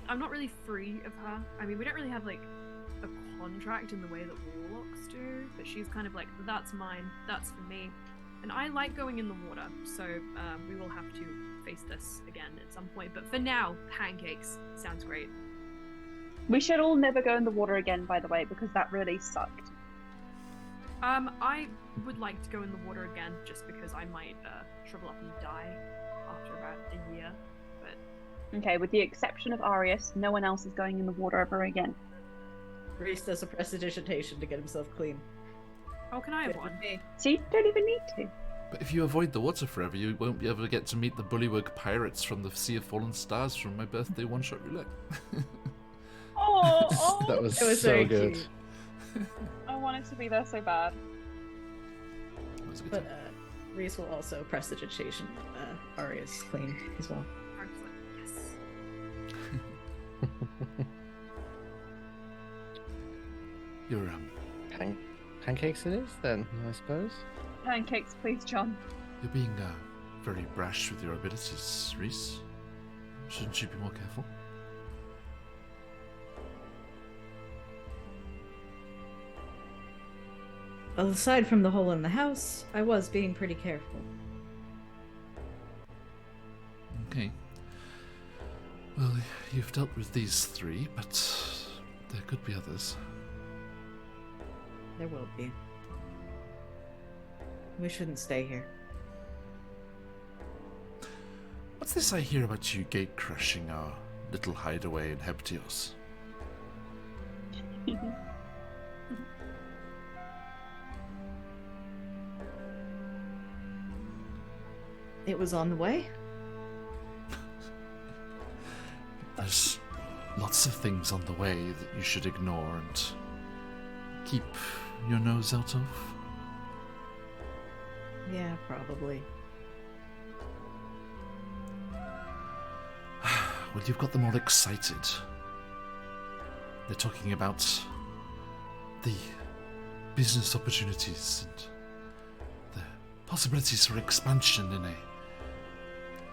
I'm not really free of her. I mean, we don't really have like a contract in the way that warlocks do, but she's kind of like, that's mine, that's for me, and I like going in the water, so we will have to face this again at some point. But for now, pancakes sounds great. We should all never go in the water again, by the way, because that really sucked. I would like to go in the water again just because I might shrivel up and die after about a year. But Okay, with the exception of Arius, no one else is going in the water ever again. Reese does a prestidigitation to get himself clean. oh, can I have Good one? with me. See, don't even need to. But if you avoid the water forever, you won't be able to get to meet the Bullywug pirates from the Sea of Fallen Stars from my birthday one-shot roulette. Oh, That was It was so very good. cute. I wanted to be there so bad. That was a good But time. Reese will also prestidigitation Aria's clean as well. I was like, yes. You're Pancakes it is then, I suppose. Pancakes, please, John. you're being very brash with your abilities, Reese. Shouldn't you be more careful? Well, aside from the hole in the house, I was being pretty careful. Okay. Well, you've dealt with these three, but there could be others. There will be. We shouldn't stay here. What's this I hear about you gate crushing our little hideaway in Heptios? It was on the way. There's lots of things on the way that you should ignore and keep your nose out of. Yeah, probably. Well, you've got them all excited. They're talking about the business opportunities and the possibilities for expansion in a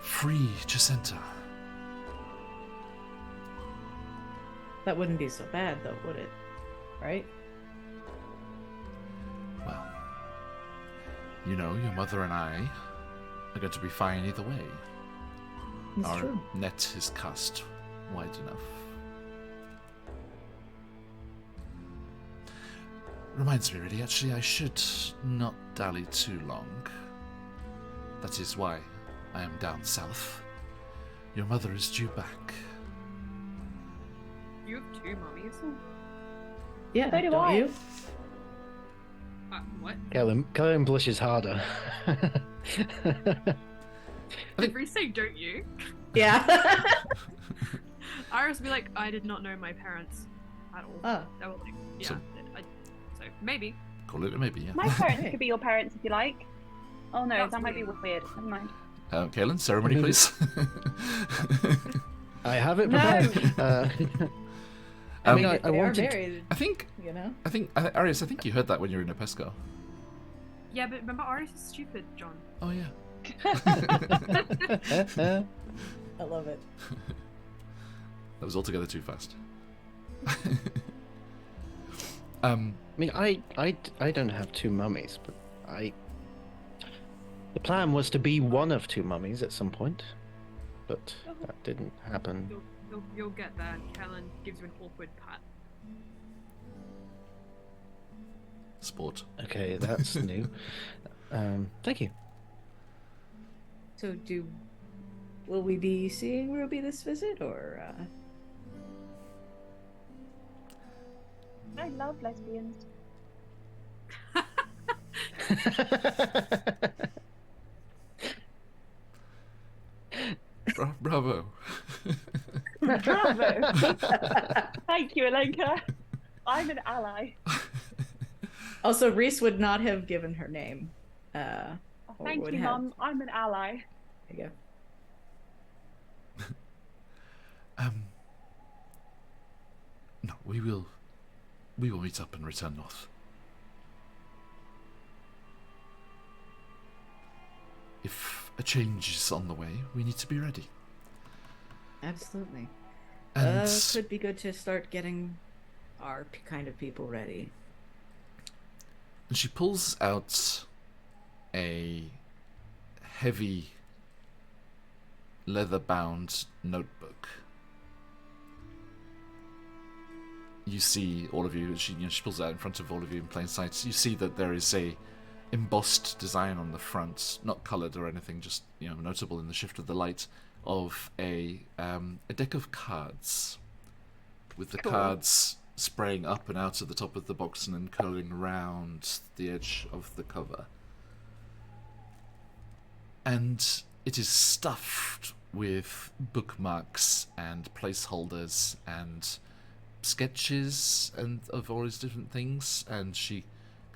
free Chessenta. That wouldn't be so bad, though, would it? Right? Well, you know, your mother and I are going to be fine either way. That's Our true. net is cast wide enough. Reminds me, really, actually, I should not dally too long. That is why I am down south. Your mother is due back. You have two mummies? Yeah, So do don't I. you? What? Kellen blushes harder. Did Reese say don't you? Yeah. Iris would be like, I did not know my parents at all. Oh. They were like, yeah. So- So maybe. Call it a maybe, yeah. My parents Hey. could be your parents if you like. Oh no, That's that might be weird. weird. Never mind. Kaelin, ceremony, please. I have it No. prepared. I mean, if I they are wanted. married, I think, you know? Arius, I think you heard that when you were in Pesco. Yeah, but remember, Iris is stupid, John. Oh, yeah. I love it. That was altogether too fast. I mean, I don't have two mummies, but the plan was to be one of two mummies at some point. but that didn't happen. You'll get there. Kellen gives you an awkward pat. Sport. Okay, that's new. Thank you. So will we be seeing Ruby this visit, or? I love lesbians. Bravo. Bravo! Thank you, Alenka. I'm an ally. Also, Reese would not have given her name. Or Thank would you, have- Mum. I'm an ally. There you go. No, we will meet up and return north. If a change is on the way, we need to be ready. Absolutely. And Could be good to start getting our kind of people ready. and she pulls out a heavy leather-bound notebook. You see, all of you, she pulls it out in front of all of you in plain sight. You see that there is a embossed design on the front, not coloured or anything, just notable in the shift of the light, of a deck of cards, with the cards spraying up and out of the top of the box and then curling around the edge of the cover. And it is stuffed with bookmarks and placeholders and sketches and of all these different things, and she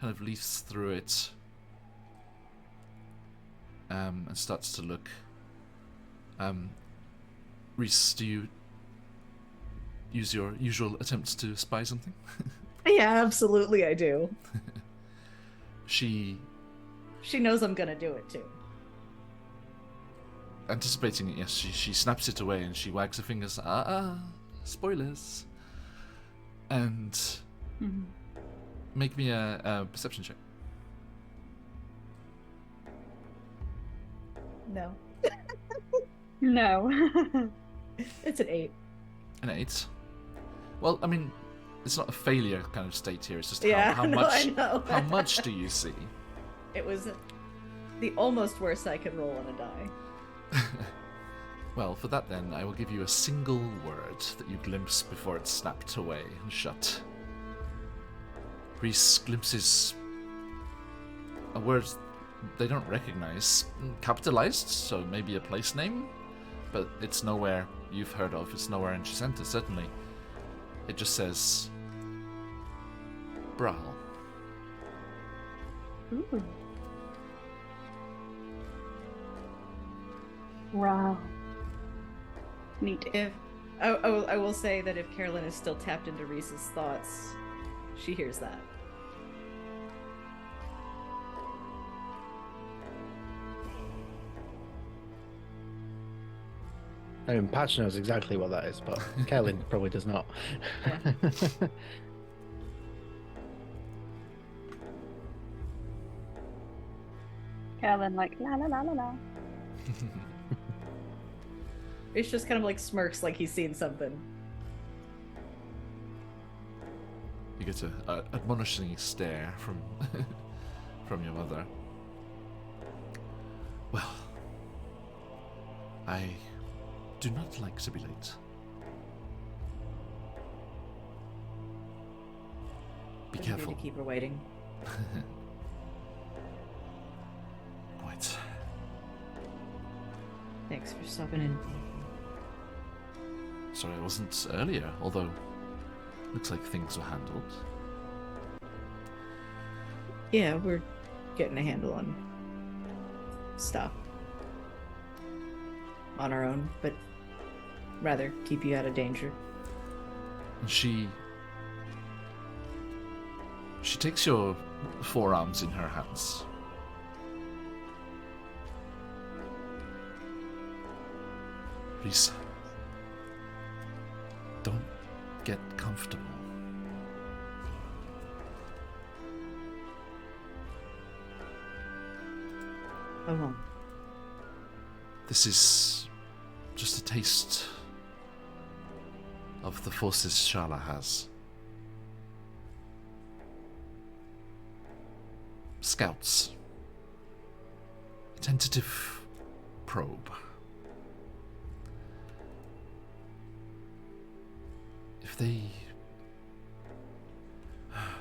kind of leafs through it and starts to look. Reese, do you use your usual attempts to spy something? Yeah, absolutely, I do. She, She knows I'm gonna do it too. anticipating it, yes, she snaps it away and she wags her fingers. Spoilers. And make me a perception check. No. No. It's an 8. An 8. Well, I mean, it's not a failure kind of state here. It's just Yeah, how no, much. I know. How much do you see? It was the almost worst I could roll on a die. Well, for that then, I will give you a single word that you glimpse before it's snapped away and shut. Reese glimpses a word they don't recognize, capitalized, so maybe a place name, but it's nowhere you've heard of. It's nowhere in Chessenta, certainly. It just says Brawl. Ooh. Wow. Neat. If I will say that if Carolyn is still tapped into Reese's thoughts, she hears that. I mean, Patch knows exactly what that is, but Kellen probably does not. Carolyn, like, la la la la la. Reese just kind of like smirks like he's seen something. You get a admonishing stare from from your mother. Well, I do not like to be late. Be Doesn't mean careful. to keep her waiting. Quite. Thanks for stopping in. Sorry I wasn't earlier, although looks like things were handled. Yeah, we're getting a handle on stuff on our own, but rather keep you out of danger. And she takes your forearms in her hands. Please, don't get comfortable. I won't. This is just a taste of the forces Shala has. Scouts. A tentative probe. If they...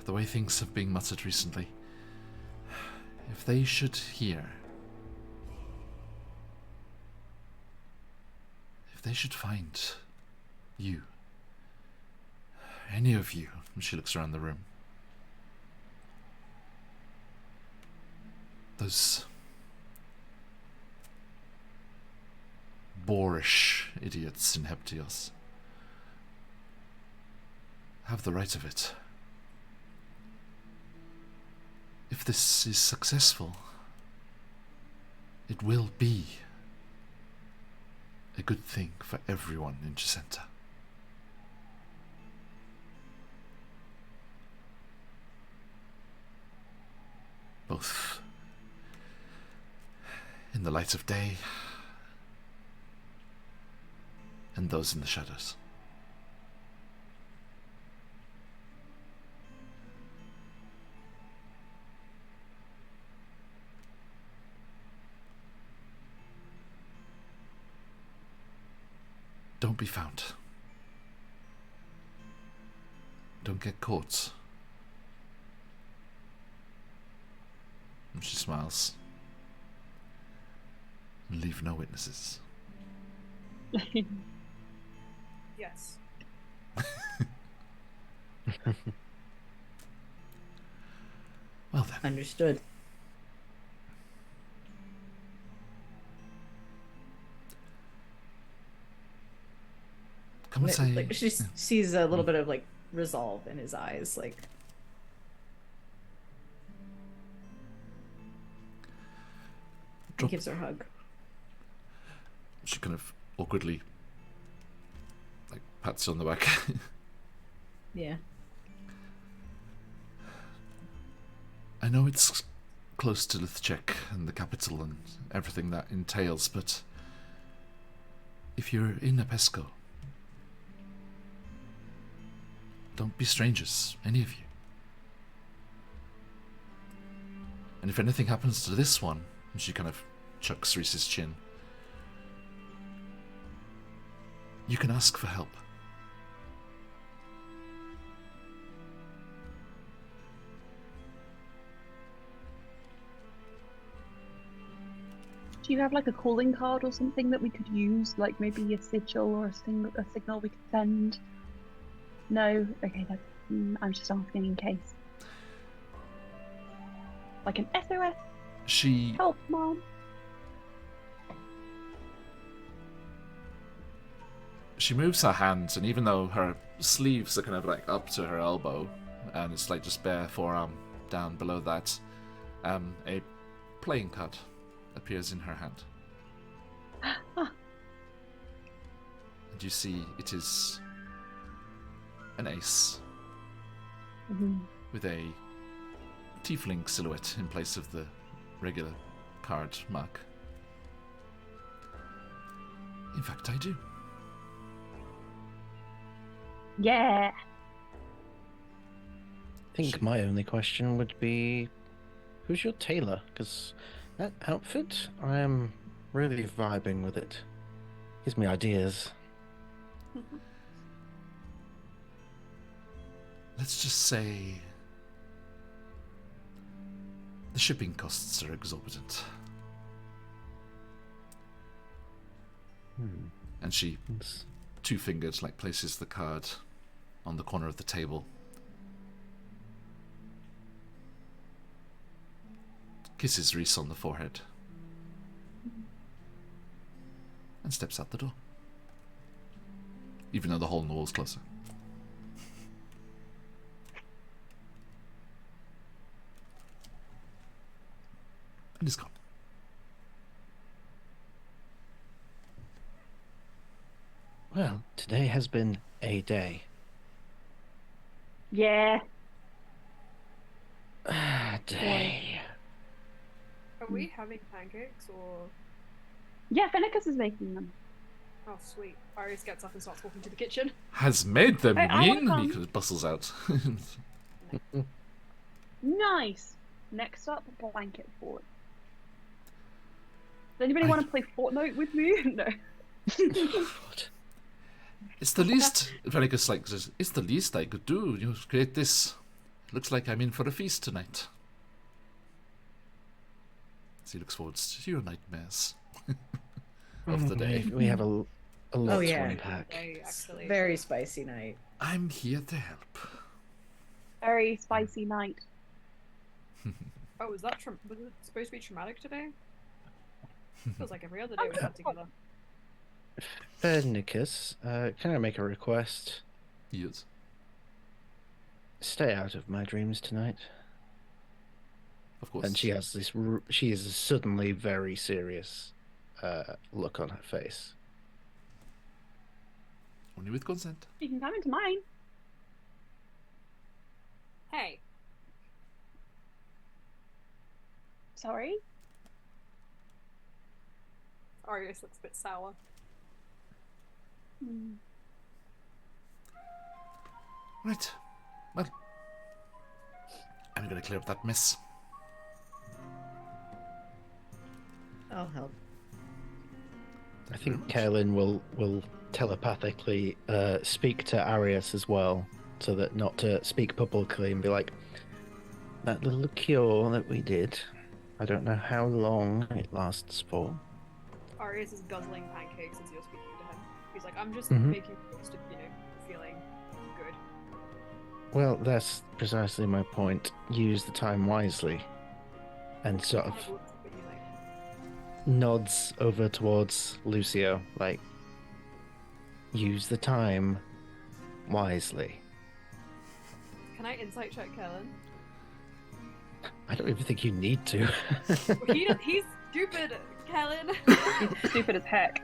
The way things have been muttered recently, if they should hear, if they should find you, any of you, and she looks around the room, those boorish idiots in Heptios have the right of it. If this is successful, it will be a good thing for everyone in Chessenta. Both in the light of day and those in the shadows. Don't be found. Don't get caught. And she smiles. And leave no witnesses. Yes. Well then. Understood. Come and say... Like, she yeah. sees a little bit of like resolve in his eyes, like. He Drop- gives her a hug. She kind of awkwardly like pats you on the back. Yeah. I know it's close to Lithchek and the capital and everything that entails, but if you're in Apesco, don't be strangers, any of you. And if anything happens to this one, and she kind of chucks Reese's chin, you can ask for help. Do you have like a calling card or something that we could use? Like maybe a sigil or a signal we could send? No? Okay, that's, I'm just asking in case. Like an SOS? She Help, Mom! she moves her hands, and even though her sleeves are kind of like up to her elbow, and it's like just bare forearm down below that, a playing card appears in her hand. And you see it is an ace with a tiefling silhouette in place of the regular card mark. In fact, I do. Yeah! I think my only question would be, who's your tailor? Because that outfit, I am really vibing with it. Gives me ideas. Let's just say the shipping costs are exorbitant. And she It's- two-fingered like places the card on the corner of the table, kisses Reese on the forehead, and steps out the door, even though the hole in the wall's closer. And is gone. Well, today has been a day. Yeah! A day. Are we having pancakes or? Yeah, Fennicus is making them. Oh, sweet. Arius gets up and starts walking to the kitchen. Has made them, Hey, you I wanna mean? come. He kind of bustles out. Nice. Next up, blanket fort. Does anybody I- want to play Fortnite with me? No. God. It's the least. Venegas like says, it's the least I could do. You create this. Looks like I'm in for a feast tonight. As he looks forward to your nightmares of the day. We have a lot Oh, to yeah. unpack. Day, It's actually. very spicy night. I'm here to help. Very spicy night. Oh, was that was it supposed to be traumatic today? Feels like every other day we got together. Fernicus, can I make a request? Yes. Stay out of my dreams tonight. Of course. And she has this. She is a suddenly very serious look on her face. Only with consent. You can come into mine. Hey, Sorry. Arius looks a bit sour. Hmm. Right. Well, I'm gonna clear up that mess. I'll help. I Thank you think very Kaelin will telepathically speak to Arius as well, so that not to speak publicly and be like, that little cure that we did. I don't know how long it lasts for. Arius is guzzling pancakes as you're speaking to him. He's like, I'm just Mhm. making toast, feeling good. Well, that's precisely my point. Use the time wisely. And sort Kind of looks up at you like, nods over towards Lucio, like, use the time wisely. can I insight check Kellen? I don't even think you need to. He's stupid, Kellen. Stupid as heck.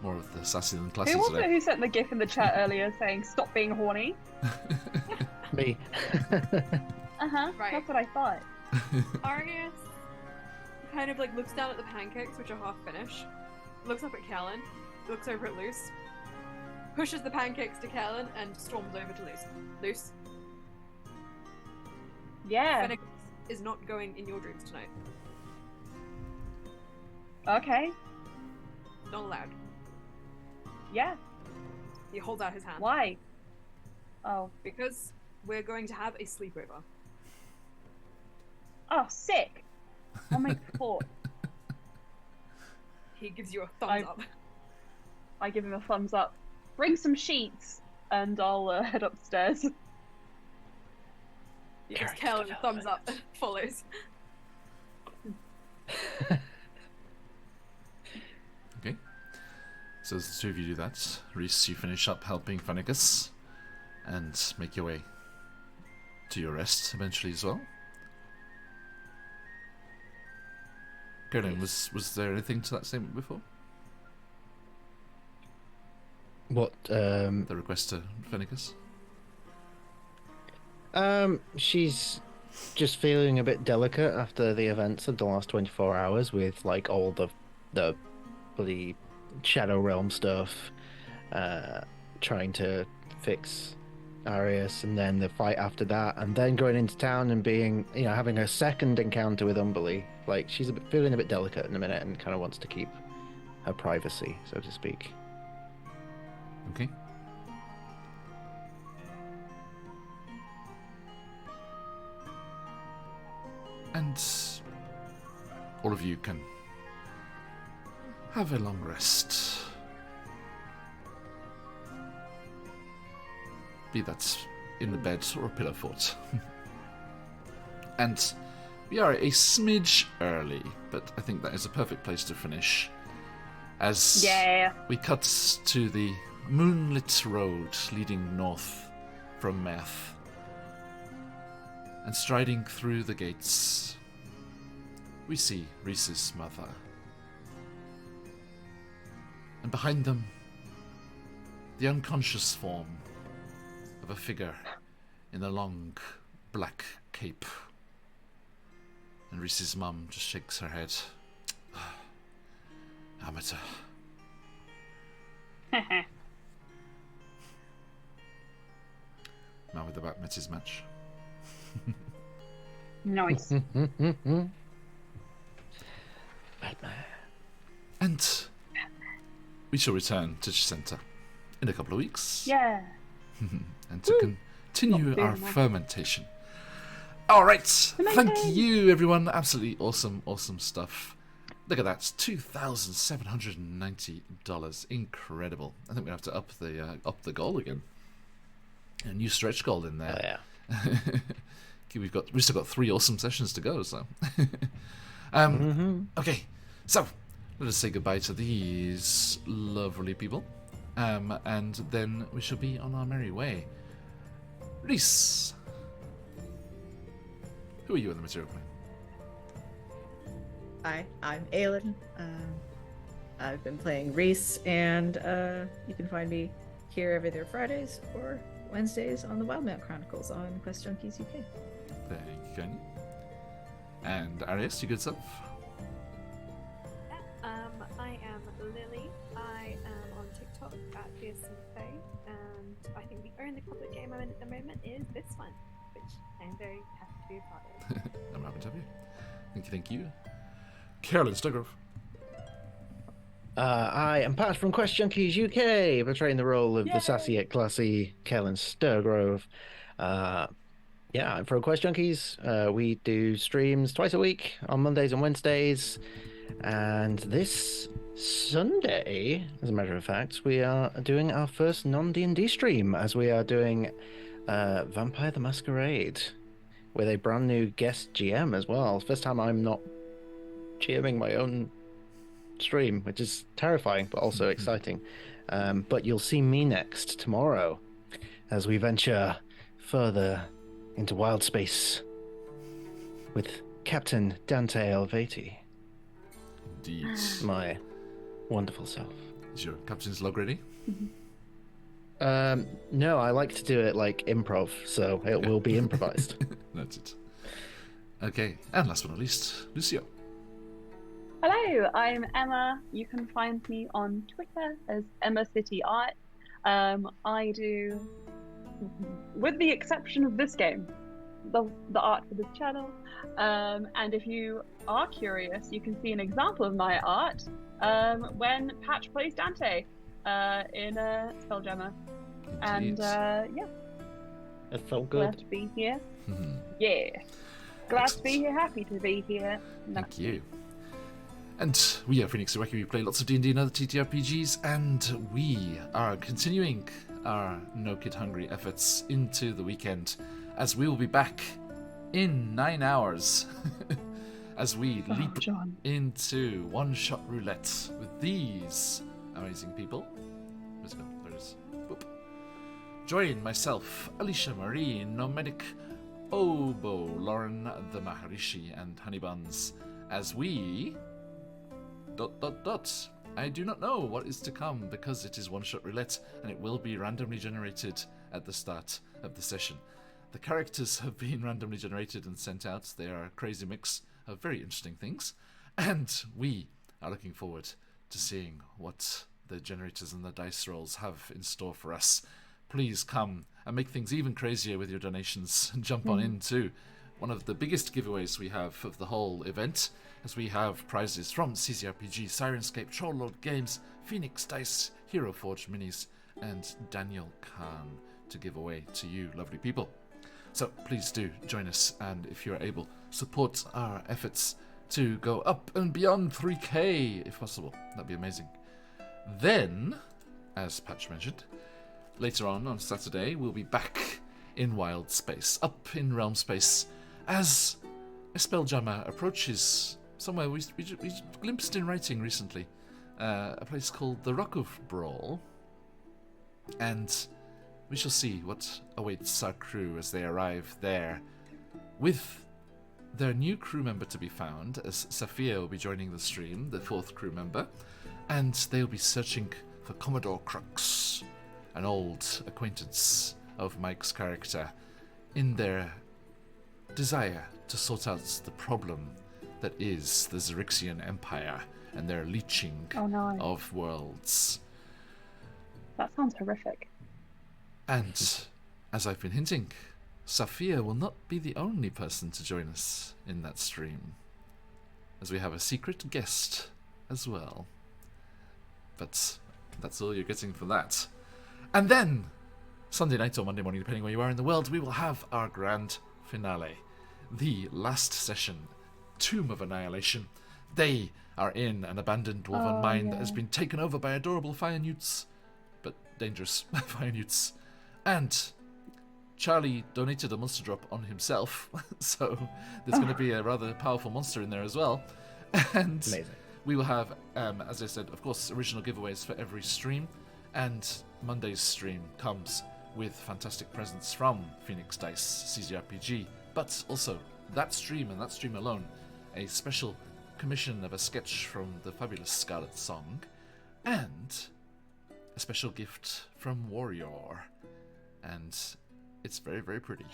More of the sassy than classy Who was it today. who sent the gif in the chat earlier saying "Stop being horny"? Me. Uh-huh. Right. That's what I thought. Arius kind of like looks down at the pancakes, which are half finished, looks up at Kellen, looks over at Luce, pushes the pancakes to Kellen, and storms over to Luce. Luce, Yeah. Fennec is not going in your dreams tonight. Okay. Not allowed. Yeah. He holds out his hand. Why? Oh. Because we're going to have a sleepover. Oh, sick. I'll make four. He gives you a thumbs up. I give him a thumbs up. Bring some sheets, and I'll head upstairs. He gives Character Kellen a thumbs up. Follows. Okay. So as the two of you do that, Reese, you finish up helping Phonicus and make your way to your rest eventually as well. Caroline, was there anything to that statement before? What? The request to Phonicus? She's just feeling a bit delicate after the events of the last 24 hours with like all the bloody Shadow Realm stuff, trying to fix Arius, and then the fight after that, and then going into town and being, having her second encounter with Umberly. Like, she's feeling a bit delicate in a minute and kind of wants to keep her privacy, so to speak. Okay. And all of you can have a long rest. Be that in the bed or a pillow fort. And we are a smidge early, but I think that is a perfect place to finish. As Yeah. we cut to the moonlit road leading north from Meth. And striding through the gates, we see Reese's mother. And behind them, the unconscious form of a figure in a long black cape. And Reese's mum just shakes her head. Amateur. Man with the bat met his match. Nice. Batman. And we shall return to Chessenta in a couple of weeks. Yeah. And to continue Not our doing that. fermentation. All right. Thank Fermenting. you, everyone. Absolutely awesome, awesome stuff. Look at that. It's $2,790. Incredible. I think we have to up the goal again. A new stretch goal in there. Oh, yeah. We've still got 3 awesome sessions to go, so okay, so let us say goodbye to these lovely people, and then we shall be on our merry way. Reese, who are you in the material plane? Hi, I'm Aelin. I've been playing Reese, and you can find me here every other Fridays or Wednesdays on the Wildmount Chronicles on QuestJunkiesUK. Thank you, Kenny. And Arias, you good self? I am Lily. I am on TikTok at DSCFA, and I think the only public game I'm in at the moment is this one, which I'm very happy to be a part of. I'm happy to have you. Thank you. Carolyn Stuggrove. I am Pat from QuestJunkiesUK, portraying the role of the sassy yet classy Kellen Sturgrove. For Quest Junkies, we do streams twice a week on Mondays and Wednesdays. And this Sunday, as a matter of fact, we are doing our first non-D&D stream, as we are doing Vampire the Masquerade with a brand new guest GM as well. First time I'm not GMing my own stream, which is terrifying but also exciting. But you'll see me next tomorrow as we venture further into wild space with Captain Dante Alvati, Indeed. my wonderful self. Is your captain's log ready? No, I like to do it like improv, so it will be improvised. That's it. Okay, and last but not least, Lucio. Hello, I'm Emma. You can find me on Twitter as Emma City Art. I do, with the exception of this game, the art for this channel. And if you are curious, you can see an example of my art when Patch plays Dante in Spelljammer. Indeed. And It felt glad good. to be here. Mhm. Yeah, glad to Excellent. be here. Happy to be here. Thank you. And we are Phoenix Iraqi. We play lots of D&D and other TTRPGs, and we are continuing our No Kid Hungry efforts into the weekend, as we will be back in 9 hours as we leap John. into one-shot roulette with these amazing people. Where's it go? There it is. Boop. Join myself, Alicia Marie, Nomadic, Obo, Lauren the Maharishi, and Honeybuns as we... ... I do not know what is to come because it is one-shot roulette and it will be randomly generated at the start of the session. The characters have been randomly generated and sent out. They are a crazy mix of very interesting things, and we are looking forward to seeing what the generators and the dice rolls have in store for us. Please come and make things even crazier with your donations and jump on into one of the biggest giveaways we have of the whole event, as we have prizes from CZRPG, Sirenscape, Trolllord Games, Phoenix Dice, Hero Forge Minis, and Daniel Khan to give away to you lovely people. So please do join us, and if you're able, support our efforts to go up and beyond 3K if possible. That'd be amazing. Then, as Patch mentioned, later on Saturday we'll be back in Wild Space, up in Realm Space, as a Spelljammer approaches somewhere we glimpsed in writing recently, a place called the Rock of Brawl, and we shall see what awaits our crew as they arrive there, with their new crew member to be found, as Saphia will be joining the stream, the 4th crew member, and they'll be searching for Commodore Crux, an old acquaintance of Mike's character, in their desire to sort out the problem that is the Xerixian Empire and their leeching Oh no. of worlds. That sounds horrific. And as I've been hinting, Safia will not be the only person to join us in that stream, as we have a secret guest as well. But that's all you're getting for that. And then, Sunday night or Monday morning, depending where you are in the world, we will have our grand finale. The last session, Tomb of Annihilation. They are in an abandoned dwarven mine that has been taken over by adorable fire newts, but dangerous fire newts. And Charlie donated a monster drop on himself, so there's going to be a rather powerful monster in there as well. And Amazing. we will have, as I said, of course, original giveaways for every stream, and Monday's stream comes with fantastic presents from Phoenix Dice CGRPG, but also that stream and that stream alone, a special commission of a sketch from the fabulous Scarlet Song, and a special gift from Warrior. And it's very, very pretty.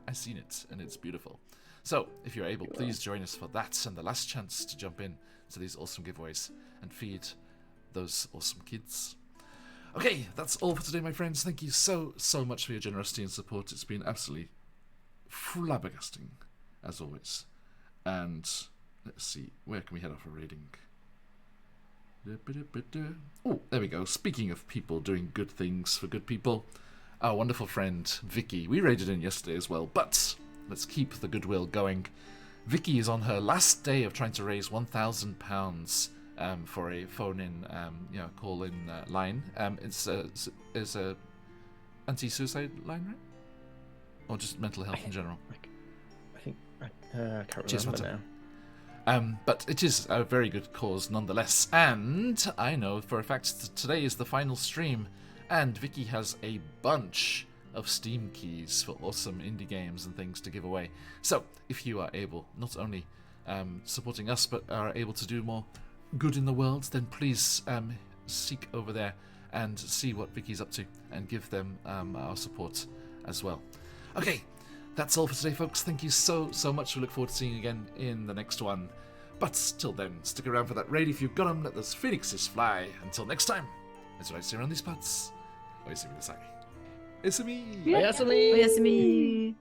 I've seen it, and it's beautiful. So, if you're able, please join us for that and the last chance to jump in to these awesome giveaways and feed those awesome kids. Okay, that's all for today, my friends. Thank you so, so much for your generosity and support. It's been absolutely flabbergasting, as always. And let's see, where can we head off a raiding? Oh, there we go. Speaking of people doing good things for good people, our wonderful friend Vicky. We raided in yesterday as well, but let's keep the goodwill going. Vicky is on her last day of trying to raise £1,000 for a phone-in, call-in line. It's a anti-suicide line, right? Or just mental health in general? I think I can't remember now. But it is a very good cause nonetheless. And I know for a fact that today is the final stream, and Vicky has a bunch of Steam keys for awesome indie games and things to give away. So if you are able, not only supporting us, but are able to do more good in the world, then please seek over there and see what Vicky's up to and give them our support as well. Okay, that's all for today, folks. Thank you so, so much. We look forward to seeing you again in the next one. But till then, stick around for that raid if you've got them. Let those phoenixes fly. Until next time, that's what I say around these parts. Oyasumi nasai. It's me. Oyasumi. Oyasumi.